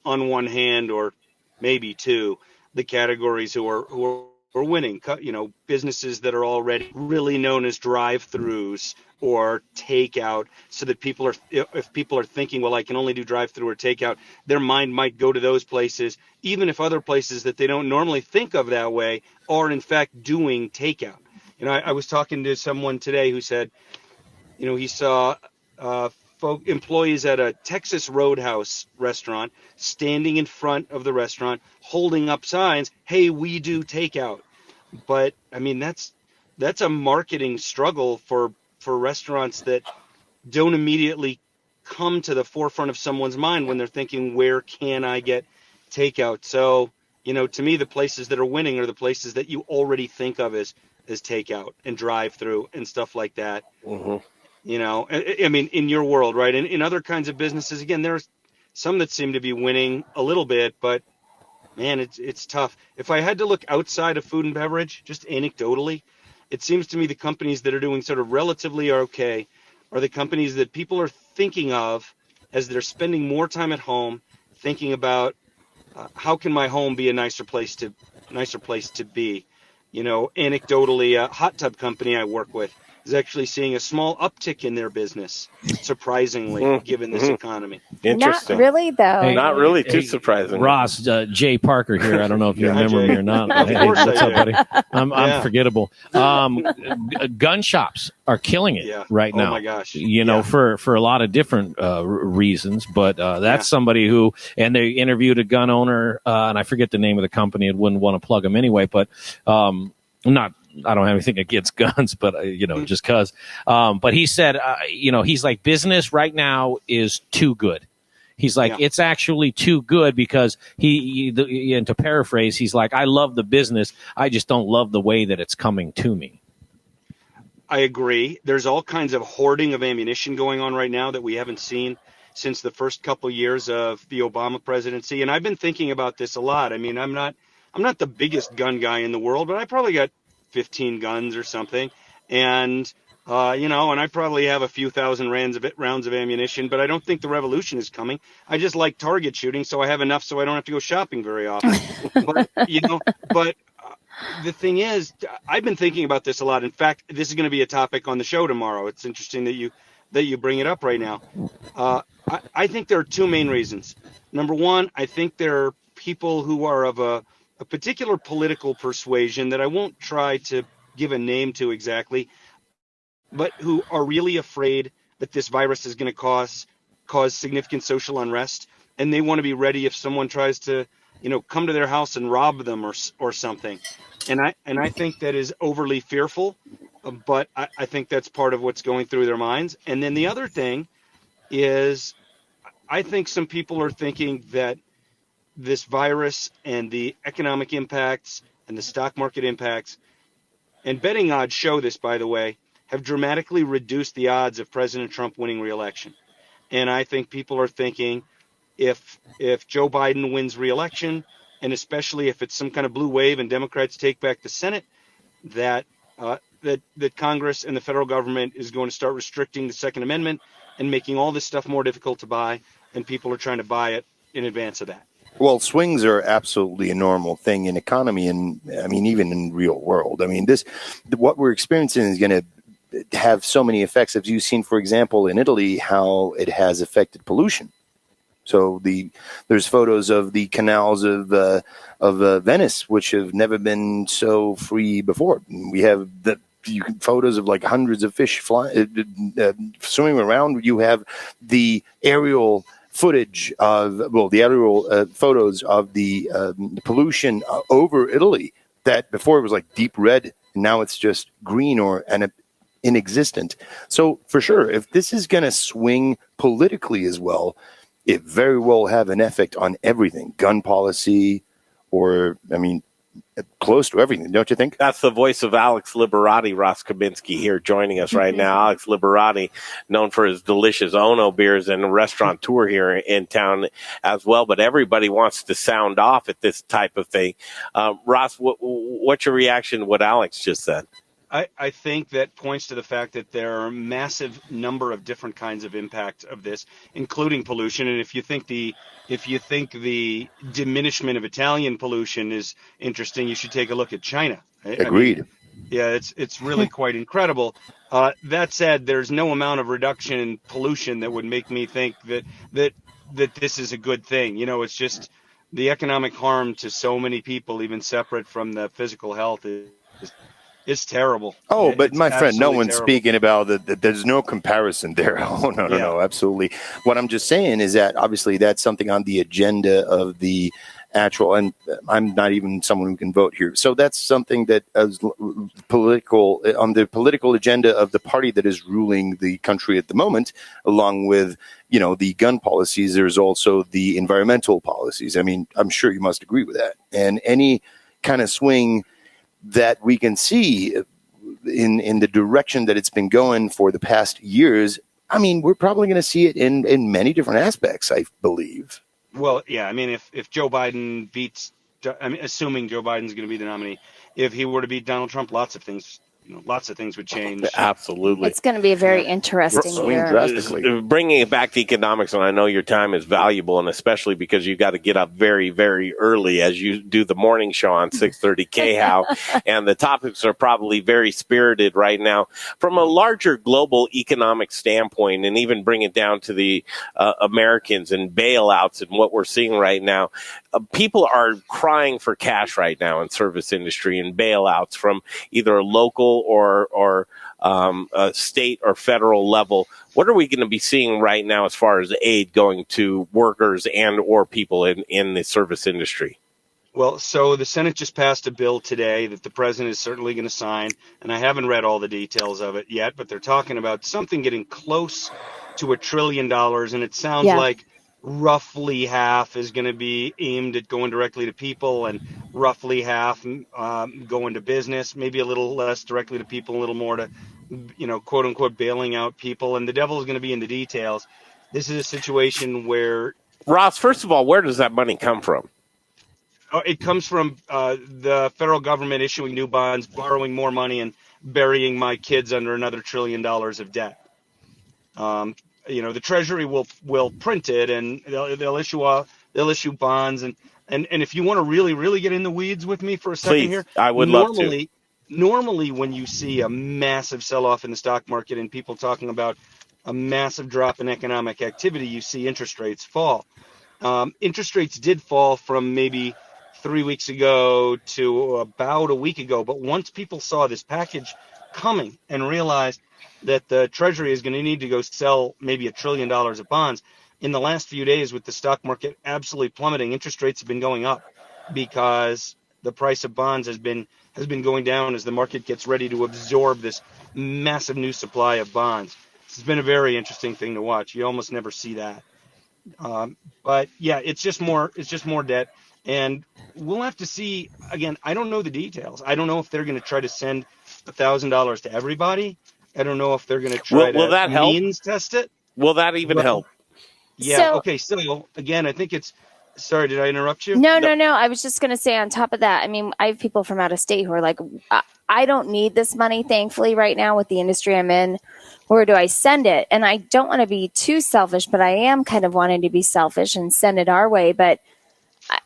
on one hand or maybe two, the categories who are winning. Businesses that are already really known as drive-throughs or takeout, so that if people are thinking, well, I can only do drive-through or takeout, their mind might go to those places, even if other places that they don't normally think of that way are in fact doing takeout. I was talking to someone today who said, he saw employees at a Texas Roadhouse restaurant standing in front of the restaurant, holding up signs, "Hey, we do takeout." But I mean, that's a marketing struggle for restaurants that don't immediately come to the forefront of someone's mind when they're thinking, where can I get takeout? So, to me, the places that are winning are the places that you already think of as takeout and drive-through and stuff like that. Mm-hmm. I mean, in your world, right? In other kinds of businesses, again, there's some that seem to be winning a little bit, but man, it's tough. If I had to look outside of food and beverage, just anecdotally, it seems to me the companies that are doing sort of relatively okay are the companies that people are thinking of as they're spending more time at home thinking about how can my home be a nicer place to be. Anecdotally, a hot tub company I work with is actually seeing a small uptick in their business, surprisingly, given this economy. Not Interesting. really, though. Not really too surprising. Ross, Jay Parker here. I don't know if you Yeah. remember Hi, me Jay. or not. Of Hey, course what's I up, do. buddy? I'm Yeah. forgettable. Gun shops are killing it Yeah. right Oh now. my gosh. For a lot of different reasons. But that's Yeah. somebody who, and they interviewed a gun owner, and I forget the name of the company. I wouldn't want to plug him anyway, but not. I don't have anything against guns, but just cause. But he said, he's like, business right now is too good. He's like, Yeah. it's actually too good because and to paraphrase, he's like, I love the business. I just don't love the way that it's coming to me. I agree. There's all kinds of hoarding of ammunition going on right now that we haven't seen since the first couple years of the Obama presidency. And I've been thinking about this a lot. I mean, I'm not the biggest gun guy in the world, but I probably got 15 guns or something. And and I probably have a few thousand rounds of ammunition, but I don't think the revolution is coming. I just like target shooting, so I have enough so I don't have to go shopping very often. But the thing is, I've been thinking about this a lot. In fact, this is going to be a topic on the show tomorrow. It's interesting that you bring it up right now. I think there are two main reasons. Number one, I think there are people who are of a particular political persuasion that I won't try to give a name to exactly, but who are really afraid that this virus is going to cause significant social unrest, and they want to be ready if someone tries to, come to their house and rob them or something. And I think that is overly fearful, but I think that's part of what's going through their minds. And then the other thing is, I think some people are thinking that this virus and the economic impacts and the stock market impacts, and betting odds show this, by the way, have dramatically reduced the odds of President Trump winning re-election. And I think people are thinking if Joe Biden wins re-election, and especially if it's some kind of blue wave and Democrats take back the Senate, that Congress and the federal government is going to start restricting the Second Amendment and making all this stuff more difficult to buy, and people are trying to buy it in advance of that. Well, swings are absolutely a normal thing in economy, and I mean, even in real world. I mean, what we're experiencing is going to have so many effects. As you've seen, for example, in Italy, how it has affected pollution. So there's photos of the canals of Venice, which have never been so free before. We have photos of like hundreds of fish swimming around. You have the aerial footage of the aerial photos of the pollution over Italy. That before it was like deep red, and now it's just green and inexistent. So for sure, if this is going to swing politically as well, it very well have an effect on everything, gun policy, or, I mean, close to everything, don't you think? That's the voice of Alex Liberati, Ross Kabinski, here joining us right now. Alex Liberati, known for his delicious Ono beers and restaurateur here in town as well. But everybody wants to sound off at this type of thing. Ross, what's your reaction to what Alex just said? I think that points to the fact that there are a massive number of different kinds of impact of this, including pollution. And if you think the diminishment of Italian pollution is interesting, you should take a look at China. Agreed. I mean, yeah, it's really quite incredible. That said, there's no amount of reduction in pollution that would make me think that this is a good thing. It's just the economic harm to so many people, even separate from the physical health, it's terrible. Oh, but it's my friend, no one's terrible. speaking about that. There's no comparison there. Oh, no, absolutely. What I'm just saying is that obviously that's something on the agenda of the actual, and I'm not even someone who can vote here. So that's something that is on the political agenda of the party that is ruling the country at the moment, along with, the gun policies. There's also the environmental policies. I mean, I'm sure you must agree with that. And any kind of swing that we can see in the direction that it's been going for the past years, I mean, we're probably going to see it in many different aspects, I believe. Well, yeah, I mean, if Joe Biden assuming Joe Biden's going to be the nominee, if he were to beat Donald Trump, lots of things lots of things would change. Absolutely. It's going to be a very interesting swing year. drastically. Bringing it back to economics, and I know your time is valuable, and especially because you got to get up very, very early as you do the morning show on 6:30 KHOW, and the topics are probably very spirited right now. From a larger global economic standpoint, and even bring it down to the Americans and bailouts and what we're seeing right now, people are crying for cash right now in service industry and bailouts from either a local or a state or federal level. What are we going to be seeing right now as far as aid going to workers and or people in the service industry? Well, so the Senate just passed a bill today that the president is certainly going to sign, and I haven't read all the details of it yet, but they're talking about something getting close to $1 trillion, and it sounds like roughly half is going to be aimed at going directly to people and roughly half going to business, maybe a little less directly to people, a little more to, quote unquote, bailing out people. And the devil is going to be in the details. This is a situation where, Ross, first of all, where does that money come from? it comes from the federal government issuing new bonds, borrowing more money, and burying my kids under another $1 trillion of debt. The Treasury will print it, and they'll issue bonds, and if you want to really get in the weeds with me for a second, Please, here, I would love to. Normally, when you see a massive sell-off in the stock market and people talking about a massive drop in economic activity, you see interest rates fall. Interest rates did fall from maybe 3 weeks ago to about a week ago, but once people saw this package coming and realized that the Treasury is going to need to go sell maybe $1 trillion of bonds, in the last few days with the stock market absolutely plummeting, interest rates have been going up because the price of bonds has been going down as the market gets ready to absorb this massive new supply of bonds. It's been a very interesting thing to watch. You almost never see that. But yeah, it's just more debt, and we'll have to see. Again, I don't know the details. I don't know if they're going to try to send $1,000 to everybody. I don't know if they're going to try will that help? means test it. Will that even help? Yeah. Okay. So again, I think it's. Sorry, did I interrupt you? No. I was just going to say on top of that, I mean, I have people from out of state who are like, I don't need this money, thankfully, right now with the industry I'm in. Where do I send it? And I don't want to be too selfish, but I am kind of wanting to be selfish and send it our way. But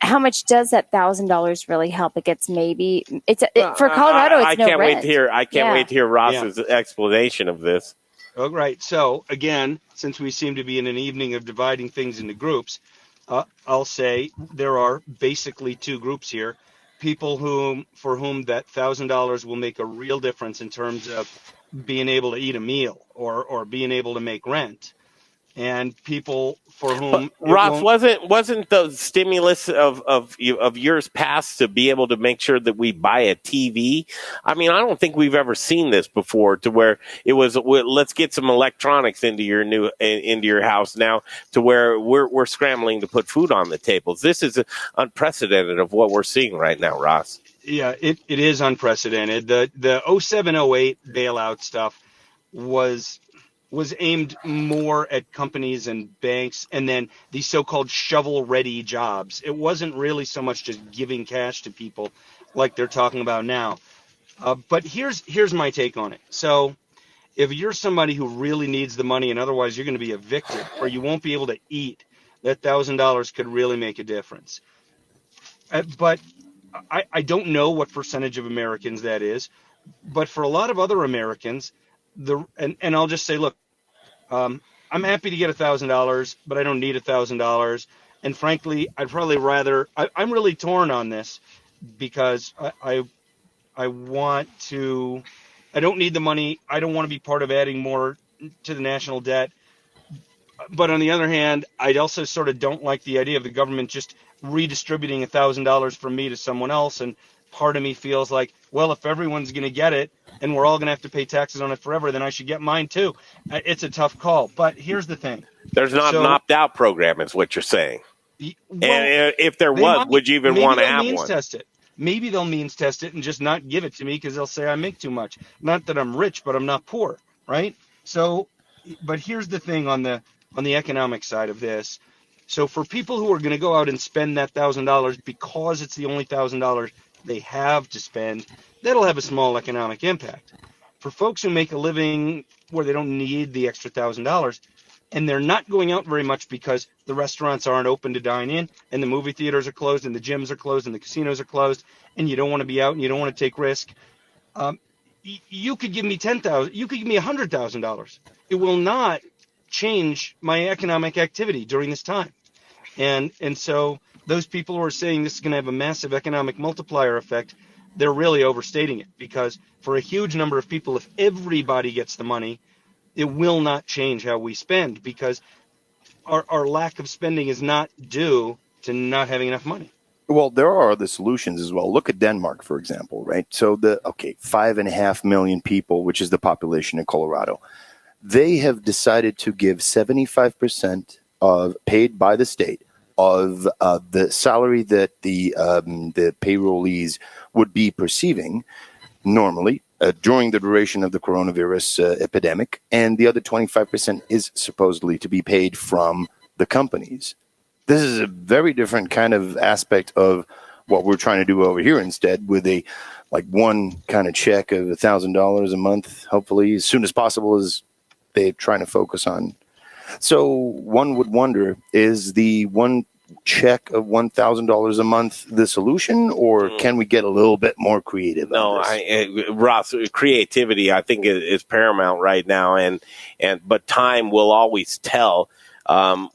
how much does that $1,000 really help? It gets maybe for Colorado. It's no rent. I can't wait to hear Ross's explanation of this. Oh, right. So again, since we seem to be in an evening of dividing things into groups, I'll say there are basically two groups here: people for whom that $1,000 will make a real difference in terms of being able to eat a meal or being able to make rent, and people for whom Ross, wasn't the stimulus of years past to be able to make sure that we buy a TV? I mean, I don't think we've ever seen this before, to where it was let's get some electronics into your house now, to where we're scrambling to put food on the tables. This is unprecedented of what we're seeing right now, Ross. Yeah, it is unprecedented. The 07-08 bailout stuff was aimed more at companies and banks, and then these so-called shovel-ready jobs. It wasn't really so much just giving cash to people like they're talking about now. But here's my take on it. So if you're somebody who really needs the money and otherwise you're going to be evicted or you won't be able to eat, that $1,000 could really make a difference. But I don't know what percentage of Americans that is. But for a lot of other Americans, and I'll just say, look, I'm happy to get $1,000, but I don't need $1,000. And frankly, I'd probably rather. I'm really torn on this because I want to. I don't need the money. I don't want to be part of adding more to the national debt. But on the other hand, I also sort of don't like the idea of the government just redistributing $1,000 from me to someone else. And part of me feels like, well, if everyone's going to get it and we're all going to have to pay taxes on it forever, then I should get mine too. It's a tough call. But here's the thing. There's not an opt-out program, is what you're saying. Well, and if there was, would you even want to have one? Test it. Maybe they'll means test it and just not give it to me because they'll say I make too much. Not that I'm rich, but I'm not poor, right? So, but here's the thing on the economic side of this. So for people who are going to go out and spend that $1,000 because it's the only $1,000 they have to spend, that'll have a small economic impact. for folks who make a living where they don't need the extra $1,000, and they're not going out very much because the restaurants aren't open to dine in, and the movie theaters are closed, and the gyms are closed, and the casinos are closed, and you don't want to be out, and you don't want to take risk. You could give me $10,000. You could give me $100,000. It will not change my economic activity during this time. And so those people who are saying this is going to have a massive economic multiplier effect, they're really overstating it, because for a huge number of people, if everybody gets the money, it will not change how we spend, because our lack of spending is not due to not having enough money. Well, there are other solutions as well. Look at Denmark, for example, right? So 5.5 million people, which is the population in Colorado, they have decided to give 75% of paid by the state of the salary that the payrollees would be perceiving normally during the duration of the coronavirus epidemic, and the other 25% is supposedly to be paid from the companies. This is a very different kind of aspect of what we're trying to do over here instead, with a one kind of check of $1,000 a month, hopefully as soon as possible, as they're trying to focus on. So one would wonder, is the one check of $1,000 a month the solution, or can we get a little bit more creative? No, Ross, creativity I think is paramount right now, but time will always tell.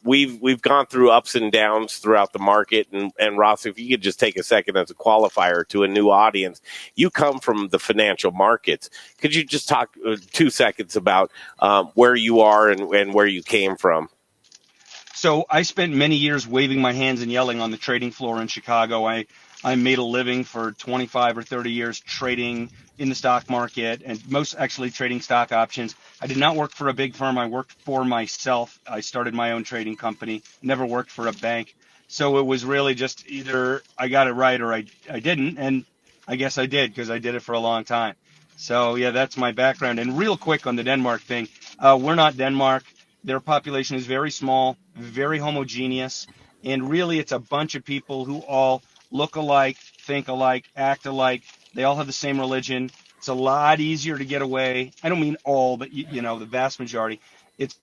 We've gone through ups and downs throughout the market, and Ross, if you could just take a second as a qualifier to a new audience, you come from the financial markets. Could you just talk 2 seconds about where you are and where you came from? So I spent many years waving my hands and yelling on the trading floor in Chicago. I made a living for 25 or 30 years trading in the stock market, and most actually trading stock options. I did not work for a big firm. I worked for myself. I started my own trading company, never worked for a bank. So it was really just either I got it right or I didn't, and I guess I did, because I did it for a long time. So yeah, that's my background. And real quick on the Denmark thing, we're not Denmark. Their population is very small, very homogeneous, and really it's a bunch of people who all look alike, think alike, act alike. They all have the same religion. It's a lot easier to get away. I don't mean all, but the vast majority. It's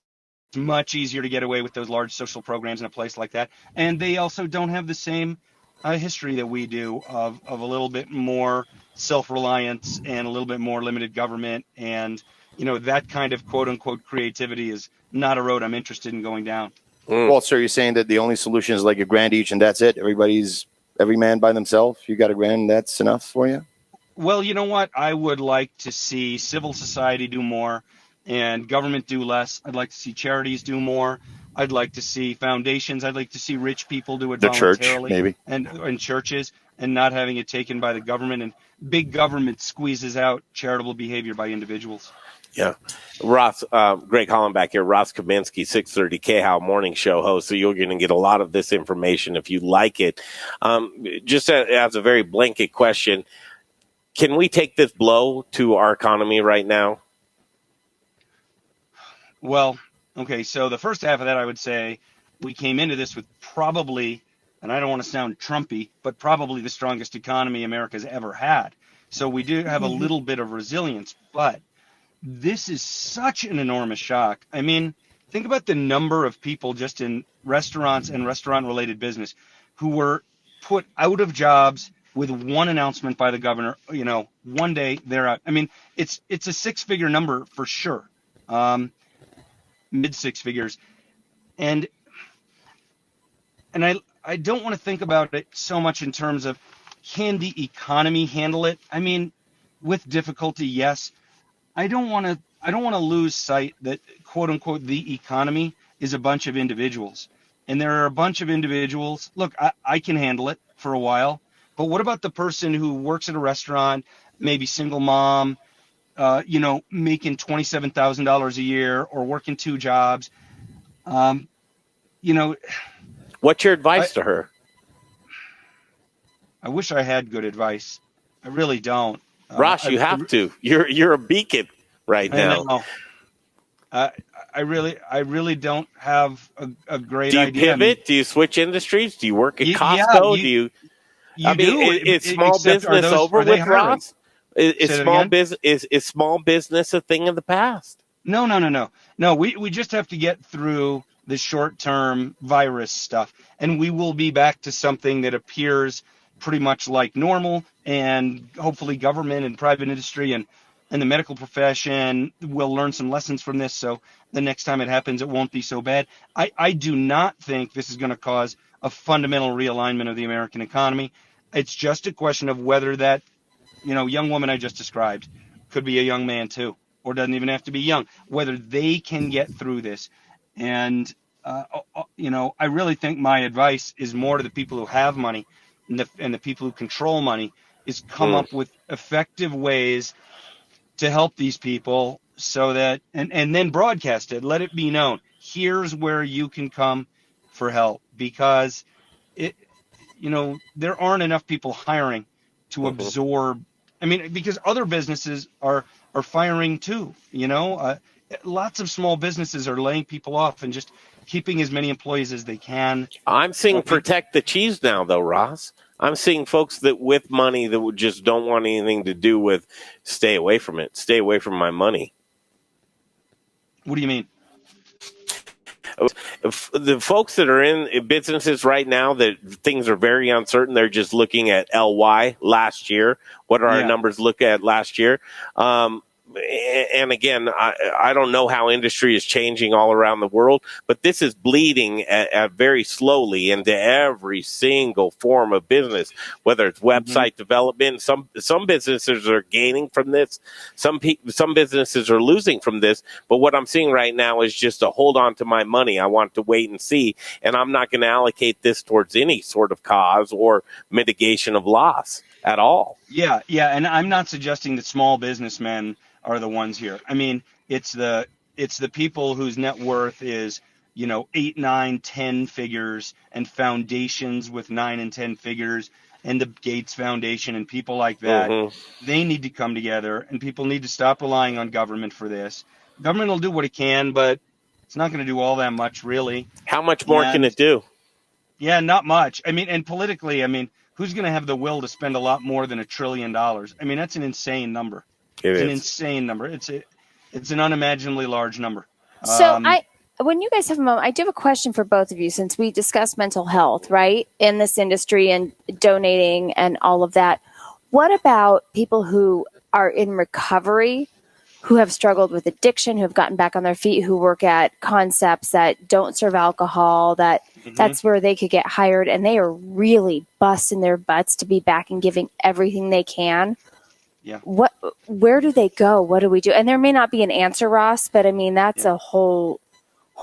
much easier to get away with those large social programs in a place like that. And they also don't have the same history that we do of a little bit more self-reliance and a little bit more limited government. And, that kind of quote unquote creativity is not a road I'm interested in going down. Well, sir, you're saying that the only solution is like a grand each and that's it? Every man by themselves? You got a grand, that's enough for you? Well, you know what? I would like to see civil society do more and government do less. I'd like to see charities do more. I'd like to see foundations. I'd like to see rich people do it voluntarily. Church, maybe. And churches, and not having it taken by the government. And big government squeezes out charitable behavior by individuals. Yeah. Ross, Greg Hollenbach here, Ross Kaminsky, 630 KHOW morning show host. So you're going to get a lot of this information if you like it. Just as a very blanket question, can we take this blow to our economy right now? Well, okay, so the first half of that, I would say we came into this with probably, and I don't want to sound Trumpy, but probably the strongest economy America's ever had. So we do have a little bit of resilience, but this is such an enormous shock. I mean, think about the number of people just in restaurants and restaurant-related business who were put out of jobs with one announcement by the governor. One day they're out. I mean, it's a six-figure number for sure, mid six figures, and I don't want to think about it so much in terms of can the economy handle it. I mean, with difficulty, yes. I don't want to lose sight that, quote unquote, the economy is a bunch of individuals. And there are a bunch of individuals. Look, I can handle it for a while. But what about the person who works at a restaurant, maybe single mom, making $27,000 a year or working two jobs? What's your advice to her? I wish I had good advice. I really don't. Ross, you have to. You're a beacon right now. I really don't have a great idea. Do you pivot? Do you switch industries? Do you work at Costco? You do. Is small business over with Ross? Is Say that small again? business is small business a thing of the past? No. We just have to get through the short-term virus stuff, and we will be back to something that appears pretty much like normal, and hopefully government and private industry and the medical profession will learn some lessons from this, so the next time it happens, it won't be so bad. I do not think this is going to cause a fundamental realignment of the American economy. It's just a question of whether that young woman I just described could be a young man too, or doesn't even have to be young, whether they can get through this. And, I really think my advice is more to the people who have money and the people who control money is come Mm. up with effective ways to help these people so that, and then broadcast it, let it be known. Here's where you can come for help because it, there aren't enough people hiring to Hmm. absorb. I mean, because other businesses are firing too. Lots of small businesses are laying people off and just keeping as many employees as they can. I'm seeing protect the cheese now, though, Ross. I'm seeing folks that with money that would just don't want anything to do with. Stay away from it. Stay away from my money. What do you mean? The folks that are in businesses right now that things are very uncertain, they're just looking at LY last year. What are our numbers look at last year? And again, I don't know how industry is changing all around the world, but this is bleeding at very slowly into every single form of business, whether it's website development. Some businesses are gaining from this. Some businesses are losing from this. But what I'm seeing right now is just a hold on to my money. I want to wait and see, and I'm not going to allocate this towards any sort of cause or mitigation of loss at all. Yeah, and I'm not suggesting that small businessmen are the ones here. I mean, it's the people whose net worth is 8, 9, 10 figures, and foundations with 9 and 10 figures, and the Gates Foundation and people like that. They need to come together, and people need to stop relying on government for this. Government will do what it can, but it's not going to do all that much, really. How much more can it do? Yeah, not much. I mean, and politically, who's going to have the will to spend a lot more than $1 trillion? I mean, that's an insane number. It's an insane number. It's an unimaginably large number. So when you guys have a moment, I do have a question for both of you since we discussed mental health, right, in this industry and donating and all of that. What about people who are in recovery, who have struggled with addiction, who have gotten back on their feet, who work at concepts that don't serve alcohol, that's where they could get hired, and they are really busting their butts to be back and giving everything they can? Yeah. Where do they go? What do we do? And there may not be an answer, Ross, but I mean, that's a whole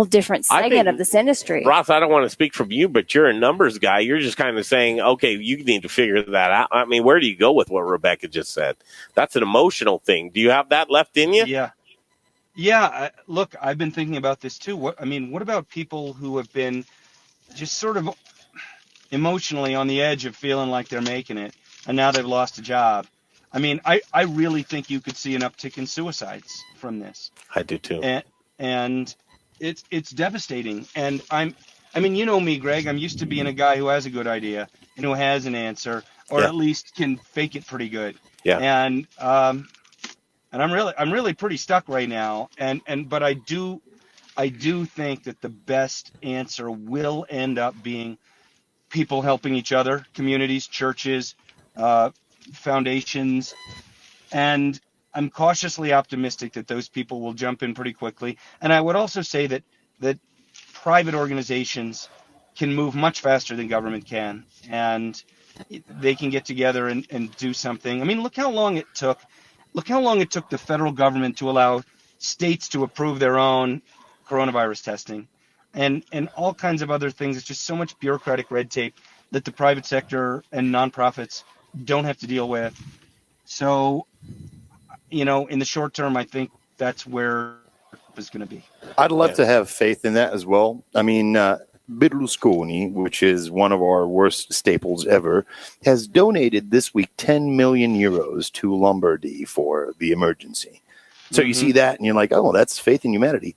different segment of this industry. Ross, I don't want to speak from you, but you're a numbers guy. You're just kind of saying, okay, you need to figure that out. I mean, where do you go with what Rebecca just said? That's an emotional thing. Do you have that left in you? Yeah. Look, I've been thinking about this too. What about people who have been just sort of emotionally on the edge of feeling like they're making it, and now they've lost a job? I mean, I really think you could see an uptick in suicides from this. I do too. And it's devastating. And you know me, Greg. I'm used to being a guy who has a good idea and who has an answer, or at least can fake it pretty good. Yeah. And I'm really pretty stuck right now. But I do think that the best answer will end up being people helping each other, communities, churches, foundations, and I'm cautiously optimistic that those people will jump in pretty quickly. And I would also say that private organizations can move much faster than government can, and they can get together and do something. I mean, look how long it took the federal government to allow states to approve their own coronavirus testing and all kinds of other things. It's just so much bureaucratic red tape that the private sector and nonprofits don't have to deal with. So, in the short term, I think that's where it's going to be. I'd love to have faith in that as well. I mean, Berlusconi, which is one of our worst staples ever, has donated this week 10 million euros to Lombardy for the emergency. So you see that and you're like, oh, that's faith in humanity.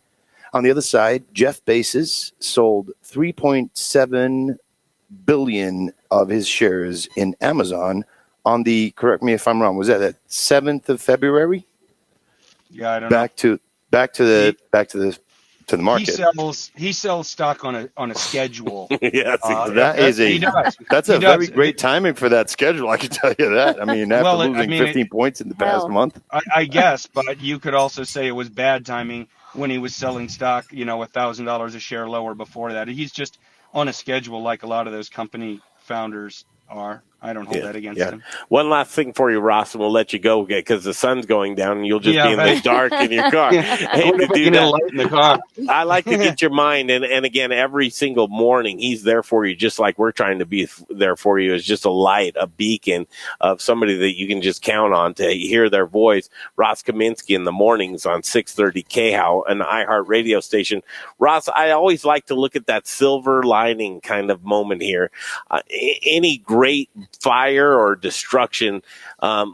On the other side, Jeff Bezos sold 3.7 billion of his shares in Amazon on the, correct me if I'm wrong, was that 7th of February? Yeah, I don't back know. to the market. He sells stock on a schedule. Yes, That is He does. that's He a very does. great timing for that schedule. I can tell you that. I mean, after Well, losing 15 points in the past Hell. month. I guess, but you could also say it was bad timing when he was selling stock, $1,000 a share lower before that. He's just on a schedule like a lot of those company founders are. I don't hold that against him. One last thing for you, Ross, and we'll let you go because the sun's going down and you'll just be in the right. dark in your car. Hate to do Get a that. light in the car. I like to get your mind, and again, every single morning, he's there for you, just like we're trying to be there for you, as just a light, a beacon of somebody that you can just count on to hear their voice. Ross Kaminsky in the mornings on 630 KHOW, an iHeart radio station. Ross, I always like to look at that silver lining kind of moment here. Any great fire or destruction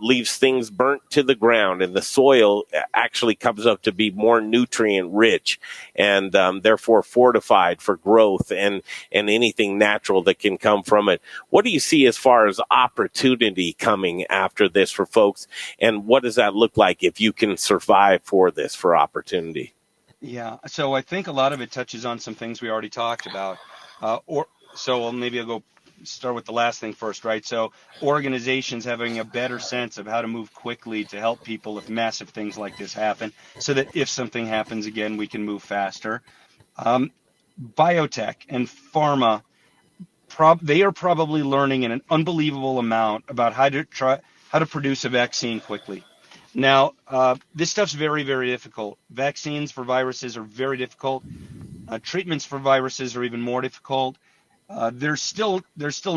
leaves things burnt to the ground, and the soil actually comes up to be more nutrient rich and therefore fortified for growth and anything natural that can come from it. What do you see as far as opportunity coming after this for folks, and what does that look like if you can survive for this, for opportunity? Yeah, so I think a lot of it touches on some things we already talked about. So maybe I'll go start with the last thing first, right? So organizations having a better sense of how to move quickly to help people if massive things like this happen, so that if something happens again, we can move faster. Biotech and pharma, they are probably learning in an unbelievable amount about how to produce a vaccine quickly. Now, this stuff's very, very difficult. Vaccines for viruses are very difficult. Treatments for viruses are even more difficult. There's still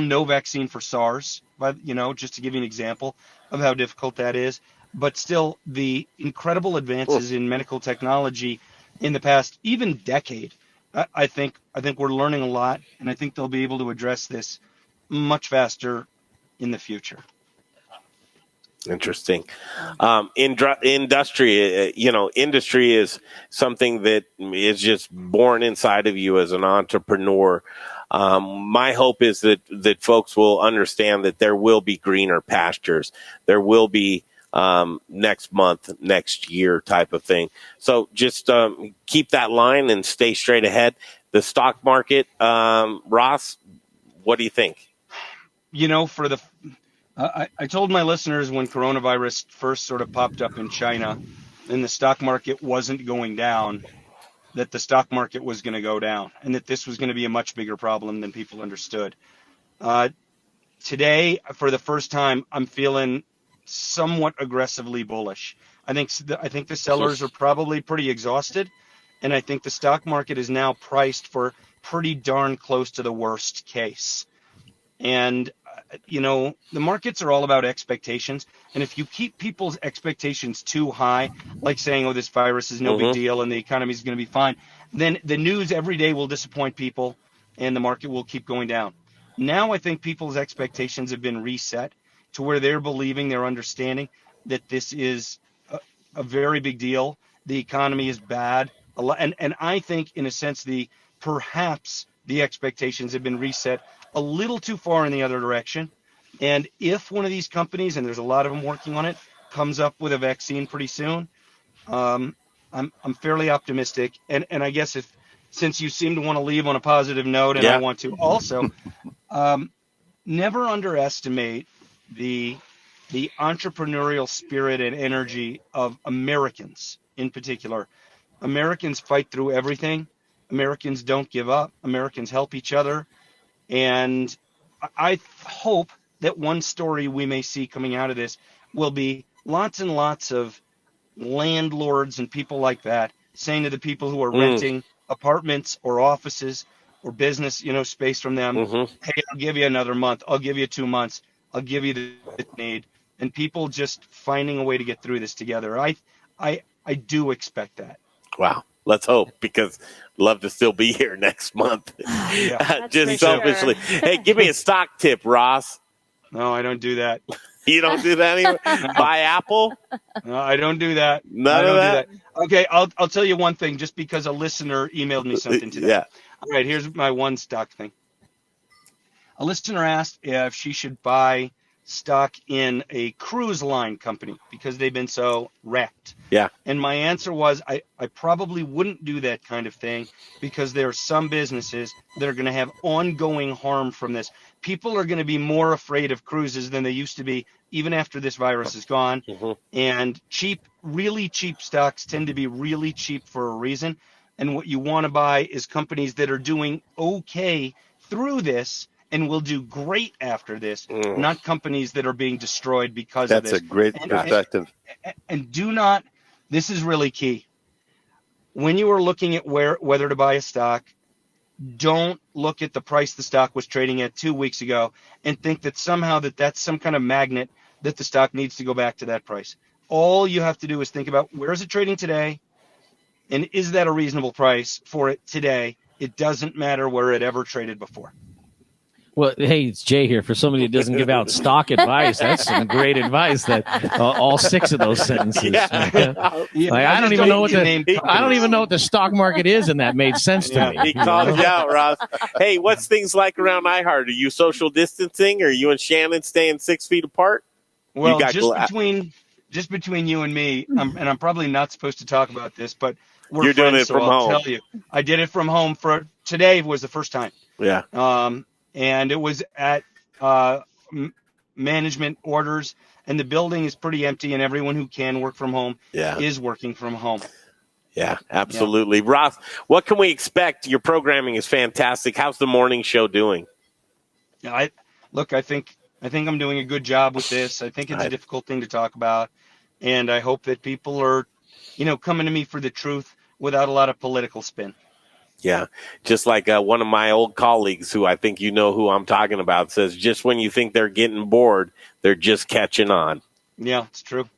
no vaccine for SARS, but just to give you an example of how difficult that is. But still, the incredible advances in medical technology in the past even decade, I think we're learning a lot, and I think they'll be able to address this much faster in the future. Interesting. Industry is something that is just born inside of you as an entrepreneur. My hope is that folks will understand that there will be greener pastures. There will be next month, next year type of thing. So just keep that line and stay straight ahead. The stock market, Ross, what do you think? I told my listeners when coronavirus first sort of popped up in China and the stock market wasn't going down, that the stock market was going to go down and that this was going to be a much bigger problem than people understood. Today, for the first time, I'm feeling somewhat aggressively bullish. I think the sellers are probably pretty exhausted, and I think the stock market is now priced for pretty darn close to the worst case. And the markets are all about expectations. And if you keep people's expectations too high, like saying, oh, this virus is no big deal and the economy is going to be fine, then the news every day will disappoint people and the market will keep going down. Now I think people's expectations have been reset to where they're believing, they're understanding that this is a very big deal. The economy is bad. And I think, in a sense, perhaps the expectations have been reset a little too far in the other direction. And if one of these companies, and there's a lot of them working on it, comes up with a vaccine pretty soon, I'm fairly optimistic. And I guess since you seem to want to leave on a positive note, and I want to also, never underestimate the entrepreneurial spirit and energy of Americans in particular. Americans fight through everything. Americans don't give up. Americans help each other. And I hope that one story we may see coming out of this will be lots and lots of landlords and people like that saying to the people who are renting apartments or offices or business, space from them, hey, I'll give you another month. I'll give you 2 months. I'll give you the need. And people just finding a way to get through this together. I do expect that. Wow. Let's hope, because I'd love to still be here next month. Just selfishly. Sure. Hey, give me a stock tip, Ross. No, I don't do that. You don't do that anymore? Buy Apple? No, I don't do that. None of that? Okay, I'll tell you one thing, just because a listener emailed me something today. Yeah. All right, here's my one stock thing. A listener asked if she should buy stock in a cruise line company because they've been so wrecked. Yeah. And my answer was I probably wouldn't do that kind of thing because there are some businesses that are going to have ongoing harm from this. People are going to be more afraid of cruises than they used to be, even after this virus is gone. Mm-hmm. And really cheap stocks tend to be really cheap for a reason. And what you want to buy is companies that are doing okay through this and will do great after this, not companies that are being destroyed because of this. That's a great perspective. And do not, this is really key. When you are looking at whether to buy a stock, don't look at the price the stock was trading at 2 weeks ago and think that somehow that's some kind of magnet that the stock needs to go back to that price. All you have to do is think about where is it trading today, and is that a reasonable price for it today? It doesn't matter where it ever traded before. Well, hey, it's Jay here. For somebody that doesn't give out stock advice, that's some great advice. That all 6 of those sentences. Yeah. Like, I don't even know what the stock market is, and that made sense to me. He calls you out, Ross. Hey, what's things like around iHeart? Are you social distancing? Are you and Shannon staying 6 feet apart? Well, just between you and me, and I'm probably not supposed to talk about this, but you're doing it from home. I'll tell you, I did it from home. For today was the first time. Yeah. And it was at management orders, and the building is pretty empty, and everyone who can work from home is working from home. Yeah, absolutely. Yeah. Ross, what can we expect? Your programming is fantastic. How's the morning show doing? I think I'm doing a good job with this. I think it's a difficult thing to talk about, and I hope that people are, coming to me for the truth without a lot of political spin. Yeah, just like one of my old colleagues who I think you know who I'm talking about says, just when you think they're getting bored, they're just catching on. Yeah, it's true.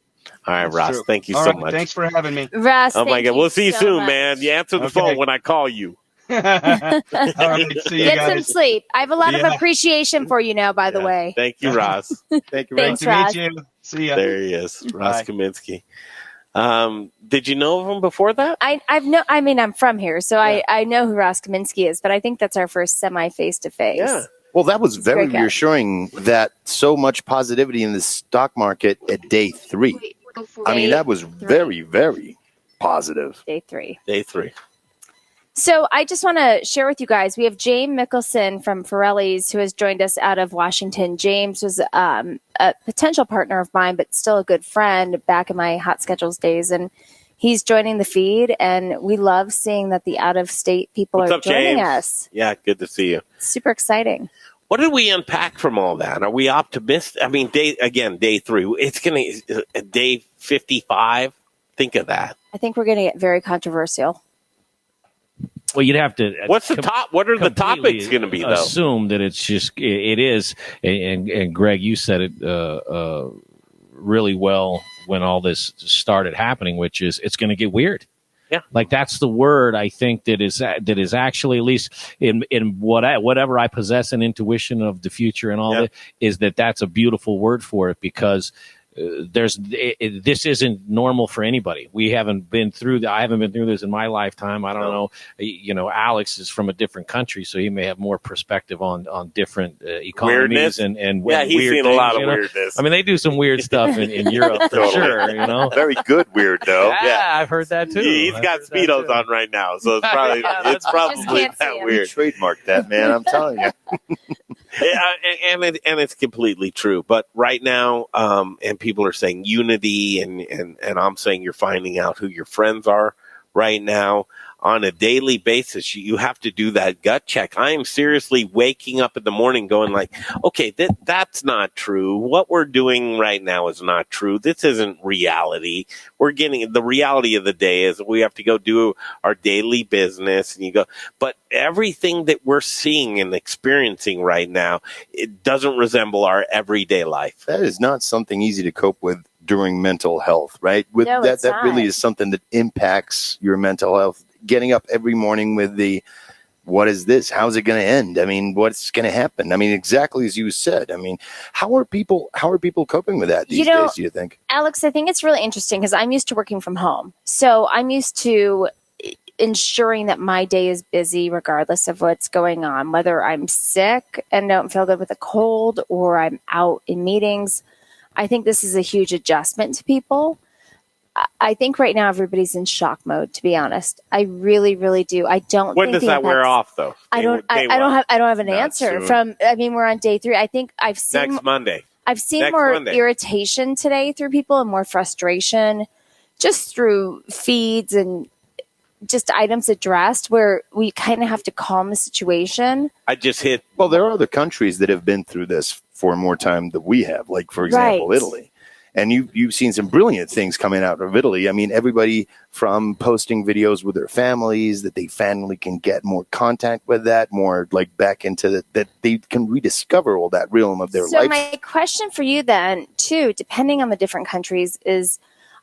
All right, Ross, thank you so much. Thanks for having me. Ross, oh, my God. We'll see you soon, much. man. You answer the phone when I call you. All right, see you Get guys. some sleep. I have a lot of appreciation for you now, by the way. Thank you, Ross. Thank you, Thanks, Ross. Nice to meet you. See ya. There he is, Ross Kaminsky. Did you know of him before that? I'm from here, so I know who Ross Kaminsky is, but I think that's our first semi face-to-face. Yeah. Well, that was very reassuring that so much positivity in the stock market at day 3. I mean, that was very, very positive. Day 3. Day 3. So I just want to share with you guys, we have James Mickelson from Forelli's who has joined us out of Washington. James was a potential partner of mine, but still a good friend back in my Hot Schedules days. And he's joining the feed, and we love seeing that the out-of-state people are joining us. Yeah, good to see you. Super exciting. What did we unpack from all that? Are we optimistic? I mean, day 3. It's going to day 55. Think of that. I think we're going to get very controversial. Well, you'd have to. What's the top? What are the topics going to be? Though, assume that it is. And Greg, you said it really well when all this started happening, which is it's going to get weird. Yeah, like that's the word I think that is actually, at least in whatever I possess an intuition of the future and all that, is that's a beautiful word for it, because this isn't normal for anybody. We haven't been through I haven't been through this in my lifetime. I don't know. Alex is from a different country, so he may have more perspective on different economies and he's weird seen things, a lot of weirdness. I mean, they do some weird stuff in Europe for sure. Very good weird though. Yeah, I've heard that too. He's got Speedos on right now, so it's probably that weird. Trademark that, man. I'm telling you. And it's completely true. But right now, and people are saying unity, and I'm saying you're finding out who your friends are right now on a daily basis. You have to do that gut check. I am seriously waking up in the morning going like, okay, that's not true. What we're doing right now is not true. This isn't reality. We're getting the reality of the day is we have to go do our daily business, and you go, but everything that we're seeing and experiencing right now, it doesn't resemble our everyday life. That is not something easy to cope with during mental health, right? No, that really is something that impacts your mental health. Getting up every morning with what is this? How's it going to end? I mean, what's going to happen? I mean, exactly as you said. I mean, how are people coping with that these days, do you think? Alex, I think it's really interesting because I'm used to working from home. So I'm used to ensuring that my day is busy regardless of what's going on, whether I'm sick and don't feel good with a cold or I'm out in meetings. I think this is a huge adjustment to people. I think right now everybody's in shock mode, to be honest. I really, really do. I don't When think does that wear off, though? I don't have an answer soon. we're on day 3. I think I've seen Next Monday. I've seen Next more Monday. irritation today through people and more frustration just through feeds and just items addressed where we kind of have to calm the situation. I just hit. Well, there are other countries that have been through this for more time than we have, like, for example, Right. Italy. And you've seen some brilliant things coming out of Italy. I mean, everybody from posting videos with their families, that they finally can get more contact with that, more like back into that they can rediscover all that realm of their life. So my question for you then, too, depending on the different countries, is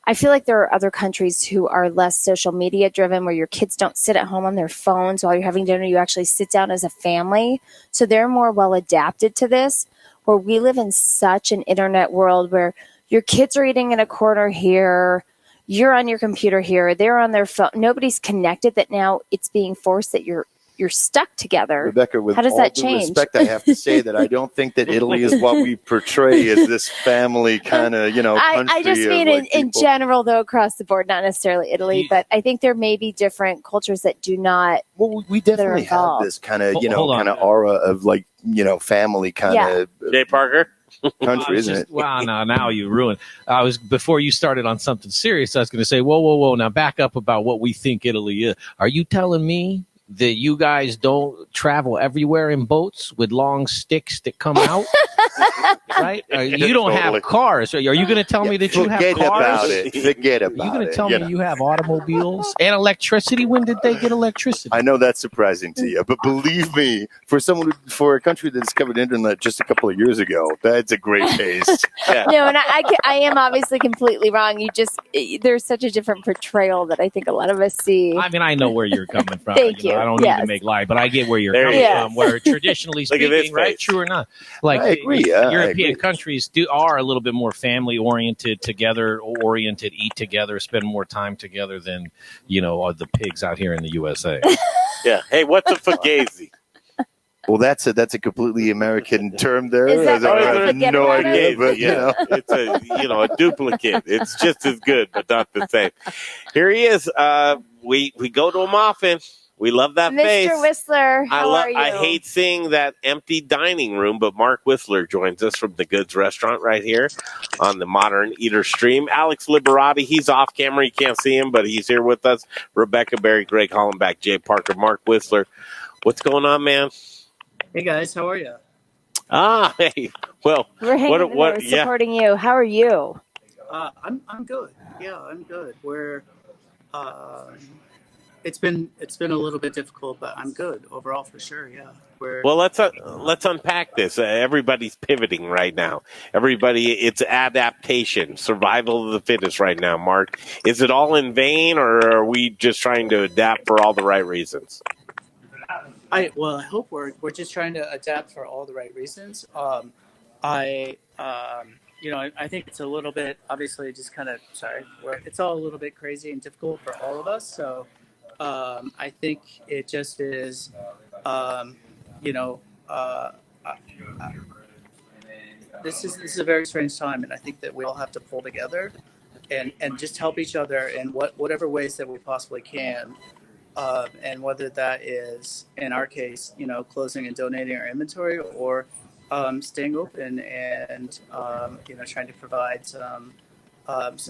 I feel like there are other countries who are less social media driven, where your kids don't sit at home on their phones while you're having dinner. You actually sit down as a family. So they're more well adapted to this, where we live in such an internet world where your kids are eating in a corner here, you're on your computer here, they're on their phone. Nobody's connected, that now it's being forced that you're stuck together. Rebecca, with how does all that due change? respect, I have to say that I don't think that Italy is what we portray as this family kind of, country. I just mean in general, though, across the board, not necessarily Italy, but I think there may be different cultures that do not. Well, we definitely have this kind of, kind of aura of like, family kind of. Jay Parker. Country, isn't it? Wow, now you ruined. Before you started on something serious, I was going to say, whoa, now back up about what we think Italy is. Are you telling me that you guys don't travel everywhere in boats with long sticks that come out? Right? You don't have cars. Are you going to tell me that you have cars? Forget about it. Are you going to tell me you have automobiles and electricity? When did they get electricity? I know that's surprising to you, but believe me, for a country that discovered internet just a couple of years ago, that's a great taste. Yeah. No, and I am obviously completely wrong. There's such a different portrayal that I think a lot of us see. I mean, I know where you're coming from. Thank you. I don't need to make light, but I get where you're coming from. Where traditionally speaking, right, true or not, like I agree. European countries are a little bit more family oriented, eat together, spend more time together than the pigs out here in the USA. Yeah. Hey, what's a fugazi? Well, that's a completely American term there. Is that I have no idea, but it's a duplicate. It's just as good, but not the same. Here he is. We go to him often. We love that face. Mr. Whistler, how are you? I hate seeing that empty dining room, but Mark Whistler joins us from the Goods Restaurant right here on the Modern Eater stream. Alex Liberati, he's off camera. You can't see him, but he's here with us. Rebecca Berry, Greg Hollenbach, Jay Parker, Mark Whistler. What's going on, man? Hey, guys. How are you? Hey. Well, we're hanging in there, supporting you. How are you? I'm good. Yeah, I'm good. It's been a little bit difficult, but I'm good overall for sure. Yeah. Well, let's unpack this. Everybody's pivoting right now. It's adaptation, survival of the fittest right now. Mark, is it all in vain, or are we just trying to adapt for all the right reasons? I hope we're just trying to adapt for all the right reasons. I think it's a little bit, obviously, just kind of it's all a little bit crazy and difficult for all of us. So. I think it just is, this is a very strange time, and I think that we all have to pull together and just help each other in whatever ways that we possibly can, and whether that is, in our case, closing and donating our inventory, or staying open and trying to provide some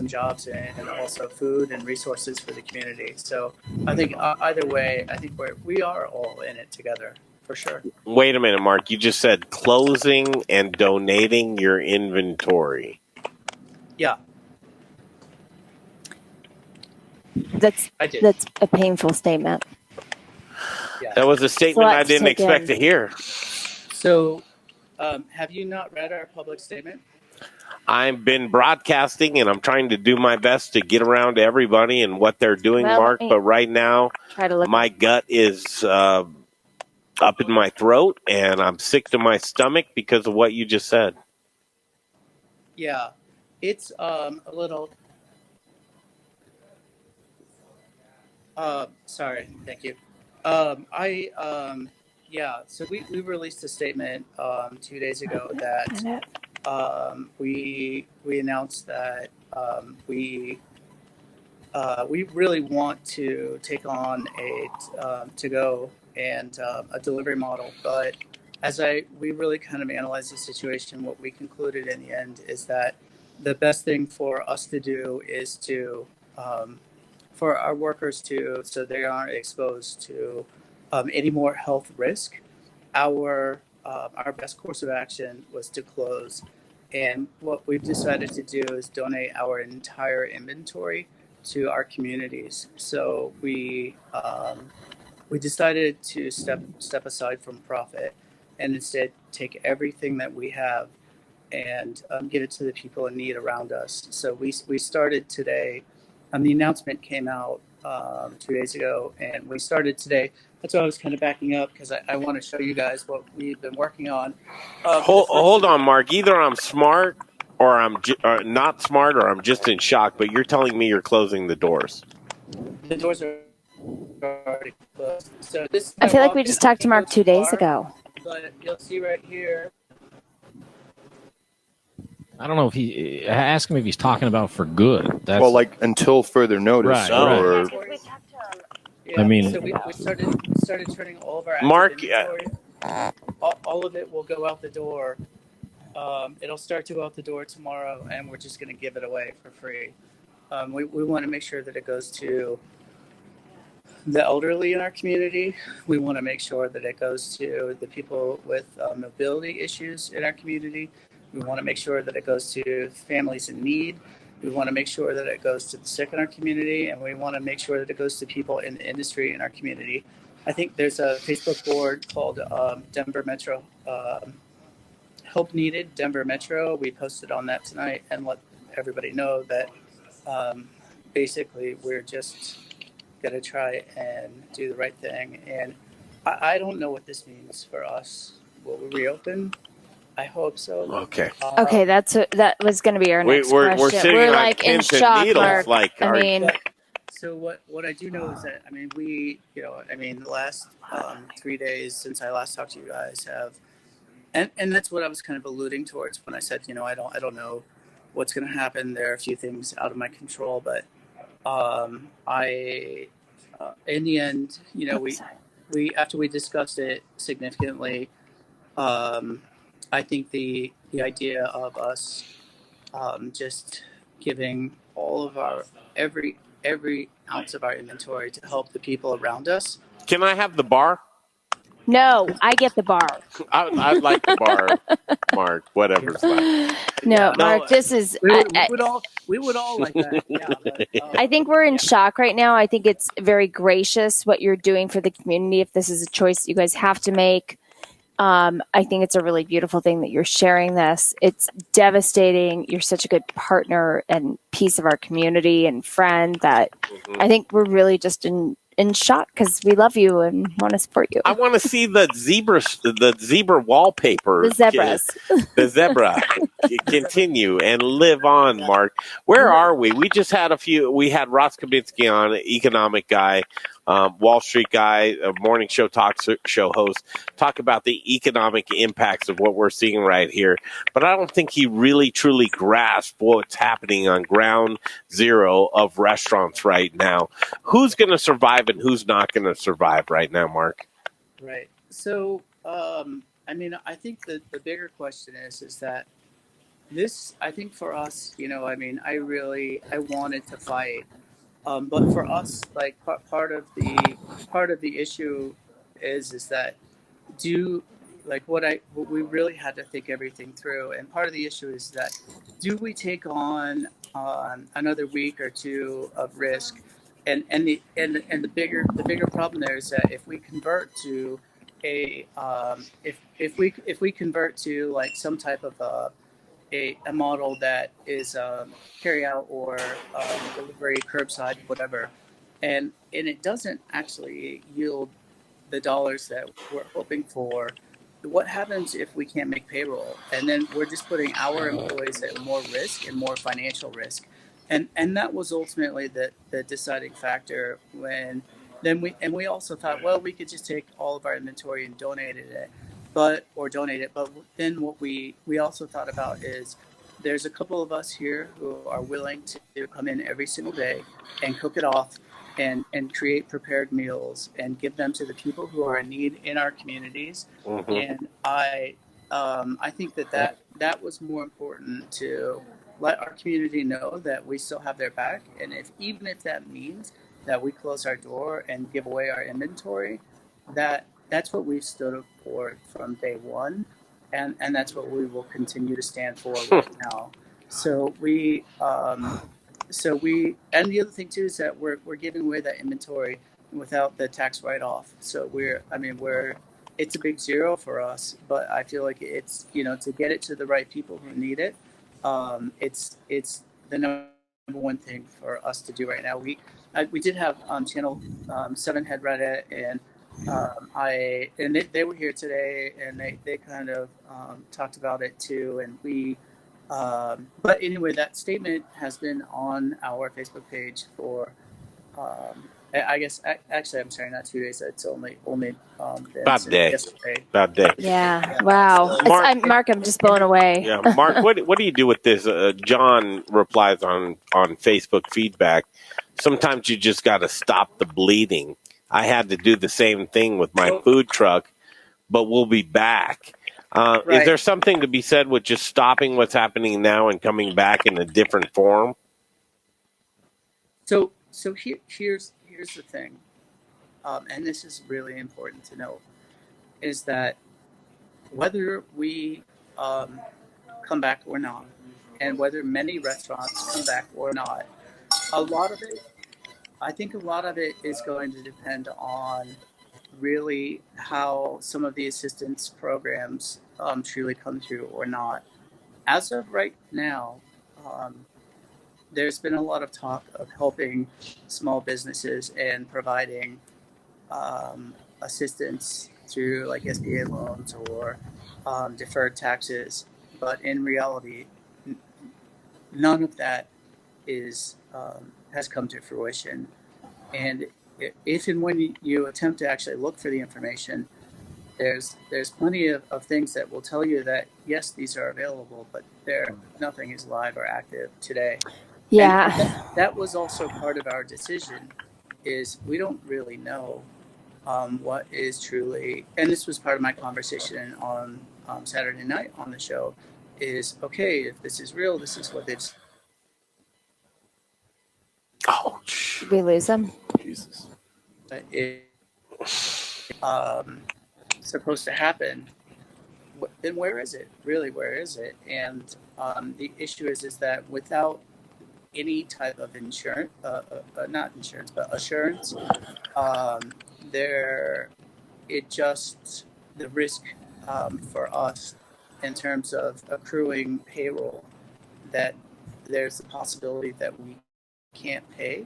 jobs and also food and resources for the community. So I think either way, I think we are all in it together for sure. Wait a minute, Mark. You just said closing and donating your inventory. Yeah. That's a painful statement. Yeah. That was a statement I didn't expect to hear. So have you not read our public statement? I've been broadcasting, and I'm trying to do my best to get around to everybody and what they're doing, Mark. But right now, my gut is up in my throat, and I'm sick to my stomach because of what you just said. Yeah, it's a little. Sorry, thank you. I yeah. So we released a statement 2 days ago that we announced that we really want to take on a to go and a delivery model, but as we really kind of analyzed the situation, what we concluded in the end is that the best thing for us to do is to for our workers to so they aren't exposed to any more health risk. Our best course of action was to close, and what we've decided to do is donate our entire inventory to our communities. So we decided to step aside from profit and instead take everything that we have and give it to the people in need around us. So we started today. The announcement came out 2 days ago, and we started today. That's why I was kind of backing up because I want to show you guys what we've been working on. Hold on, Mark. Either I'm smart or I'm not smart or I'm just in shock, but you're telling me you're closing the doors. The doors are already closed. So this I feel like we just talked to Mark 2 days ago. But you'll see right here. I don't know if he ask him if he's talking about for good. That's, well, like until further notice, Right, or Yeah, I mean, so we started turning all of our active Mark, inventory. All of it will go out the door. It'll start to go out the door tomorrow, and we're just going to give it away for free. We want to make sure that it goes to the elderly in our community. We want to make sure that it goes to the people with mobility issues in our community. We want to make sure that it goes to families in need. We want to make sure that it goes to the sick in our community, and we want to make sure that it goes to people in the industry in our community. I think there's a Facebook board called Denver Metro Help Needed Denver Metro. We posted on that tonight and let everybody know that basically we're just going to try and do the right thing. And I don't know what this means for us. Will we reopen? I hope so. Okay. Okay, that was going to be our next question. We're sitting we're on like in pins and shock, needles, Mark. like, I mean, so what I do know is that the last 3 days since I last talked to you guys have, and that's what I was kind of alluding towards when I said I don't know what's going to happen. There are a few things out of my control, but in the end, we after we discussed it significantly, I think the idea of us just giving all of our every ounce of our inventory to help the people around us. Can I have the bar? no, I get the bar. I'd like the bar, Mark. Whatever's left. No, Mark, this is. We would all like that. Yeah, but, I think we're in shock right now. I think it's very gracious what you're doing for the community. If this is a choice you guys have to make, I think it's a really beautiful thing that you're sharing this. It's devastating. You're such a good partner and piece of our community and friend that I think we're really just in shock because we love you and want to support you. I want to see the zebra wallpaper. The zebras. The zebra. Continue and live on, Mark. Where are we? We just had we had Ross Kaminsky on, economic guy, Wall Street guy, a morning show talk show host, talk about the economic impacts of what we're seeing right here. But I don't think he really truly grasped what's happening on ground zero of restaurants right now. Who's going to survive and who's not going to survive right now, Mark? Right. So, I think the bigger question is that this, I think for us, I wanted to fight. But for us, like part of the issue is that what we really had to think everything through, and part of the issue is that do we take on another week or two of risk, and the bigger problem there is that if we convert to if we convert to like some type of a model that is carry out or delivery, curbside, whatever, and it doesn't actually yield the dollars that we're hoping for. What happens if we can't make payroll? And then we're just putting our employees at more risk and more financial risk. and that was ultimately the deciding factor when we also thought, well, we could just take all of our inventory and donate it, but then what we also thought about is there's a couple of us here who are willing to come in every single day and cook it off and create prepared meals and give them to the people who are in need in our communities. And I think that was more important to let our community know that we still have their back. And even if that means that we close our door and give away our inventory, that's what we've stood up for from day one, and that's what we will continue to stand for right now. So and the other thing too is that we're giving away that inventory without the tax write-off. So it's a big zero for us, but I feel like it's, to get it to the right people who need it. It's the number one thing for us to do right now. We did have Channel 7 had read it, and they were here today, and they kind of talked about it too, and but anyway, that statement has been on our Facebook page for I guess actually, I'm sorry, not 2 days. It's only been About since day. yesterday. About day. Yeah. Wow. Mark- Mark, I'm just blown away. Yeah, Mark, what do you do with this? John replies on Facebook feedback. Sometimes you just got to stop the bleeding. I had to do the same thing with my food truck, but we'll be back. Is Right. there something to be said with just stopping what's happening now and coming back in a different form? So here's the thing, and this is really important to know, is that whether we come back or not, and whether many restaurants come back or not, I think a lot of it is going to depend on really how some of the assistance programs truly come through or not. As of right now, um, there's been a lot of talk of helping small businesses and providing assistance through like SBA loans or deferred taxes, but in reality, none of that is has come to fruition. And if and when you attempt to actually look for the information, there's plenty of things that will tell you that yes, these are available, but nothing is live or active today. Yeah. And that was also part of our decision, is we don't really know what is truly, and this was part of my conversation on Saturday night on the show, is okay, if this is real, this is what they've Oh, Did we lose him? Jesus. it, supposed to happen. Then where is it? Really, where is it? And the issue is that without any type of insurance, not insurance, but assurance, there, it just, the risk for us in terms of accruing payroll, that there's a possibility that we can't pay,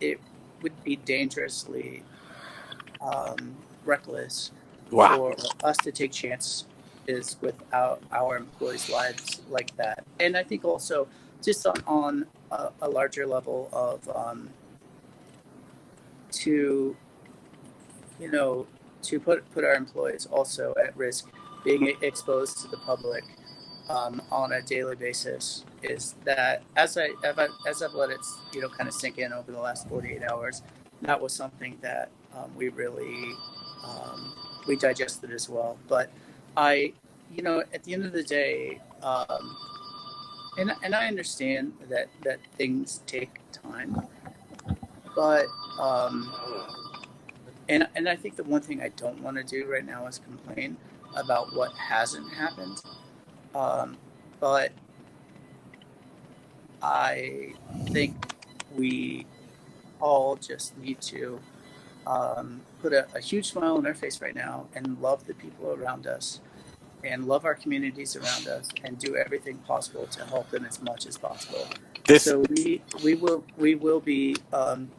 it would be dangerously reckless Wow. for us to take chances without our employees' lives like that. And I think also just on a larger level of to to put our employees also at risk, being exposed to the public on a daily basis, is that as I've let it kind of sink in over the last 48 hours, that was something that we really we digested as well. But at the end of the day, and I understand that things take time, but and I think the one thing I don't want to do right now is complain about what hasn't happened. But I think we all just need to put a huge smile on our face right now and love the people around us and love our communities around us and do everything possible to help them as much as possible. So we will be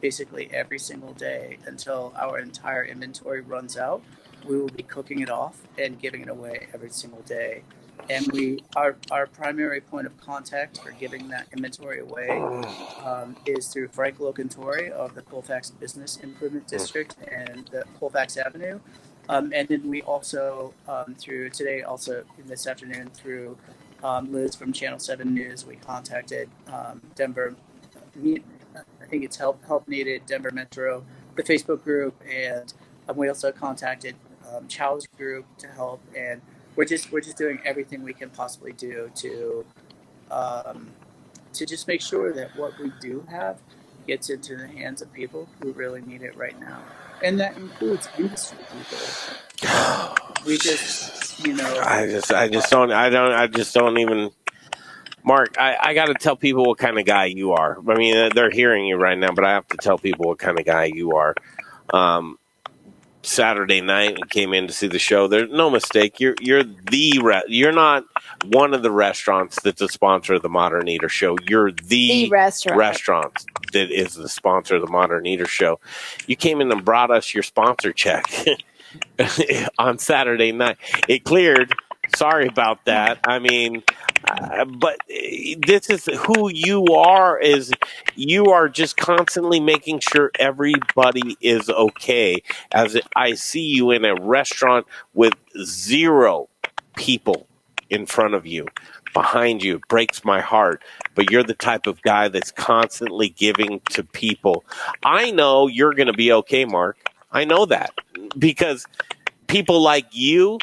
basically every single day until our entire inventory runs out. We will be cooking it off and giving it away every single day. And our primary point of contact for giving that inventory away is through Frank Locantore of the Colfax Business Improvement District and the Colfax Avenue. And then we also, through today, also this afternoon, through Liz from Channel 7 News, we contacted Denver, I think it's Help Needed, Denver Metro, the Facebook group, and we also contacted Chow's group to help. And we're just doing everything we can possibly do to just make sure that what we do have gets into the hands of people who really need it right now, and that includes industry people. We just, I just don't even. Mark, I got to tell people what kind of guy you are. I mean, they're hearing you right now, but I have to tell people what kind of guy you are. Saturday night, we came in to see the show. There's no mistake. You're not one of the restaurants that's a sponsor of the Modern Eater Show. You're the restaurant that is the sponsor of the Modern Eater Show. You came in and brought us your sponsor check on Saturday night. It cleared. Sorry about that. I mean, but this is who you are. Is you are just constantly making sure everybody is okay. As I see you in a restaurant with 0 people in front of you, behind you, it breaks my heart. But you're the type of guy that's constantly giving to people. I know you're going to be okay, Mark. I know that because people like you,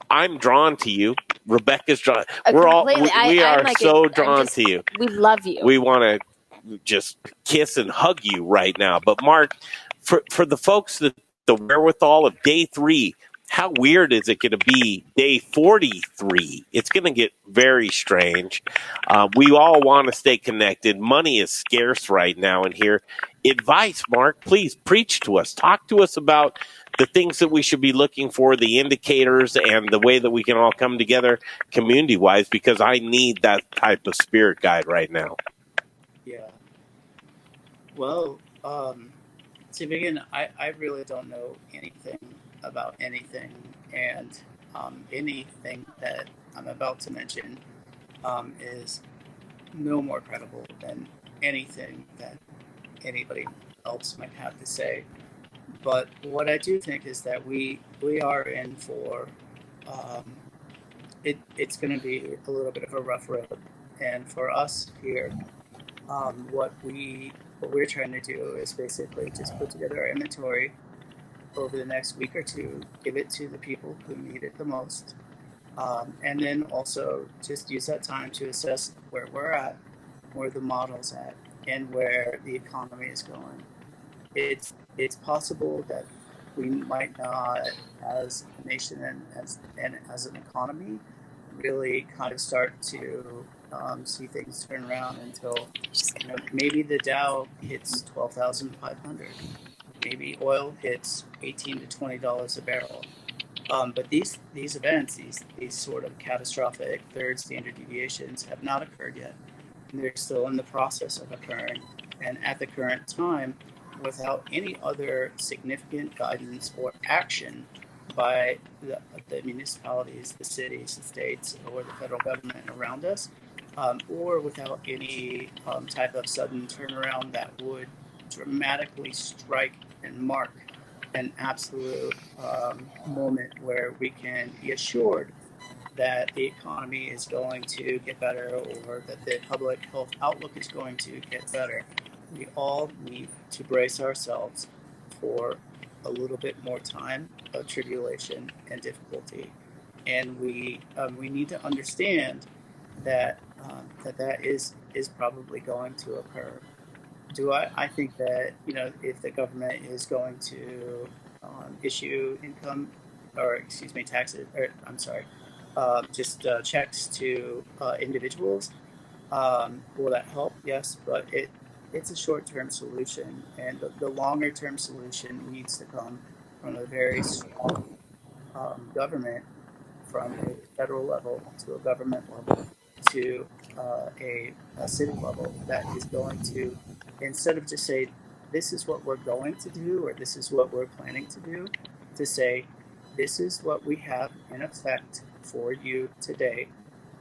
I'm drawn to you. Rebecca's drawn. We are so drawn to you. We love you. We want to just kiss and hug you right now. But Mark, for the folks that the wherewithal of day 3, how weird is it going to be day 43? It's going to get very strange. We all want to stay connected. Money is scarce right now in here. Advice, Mark, please preach to us. Talk to us about the things that we should be looking for, the indicators, and the way that we can all come together community-wise, because I need that type of spirit guide right now. Yeah. Well, to begin, I really don't know anything about anything, and anything that I'm about to mention is no more credible than anything that anybody else might have to say. But what I do think is that we are in for um, it's going to be a little bit of a rough road, and for us here, what we're trying to do is basically just put together our inventory over the next week or two, give it to the people who need it the most, and then also just use that time to assess where we're at, where the model's at, and where the economy is going. It's possible that we might not, as a nation and as an economy, really kind of start to see things turn around until maybe the Dow hits 12,500, maybe oil hits $18 to $20 a barrel. But these events, these sort of catastrophic third standard deviations, have not occurred yet. And they're still in the process of occurring. And at the current time, without any other significant guidance or action by the municipalities, the cities, the states, or the federal government around us, or without any type of sudden turnaround that would dramatically strike and mark an absolute moment where we can be assured that the economy is going to get better or that the public health outlook is going to get better. We all need to brace ourselves for a little bit more time of tribulation and difficulty, and we need to understand that that is probably going to occur. I think that if the government is going to issue income or excuse me taxes or I'm sorry just checks to individuals, will that help? Yes, but it's a short-term solution, and the longer-term solution needs to come from a very strong government, from a federal level to a government level to a city level that is going to, instead of just say, this is what we're going to do or this is what we're planning to do, to say, this is what we have in effect for you today,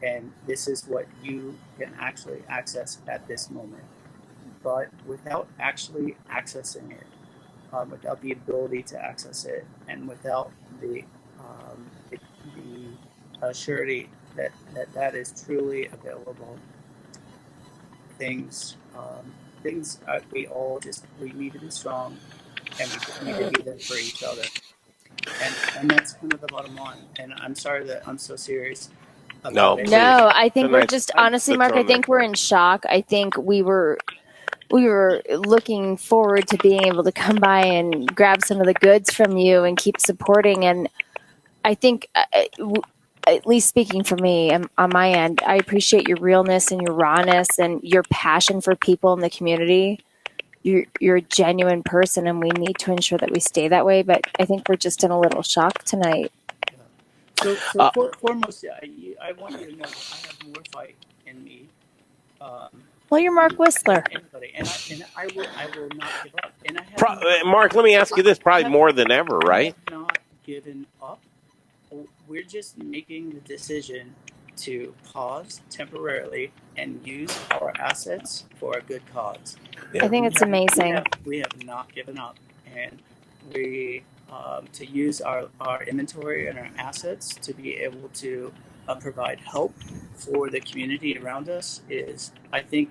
and this is what you can actually access at this moment. But without actually accessing it, without the ability to access it, and without the surety that is truly available, things we need to be strong, and we just need to be there for each other, and that's kind of the bottom line. And I'm sorry that I'm so serious No, about it. please. No, I It's a think we're nice just I'm honestly, to Mark, throw I in there think we're for in shock. I think we were looking forward to being able to come by and grab some of the goods from you and keep supporting. And I think, at least speaking for me on my end, I appreciate your realness and your rawness and your passion for people in the community. You're a genuine person, and we need to ensure that we stay that way. But I think we're just in a little shock tonight. So Uh, foremost, I want you to know I have more fight in me. Well, you're Mark Whistler. Anybody, and I will not give up. And Mark, let me ask you this: probably more than ever, I right? have not given up. We're just making the decision to pause temporarily and use our assets for a good cause. Yeah. I think it's amazing. We have not given up, and we to use our inventory and our assets to be able to provide help for the community around us is, I think,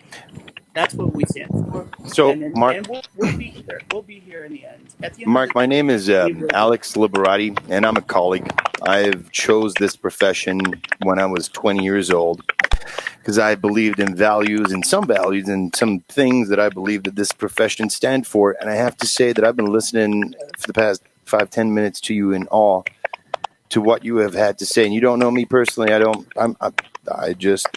that's what we stand for. So, Mark, And we'll be here. We'll be here in the end. At the end of the Mark, my day, name is we will. Alex Liberati, and I'm a colleague. I've chose this profession when I was 20 years old because I believed in values and some things that I believe that this profession stand for. And I have to say that I've been listening for the past 5-10 minutes to you in awe to what you have had to say. And you don't know me personally. I just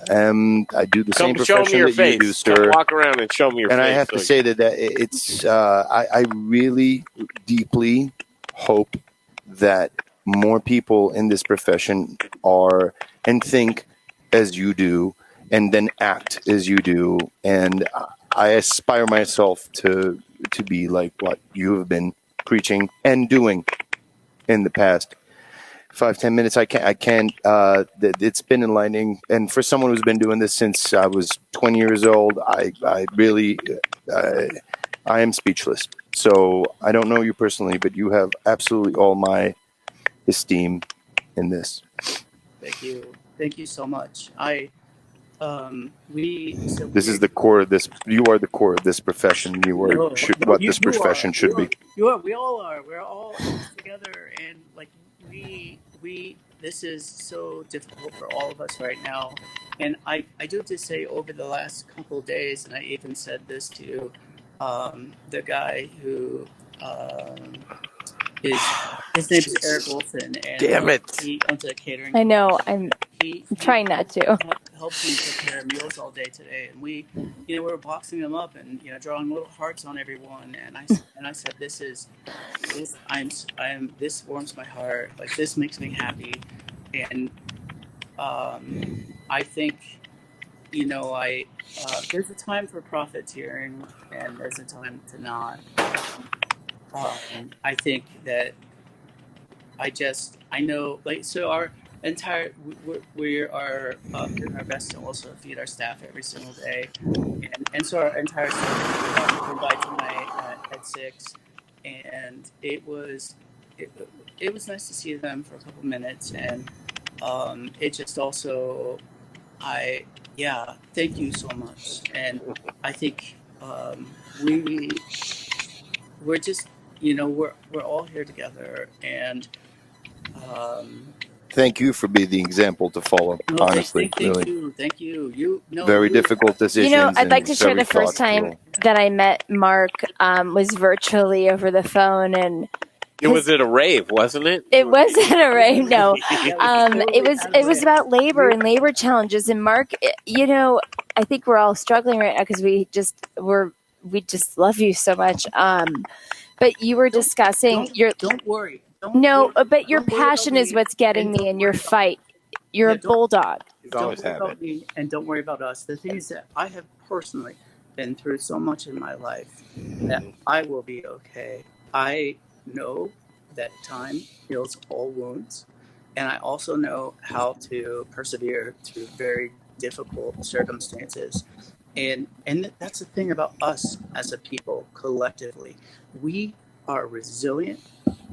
I do the same Come show me profession your that you do, face. Come sir. walk around and show me your And face. I have to say that it's I really deeply hope that more people in this profession are and think as you do and then act as you do. And I aspire myself to be like what you have been preaching and doing in the past 5-10 minutes. I can't it's been enlightening, and for someone who's been doing this since I was 20 years old, I really I am speechless. So I don't know you personally, but you have absolutely all my esteem in this. Thank you so much. This is the core of this. You are the core of this profession. You are what this profession should be. We all are. We're all in this together, and like we. This is so difficult for all of us right now, and I do have to say, over the last couple of days, and I even said this to the guy who his name is Eric Wilson, and Damn it. he owns a catering. I know. I'm He trying not to. helps me prepare meals all day today, and we were boxing them up and drawing little hearts on everyone. And I said, this warms my heart. Like, this makes me happy, and I think there's a time for profiteering and there's a time to not. I think that I know, like, so our entire we are doing our best to also feed our staff every single day, and so our entire staff came by tonight at 6, and it was nice to see them for a couple minutes, and it just also thank you so much. And I think we're just we're all here together, and Thank you for being the example to follow. no, Honestly, really, thank you. You know, very difficult decisions. I'd like and to share very the first time thoughtful. that I met Mark was virtually over the phone, and It was at a rave, wasn't it? it wasn't a rave. No, it was Totally about labor and labor challenges. And Mark, I think we're all struggling right now because we just love you so much. But you were discussing don't worry. but your Don't worry about passion is me, what's getting and me don't in your worry about fight. You're a bulldog. He's always don't worry had about it. me, and don't worry about us. The thing is that I have personally been through so much in my life that I will be okay. I know that time heals all wounds, and I also know how to persevere through very difficult circumstances. And that's the thing about us as a people collectively. We are resilient,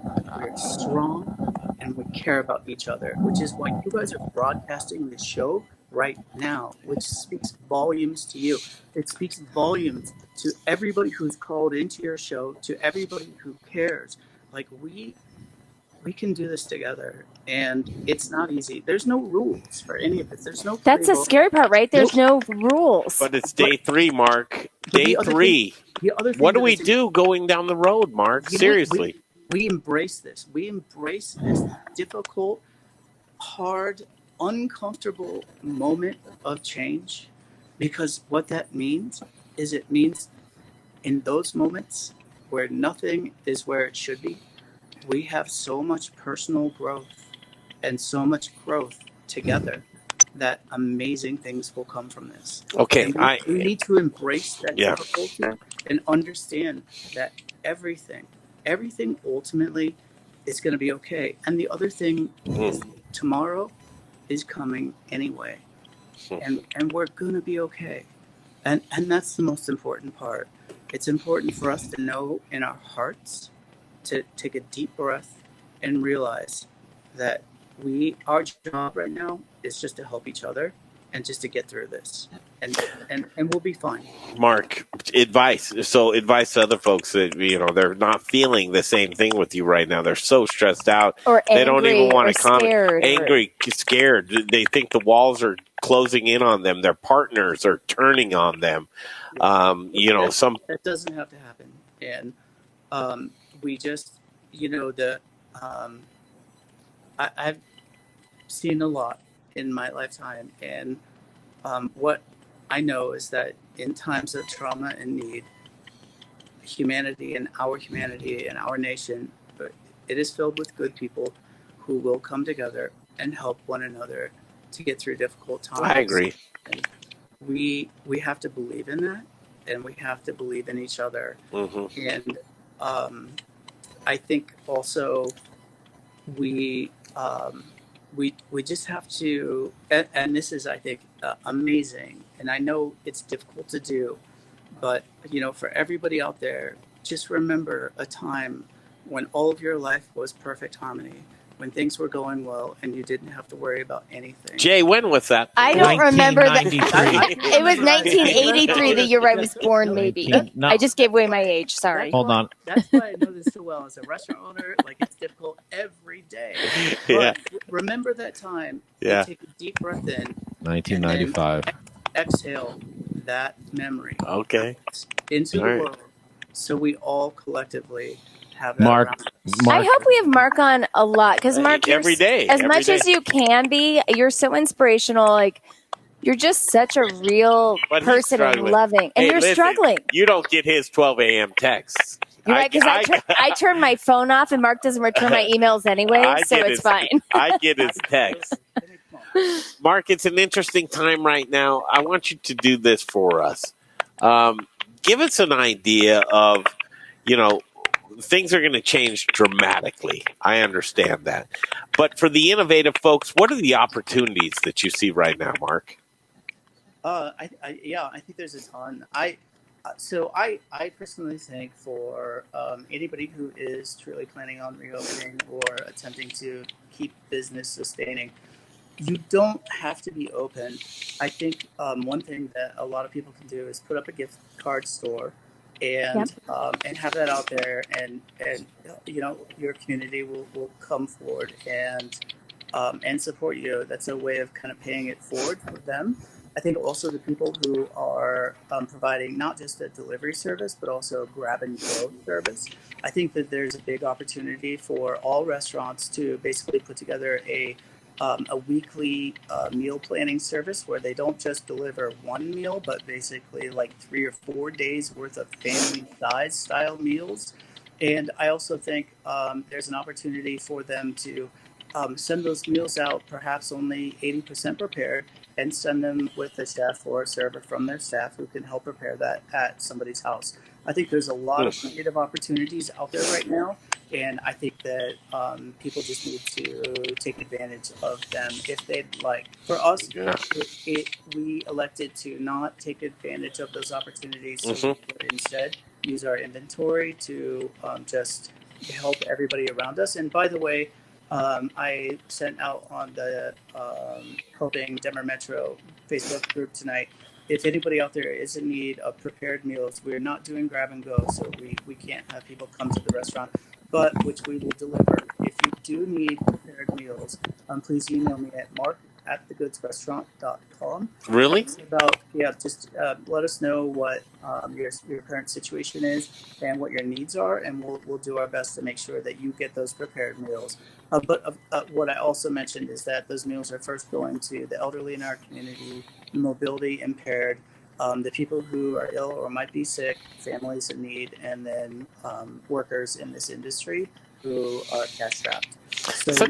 we're strong, and we care about each other, which is why you guys are broadcasting this show right now, which speaks volumes to you. It speaks volumes to everybody who's called into your show, to everybody who cares. Like we can do this together, and it's not easy. There's no rules for any of this. There's no That's the playbook. scary part, right? There's Nope. no rules. But it's But day 3, Mark. but Day 3. the other What thing do that we is do going down the road, Mark? Seriously. we embrace this. We embrace this difficult, hard, uncomfortable moment of change, because what that means is it means in those moments where nothing is where it should be, we have so much personal growth and so much growth together that amazing things will come from this. Okay, And we need to embrace that difficulty and understand that everything ultimately is going to be okay. And the other thing is tomorrow is coming anyway. And we're going to be okay. And that's the most important part. It's important for us to know in our hearts to take a deep breath and realize that our job right now is just to help each other and just to get through this, and we'll be fine. Mark, advice. So advice to other folks that they're not feeling the same thing with you right now. They're so stressed out, or they don't even want to comment. Scared, angry, scared. They think the walls are closing in on them. Their partners are turning on them. That doesn't have to happen, and we just, I've seen a lot in my lifetime, and what I know is that in times of trauma and need, humanity and our nation, it is filled with good people who will come together and help one another to get through difficult times. I agree. And we have to believe in that, and we have to believe in each other. Mm-hmm. And I think also we just have to, and this is, I think, amazing. And I know it's difficult to do, but for everybody out there, just remember a time when all of your life was perfect harmony, when things were going well and you didn't have to worry about anything. Jay, when was that? I don't remember that. It was 1983 the year I was born, maybe. I just gave away my age. Sorry. Hold on. That's why I know this so well. As a restaurant owner, it's difficult every day. But remember that time. Yeah. Take a deep breath in. 1995. Exhale that memory. Okay. Into the world, so we all collectively have that. Mark. I hope we have Mark on a lot, because Mark, every day, as much as you can be, you're so inspirational. You're just such a real person and loving, and you're struggling. You don't get his 12 a.m. texts. You're right, because I turn my phone off, and Mark doesn't return my emails anyway, so it's fine. I get his text. Mark, it's an interesting time right now. I want you to do this for us. Give us an idea of, things are going to change dramatically. I understand that. But for the innovative folks, what are the opportunities that you see right now, Mark? I think there's a ton. I personally think for anybody who is truly planning on reopening or attempting to keep business sustaining, you don't have to be open. I think one thing that a lot of people can do is put up a gift card store and have that out there, and your community will come forward and support you. That's a way of kind of paying it forward for them. I think also the people who are providing not just a delivery service, but also a grab and go service. I think that there's a big opportunity for all restaurants to basically put together a weekly meal planning service where they don't just deliver one meal, but basically 3 or 4 days worth of family size style meals. And I also think there's an opportunity for them to send those meals out, perhaps only 80% prepared, and send them with a chef or a server from their staff who can help prepare that at somebody's house. I think there's a lot of creative opportunities out there right now, and I think that people just need to take advantage of them if they'd like. For us, Yeah. we elected to not take advantage of those opportunities, so we would instead use our inventory to just help everybody around us. And by the way, I sent out on the Helping Denver Metro Facebook group tonight. If anybody out there is in need of prepared meals, we're not doing grab and go, so we can't have people come to the restaurant, but which we will deliver. If you do need prepared meals, please email me at mark@thegoodsrestaurant.com. Really? Just let us know what your current situation is and what your needs are, and we'll do our best to make sure that you get those prepared meals. But what I also mentioned is that those meals are first going to the elderly in our community, mobility impaired, the people who are ill or might be sick, families in need, and then workers in this industry who are cash strapped. So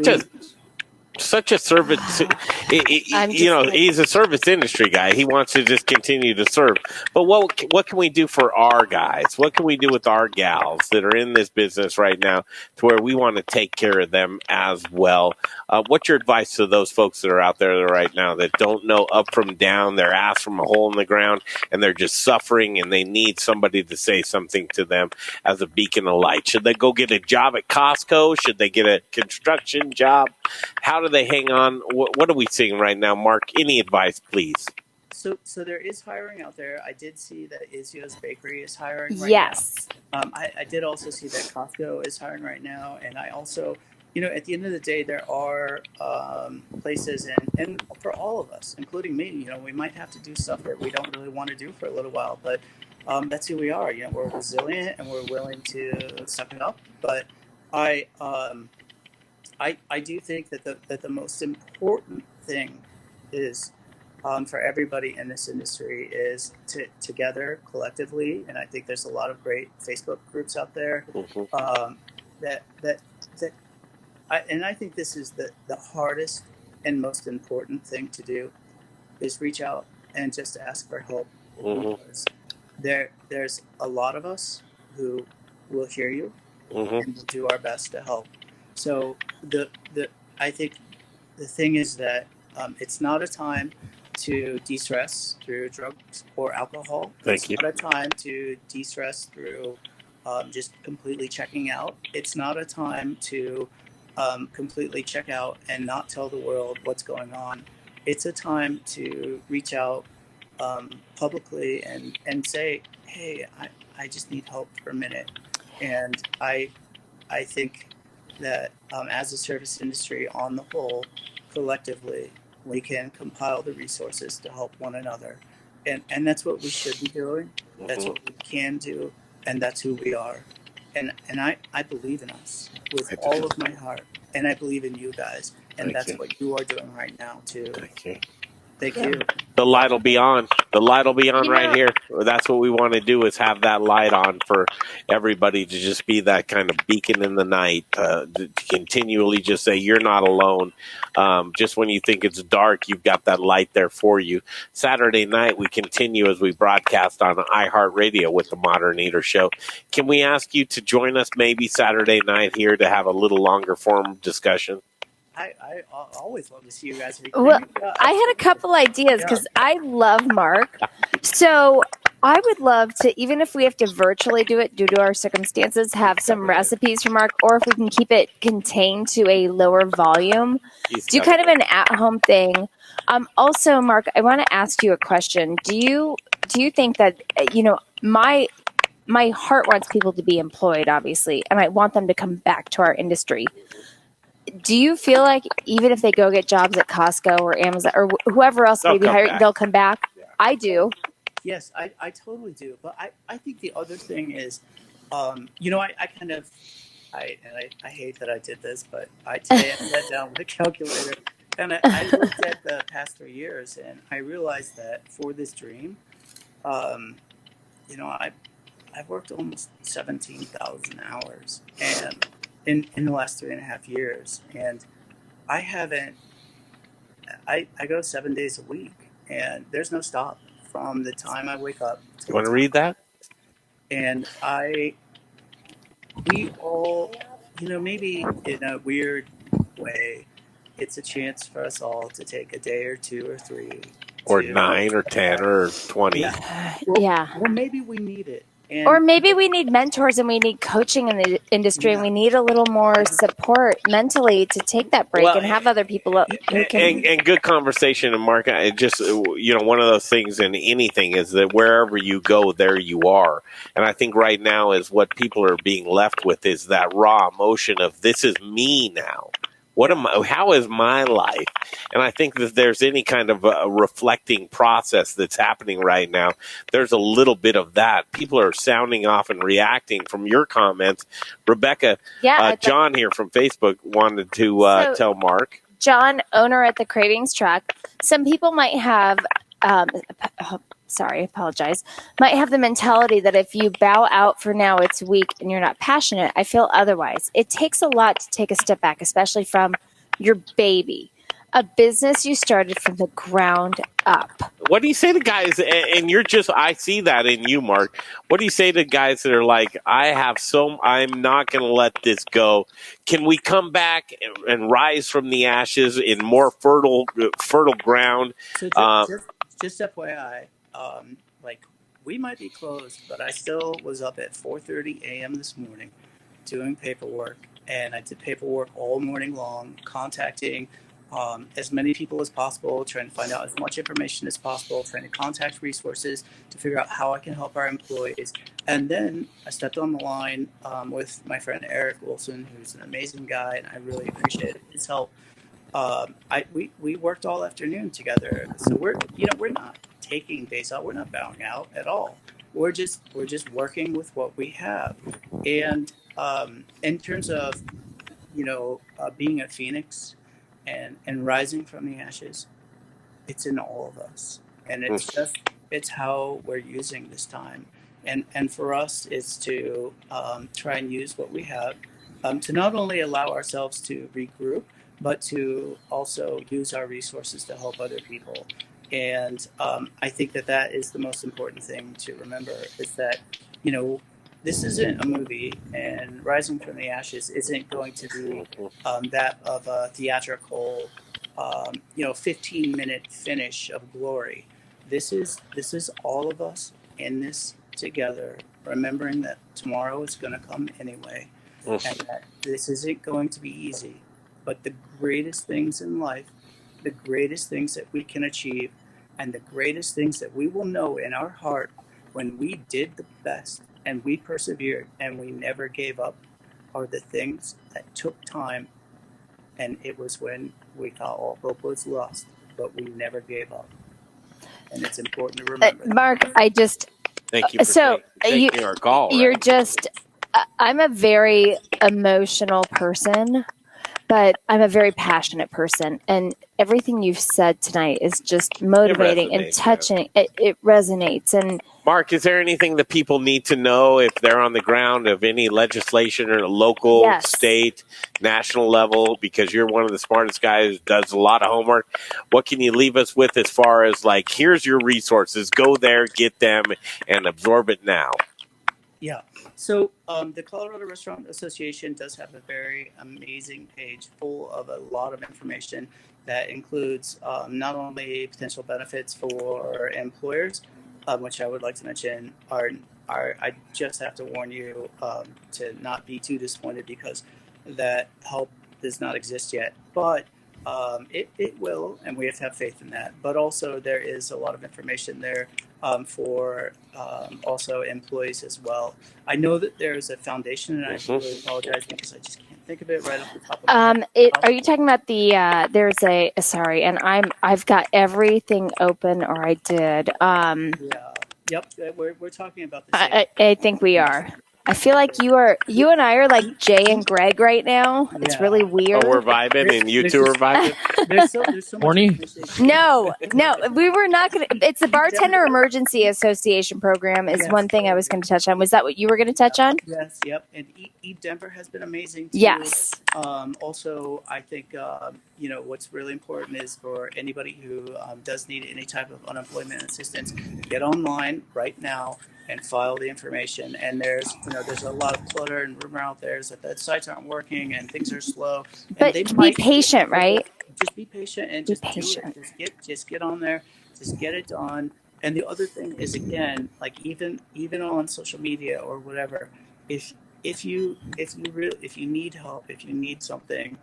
such a service. He's a service industry guy. He wants to just continue to serve. But what can we do for our guys? What can we do with our gals that are in this business right now to where we want to take care of them as well? What's your advice to those folks that are out there right now that don't know up from down, their ass from a hole in the ground, and they're just suffering and they need somebody to say something to them as a beacon of light? Should they go get a job at Costco? Should they get a construction job? How do they hang on? What are we seeing right now, Mark? Any advice, please? So there is hiring out there. I did see that Izio's Bakery is hiring right Yes. now. I did also see that Costco is hiring right now. And I also, at the end of the day, there are places, and for all of us, including me, we might have to do stuff that we don't really want to do for a little while. But that's who we are. We're resilient and we're willing to suck it up. But I do think that the most important thing is for everybody in this industry is to together collectively, and I think there's a lot of great Facebook groups out there that I think this is the hardest and most important thing to do is reach out and just ask for help, because there's a lot of us who will hear you and we'll do our best to help. So I think the thing is that it's not a time to de-stress through drugs or alcohol. Thank you. It's not a time to de-stress through just completely checking out. It's not a time to completely check out and not tell the world what's going on. It's a time to reach out publicly and say, hey, I just need help for a minute. And I think that as a service industry on the whole, collectively, we can compile the resources to help one another. And that's what we should be doing. That's what we can do. And that's who we are. And I believe in us with all of my heart. And I believe in you guys. And that's what you are doing right now, too. Thank you. Thank you. The light will be on. The light will be on right here. That's what we want to do, is have that light on for everybody to just be that kind of beacon in the night, to continually just say, you're not alone. Just when you think it's dark, you've got that light there for you. Saturday night, we continue as we broadcast on iHeartRadio with the Modern Eater Show. Can we ask you to join us maybe Saturday night here to have a little longer form discussion? I always love to see you guys. Well, I had a couple ideas because I love Mark. So I would love to, even if we have to virtually do it due to our circumstances, have some recipes from Mark, or if we can keep it contained to a lower volume, do kind of an at-home thing. Also, Mark, I want to ask you a question. Do you think that, my heart wants people to be employed, obviously, and I want them to come back to our industry. Do you feel like even if they go get jobs at Costco or Amazon or whoever else may be hiring, they'll come back? Yeah. I do. Yes, I totally do. But I think the other thing is, I hate that I did this, but today I sat down with a calculator and I looked at the past 3 years and I realized that for this dream, I've worked almost 17,000 hours and in the last 3.5 years, and I haven't I go 7 days a week, and there's no stop from the time I wake up to You the want to time. read that? And we all, maybe in a weird way, it's a chance for us all to take a day or two or three Or to, 9 or 10 or 20? yeah. Well, Yeah. well, maybe we need it. Or And maybe we need mentors and we need coaching in the industry and yeah, we need a little more support mentally to take that break Well, and have other people who can. and good conversation. And Mark, it just, one of those things in anything is that wherever you go, there you are. And I think right now is what people are being left with is that raw emotion of this is me now. What am I? How is my life? And I think that if there's any kind of a reflecting process that's happening right now, there's a little bit of that. People are sounding off and reacting from your comments. Rebecca, Yeah. John here from Facebook wanted to tell Mark. John, owner at the Cravings Track, some people might have, apologize, might have the mentality that if you bow out for now, it's weak and you're not passionate. I feel otherwise. It takes a lot to take a step back, especially from your baby, a business you started from the ground up. What do you say to guys, and I see that in you, Mark. What do you say to guys that are like, I'm not going to let this go. Can we come back and rise from the ashes in more fertile ground? so just FYI, like we might be closed, but I still was up at 4:30 a.m. this morning doing paperwork, and I did paperwork all morning long, contacting as many people as possible, trying to find out as much information as possible, trying to contact resources to figure out how I can help our employees. And then I stepped on the line with my friend Eric Wilson, who's an amazing guy, and I really appreciate his help. We worked all afternoon together, so we're not taking days out. We're not bowing out at all. We're just working with what we have. And in terms of being a phoenix and rising from the ashes, it's in all of us, and it's how we're using this time. And for us, it's to try and use what we have to not only allow ourselves to regroup, but to also use our resources to help other people. And I think that is the most important thing to remember, is that this isn't a movie, and Rising from the Ashes isn't going to be that of a theatrical 15-minute finish of glory. This is all of us in this together, remembering that tomorrow is going to come anyway, and that this isn't going to be easy. But the greatest things in life, the greatest things that we can achieve, and the greatest things that we will know in our heart when we did the best and we persevered and we never gave up, are the things that took time. And it was when we thought all hope was lost, but we never gave up. And it's important to remember. Mark, Thank you for taking our call. You're right? just, I'm a very emotional person, but I'm a very passionate person. And everything you've said tonight is just motivating and touching. Yeah. It resonates. And Mark, is there anything that people need to know if they're on the ground of any legislation or local, state, national level? Because you're one of the smartest guys, does a lot of homework. What can you leave us with as far as like, here's your resources, go there, get them, and absorb it now? Yeah. So the Colorado Restaurant Association does have a very amazing page full of a lot of information that includes not only potential benefits for employers, which I would like to mention are I just have to warn you to not be too disappointed, because that help does not exist yet. But it will, and we have to have faith in that. But also there is a lot of information there for also employees as well. I know that there's a foundation, and I really apologize because I just can't think of it right off the top of my head. Are you talking about the? There's a sorry, and I've got everything open, or I did. Yeah. Yep. We're talking about the same. I think we are. I feel like you and I are like Jay and Greg right now. It's Yeah. really weird. Oh, we're vibing, and you There's two are just- vibing. There's so much Horny? conversation. No, we were not going to. It's the Bartender Emergency Association program is Yes. one thing I was going to touch on. Was that what you were going to touch on? Yes, yep. And Eat Denver has been amazing too. Yes. Also, I think what's really important is for anybody who does need any type of unemployment assistance, get online right now and file the information. And there's a lot of clutter and rumor out there is that the sites aren't working and things are slow. And But they be might- patient, right? Just be patient and Be just do patient. it. Just get on there. Just get it done. And the other thing is, again, like even on social media or whatever, if you need help, if you need something,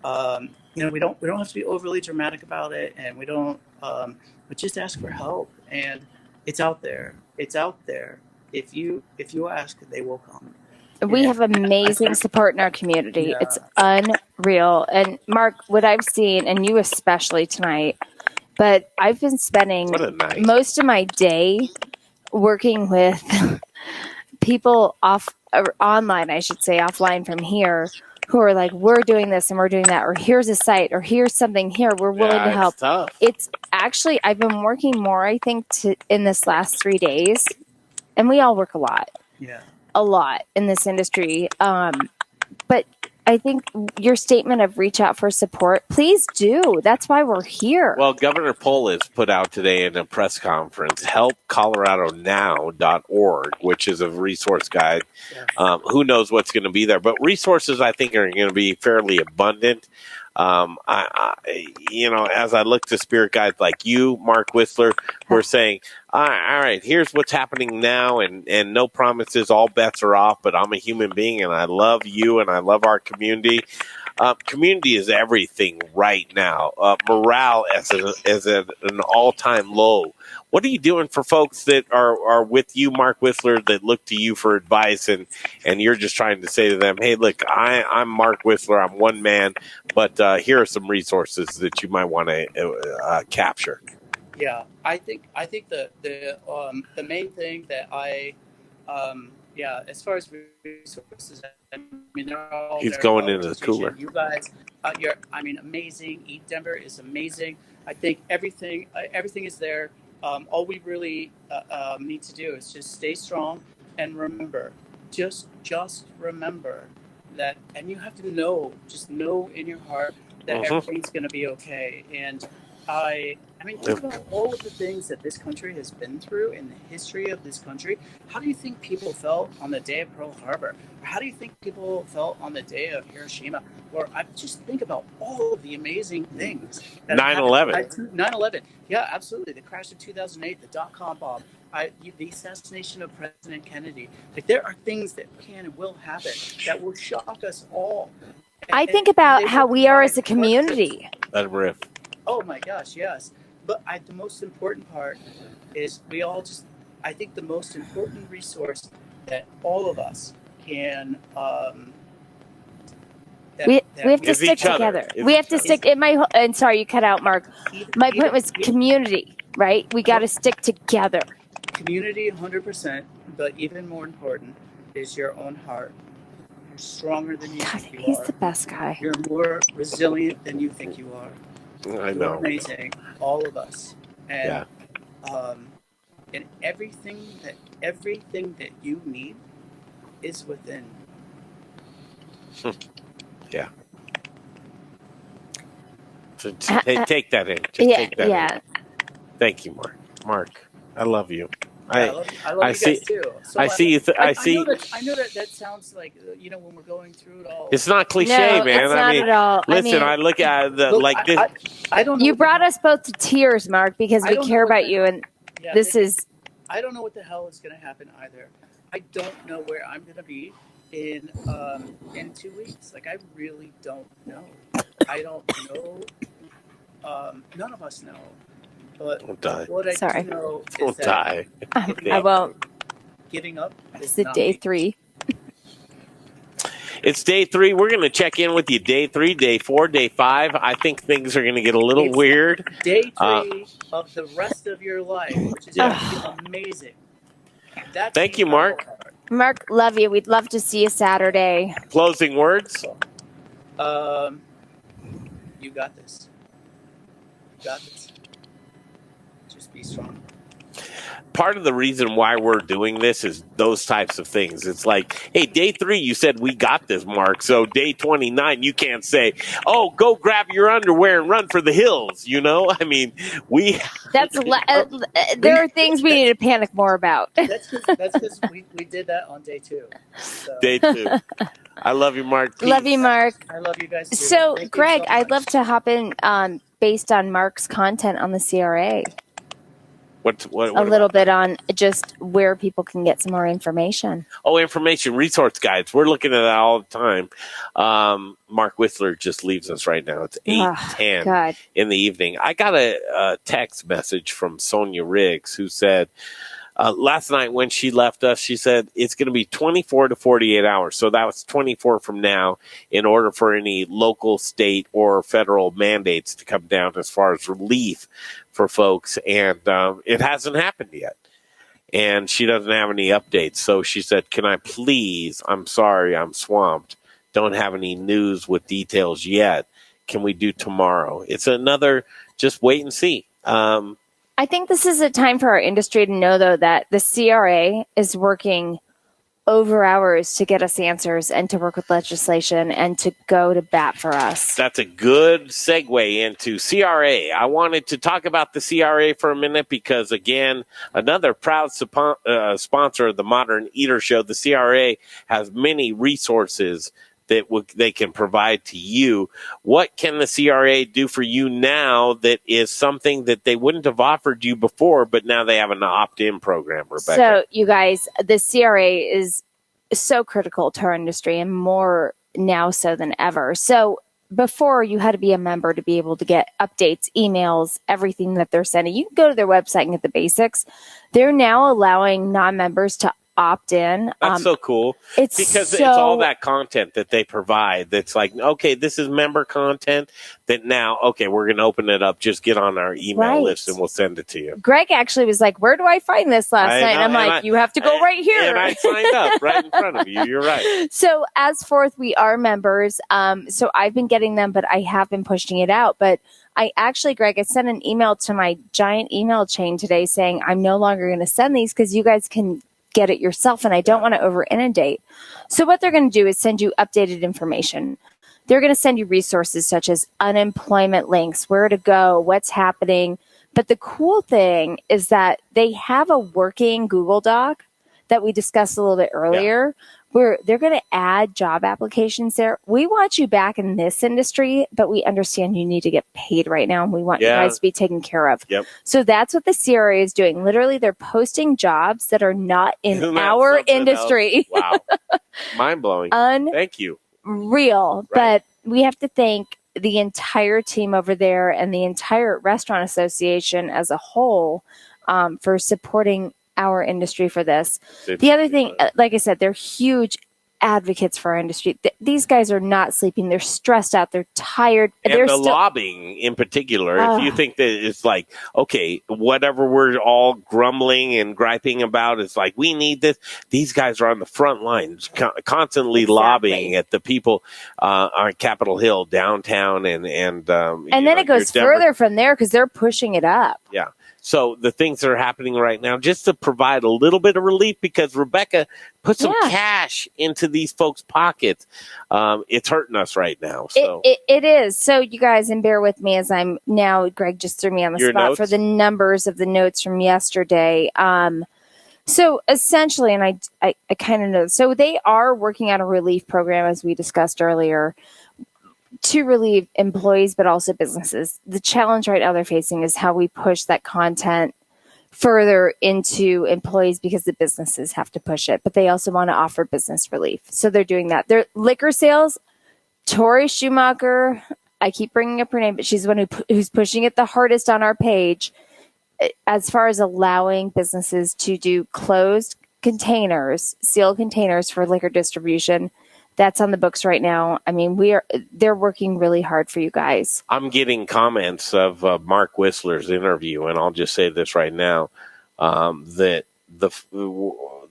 we don't have to be overly dramatic about it, and we don't, but just ask for help. And it's out there. It's out there. If you ask, they will come. We Yeah. have amazing support in our community. Yeah. It's unreal. And Mark, what I've seen, and you especially tonight, but I've been spending What a night. most of my day working with people online, I should say, offline from here, who are like, we're doing this and we're doing that, or here's a site, or here's something here. We're willing to help. It's tough. It's actually, I've been working more, I think, in this last 3 days, and we all work a lot in this industry. But I think your statement of reach out for support, please do. That's why we're here. Well, Governor Polis put out today in a press conference, helpcoloradonow.org, which is a resource guide. Who knows what's going to be there, but resources I think are going to be fairly abundant. As I look to spirit guides like you, Mark Whistler, who are saying, all right, here's what's happening now, and no promises, all bets are off, but I'm a human being, and I love you, and I love our community. Community is everything right now. Morale is at an all-time low. What are you doing for folks that are with you, Mark Whistler, that look to you for advice, and you're just trying to say to them, hey, look, I'm Mark Whistler, I'm one man, but here are some resources that you might want to capture. Yeah, I think the main thing that as far as resources, I mean, they're all He's there. going into the cooler. You guys, amazing. Eat Denver is amazing. I think everything is there. All we really need to do is just stay strong and remember, just remember that, and you have to just know in your heart that everything's going to be okay. And think about all of the things that this country has been through in the history of this country. How do you think people felt on the day of Pearl Harbor? Or how do you think people felt on the day of Hiroshima? Or I just think about all of the amazing things. 9/11. 9/11. Yeah, absolutely. The crash of 2008, the dot-com bomb, the assassination of President Kennedy. Like, there are things that can and will happen that will shock us all. I think about how we are as a community. Let him riff. Oh my gosh, yes. But the most important part is I think the most important resource that all of us can we have to stick together. We have to stick. And sorry, you cut out, Mark. My point was community, right? We got to stick together. Community, 100%. But even more important is your own heart. You're stronger than you think you are. He's the best guy. You're more resilient than you think you are. I know. You're amazing, all of us. And and everything that you need is within. Yeah. So take that in. Just take that in. Thank you, Mark. Mark, I love you. I love you see, guys too. So I see you. I know that sounds like when we're going through it all. It's not cliche, no, man. It's not at all. Listen, I look at this. I don't know. You brought us both to tears, Mark, because we care about you, and this is. I don't know what the hell is going to happen either. I don't know where I'm going to be in 2 weeks. Like, I really don't know. I don't know. None of us know. But don't die. What I Sorry. do know is Don't die. I won't. Giving up. It's the day 3. It's day 3. We're going to check in with you day 3, day 4, day 5. I think things are going to get a little weird. Day 3 of the rest of your life, which is going to be amazing. Thank you, Mark. Mark, love you. We'd love to see you Saturday. Closing words? You got this. You got this. Just be strong. Part of the reason why we're doing this is those types of things. It's like, hey, day 3, you said we got this, Mark. So day 29, you can't say, oh, go grab your underwear and run for the hills. You know, I mean, there are things we need to panic more about. That's because we did that on day 2. So. Day 2. I love you, Mark. Peace. Love you, Mark. I love you guys too. So, Thank Greg, you so I'd love to hop in based on Mark's content on the CRA. What a little bit on just where people can get some more information. Oh, information, resource guides. We're looking at that all the time. Mark Whistler just leaves us right now. It's 8:10 in the evening. I got a text message from Sonia Riggs who said, last night when she left us, she said it's going to be 24 to 48 hours. So that was 24 from now in order for any local, state, or federal mandates to come down as far as relief for folks. And it hasn't happened yet. And she doesn't have any updates. So she said, can I please, I'm sorry, I'm swamped. Don't have any news with details yet. Can we do tomorrow? It's another just wait and see. I think this is a time for our industry to know, though, that the CRA is working over hours to get us answers and to work with legislation and to go to bat for us. That's a good segue into CRA. I wanted to talk about the CRA for a minute because, again, another proud sponsor of the Modern Eater Show. The CRA has many resources that they can provide to you. What can the CRA do for you now that is something that they wouldn't have offered you before, but now they have an opt-in program, Rebecca? So, you guys, the CRA is so critical to our industry and more now so than ever. So before, you had to be a member to be able to get updates, emails, everything that they're sending. You can go to their website and get the basics. They're now allowing non-members to opt in. That's so cool. It's all that content that they provide. That's like, okay, this is member content that now, okay, we're going to open it up. Just get on our email list and we'll send it to you. Greg actually was like, where do I find this last night? And I'm like, you have to go right here. And I signed up right in front of you. You're right. So as forth, we are members. So I've been getting them, but I have been pushing it out. But I actually, Greg, I sent an email to my giant email chain today saying I'm no longer going to send these because you guys can get it yourself, and I don't want to over inundate. So what they're going to do is send you updated information. They're going to send you resources such as unemployment links, where to go, what's happening. But the cool thing is that they have a working Google Doc that we discussed a little bit earlier, where they're going to add job applications there. We want you back in this industry, but we understand you need to get paid right now, and we want you guys to be taken care of. Yep. So that's what the CRA is doing. Literally, they're posting jobs that are not in our industry. Wow. Mind-blowing. Thank you. Real. Right. But we have to thank the entire team over there and the entire restaurant association as a whole for supporting our industry for this. The other thing, like I said, they're huge advocates for our industry. These guys are not sleeping. They're stressed out. They're tired. And they're lobbying in particular, if you think that it's like, okay, whatever we're all grumbling and griping about, it's like, we need this. These guys are on the front lines, constantly lobbying at the people on Capitol Hill, downtown, and then it goes further from there because they're pushing it up. Yeah. So the things that are happening right now, just to provide a little bit of relief, because Rebecca put some cash into these folks' pockets. It's hurting us right now. So it is. So you guys, and bear with me as I'm now, Greg just threw me on the spot for the numbers of the notes from yesterday. So essentially, and I kind of know, so they are working on a relief program, as we discussed earlier, to relieve employees, but also businesses. The challenge right now they're facing is how we push that content further into employees because the businesses have to push it, but they also want to offer business relief. So they're doing that. Their liquor sales, Tori Schumacher, I keep bringing up her name, but she's the one who's pushing it the hardest on our page as far as allowing businesses to do closed containers, sealed containers for liquor distribution. That's on the books right now. I mean, they're working really hard for you guys. I'm getting comments of Mark Whistler's interview, and I'll just say this right now, that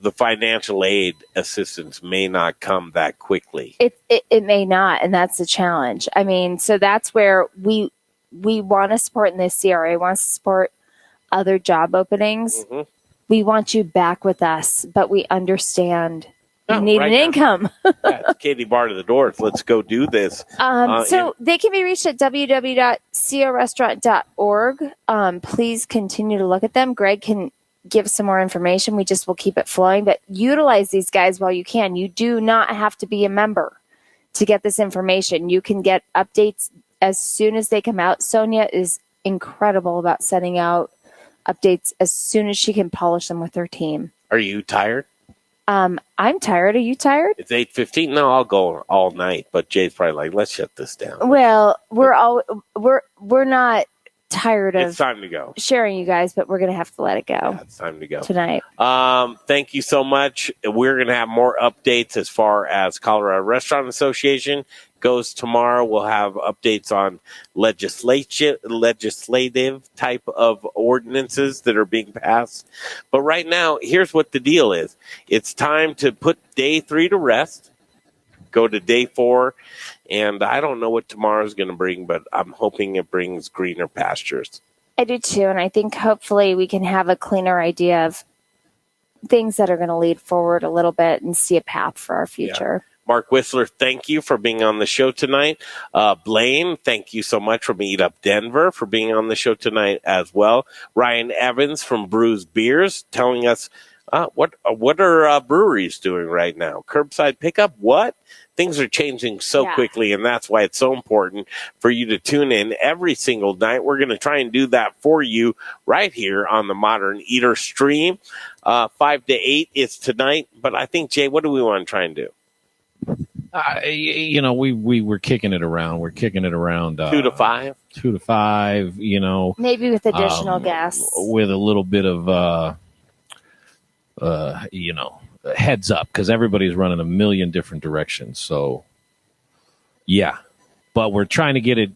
the financial aid assistance may not come that quickly. It may not, and that's the challenge. I mean, so that's where we want to support, and the CRA wants to support other job openings. Mm-hmm. We want you back with us, but we understand you need an income. Yeah, it's Katie bar to the doors. Let's go do this. So they can be reached at www.correstaurant.org. Please continue to look at them. Greg can give some more information. We just will keep it flowing, but utilize these guys while you can. You do not have to be a member to get this information. You can get updates as soon as they come out. Sonia is incredible about sending out updates as soon as she can polish them with her team. Are you tired? I'm tired. Are you tired? It's 8:15. No, I'll go all night. But Jay's probably like, let's shut this down. Well, we're not tired of it's time to go. sharing you guys, but we're going to have to let it go. Yeah, it's time to go tonight. Thank you so much. We're going to have more updates as far as Colorado Restaurant Association goes tomorrow. We'll have updates on legislative type of ordinances that are being passed. But right now, here's what the deal is. It's time to put day 3 to rest, go to day 4, and I don't know what tomorrow's going to bring, but I'm hoping it brings greener pastures. I do too, and I think hopefully we can have a cleaner idea of things that are going to lead forward a little bit and see a path for our future. Yeah. Mark Whistler, thank you for being on the show tonight. Blaine, thank you so much from Eat Up Denver for being on the show tonight as well. Ryan Evans from Brews Beers telling us what are breweries doing right now? Curbside pickup? What? Things are changing so quickly, and that's why it's so important for you to tune in every single night. We're going to try and do that for you right here on the Modern Eater stream. 5 to 8 is tonight, but I think, Jay, what do we want to try and do? We were kicking it around. We're kicking it around 2 to 5. 2 to 5. Maybe with additional guests, with a little bit of heads up, because everybody's running a million different directions. So, yeah, but we're trying to get it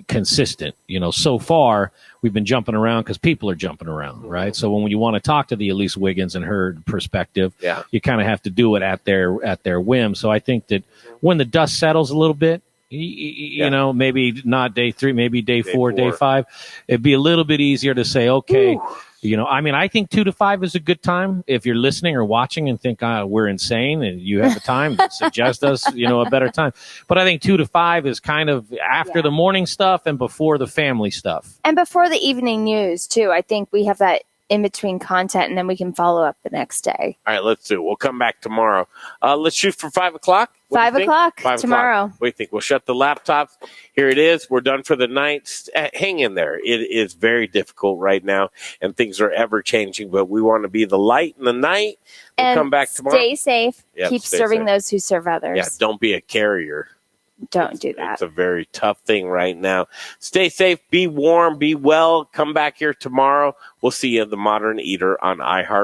consistent. So far we've been jumping around because people are jumping around, right? So when you want to talk to the Elise Wiggins and her perspective, you kind of have to do it at their whim. So I think that when the dust settles a little bit, maybe not day 3, maybe day 4, day 5, it'd be a little bit easier to say, okay. Ooh. I think 2 to 5 is a good time. If you're listening or watching and think we're insane and you have the time, suggest us, a better time. But I think 2 to 5 is kind of after the morning stuff and before the family stuff. And before the evening news, too. I think we have that in-between content, and then we can follow up the next day. All right, let's do it. We'll come back tomorrow. Let's shoot for 5 o'clock. 5 o'clock tomorrow. What do you think? We'll shut the laptops. Here it is. We're done for the night. Hang in there. It is very difficult right now, and things are ever changing, but we want to be the light in the night. We'll come back tomorrow. Stay safe. Keep serving those who serve others. Yeah, don't be a carrier. Don't do that. It's a very tough thing right now. Stay safe. Be warm. Be well. Come back here tomorrow. We'll see you at the Modern Eater on iHeart.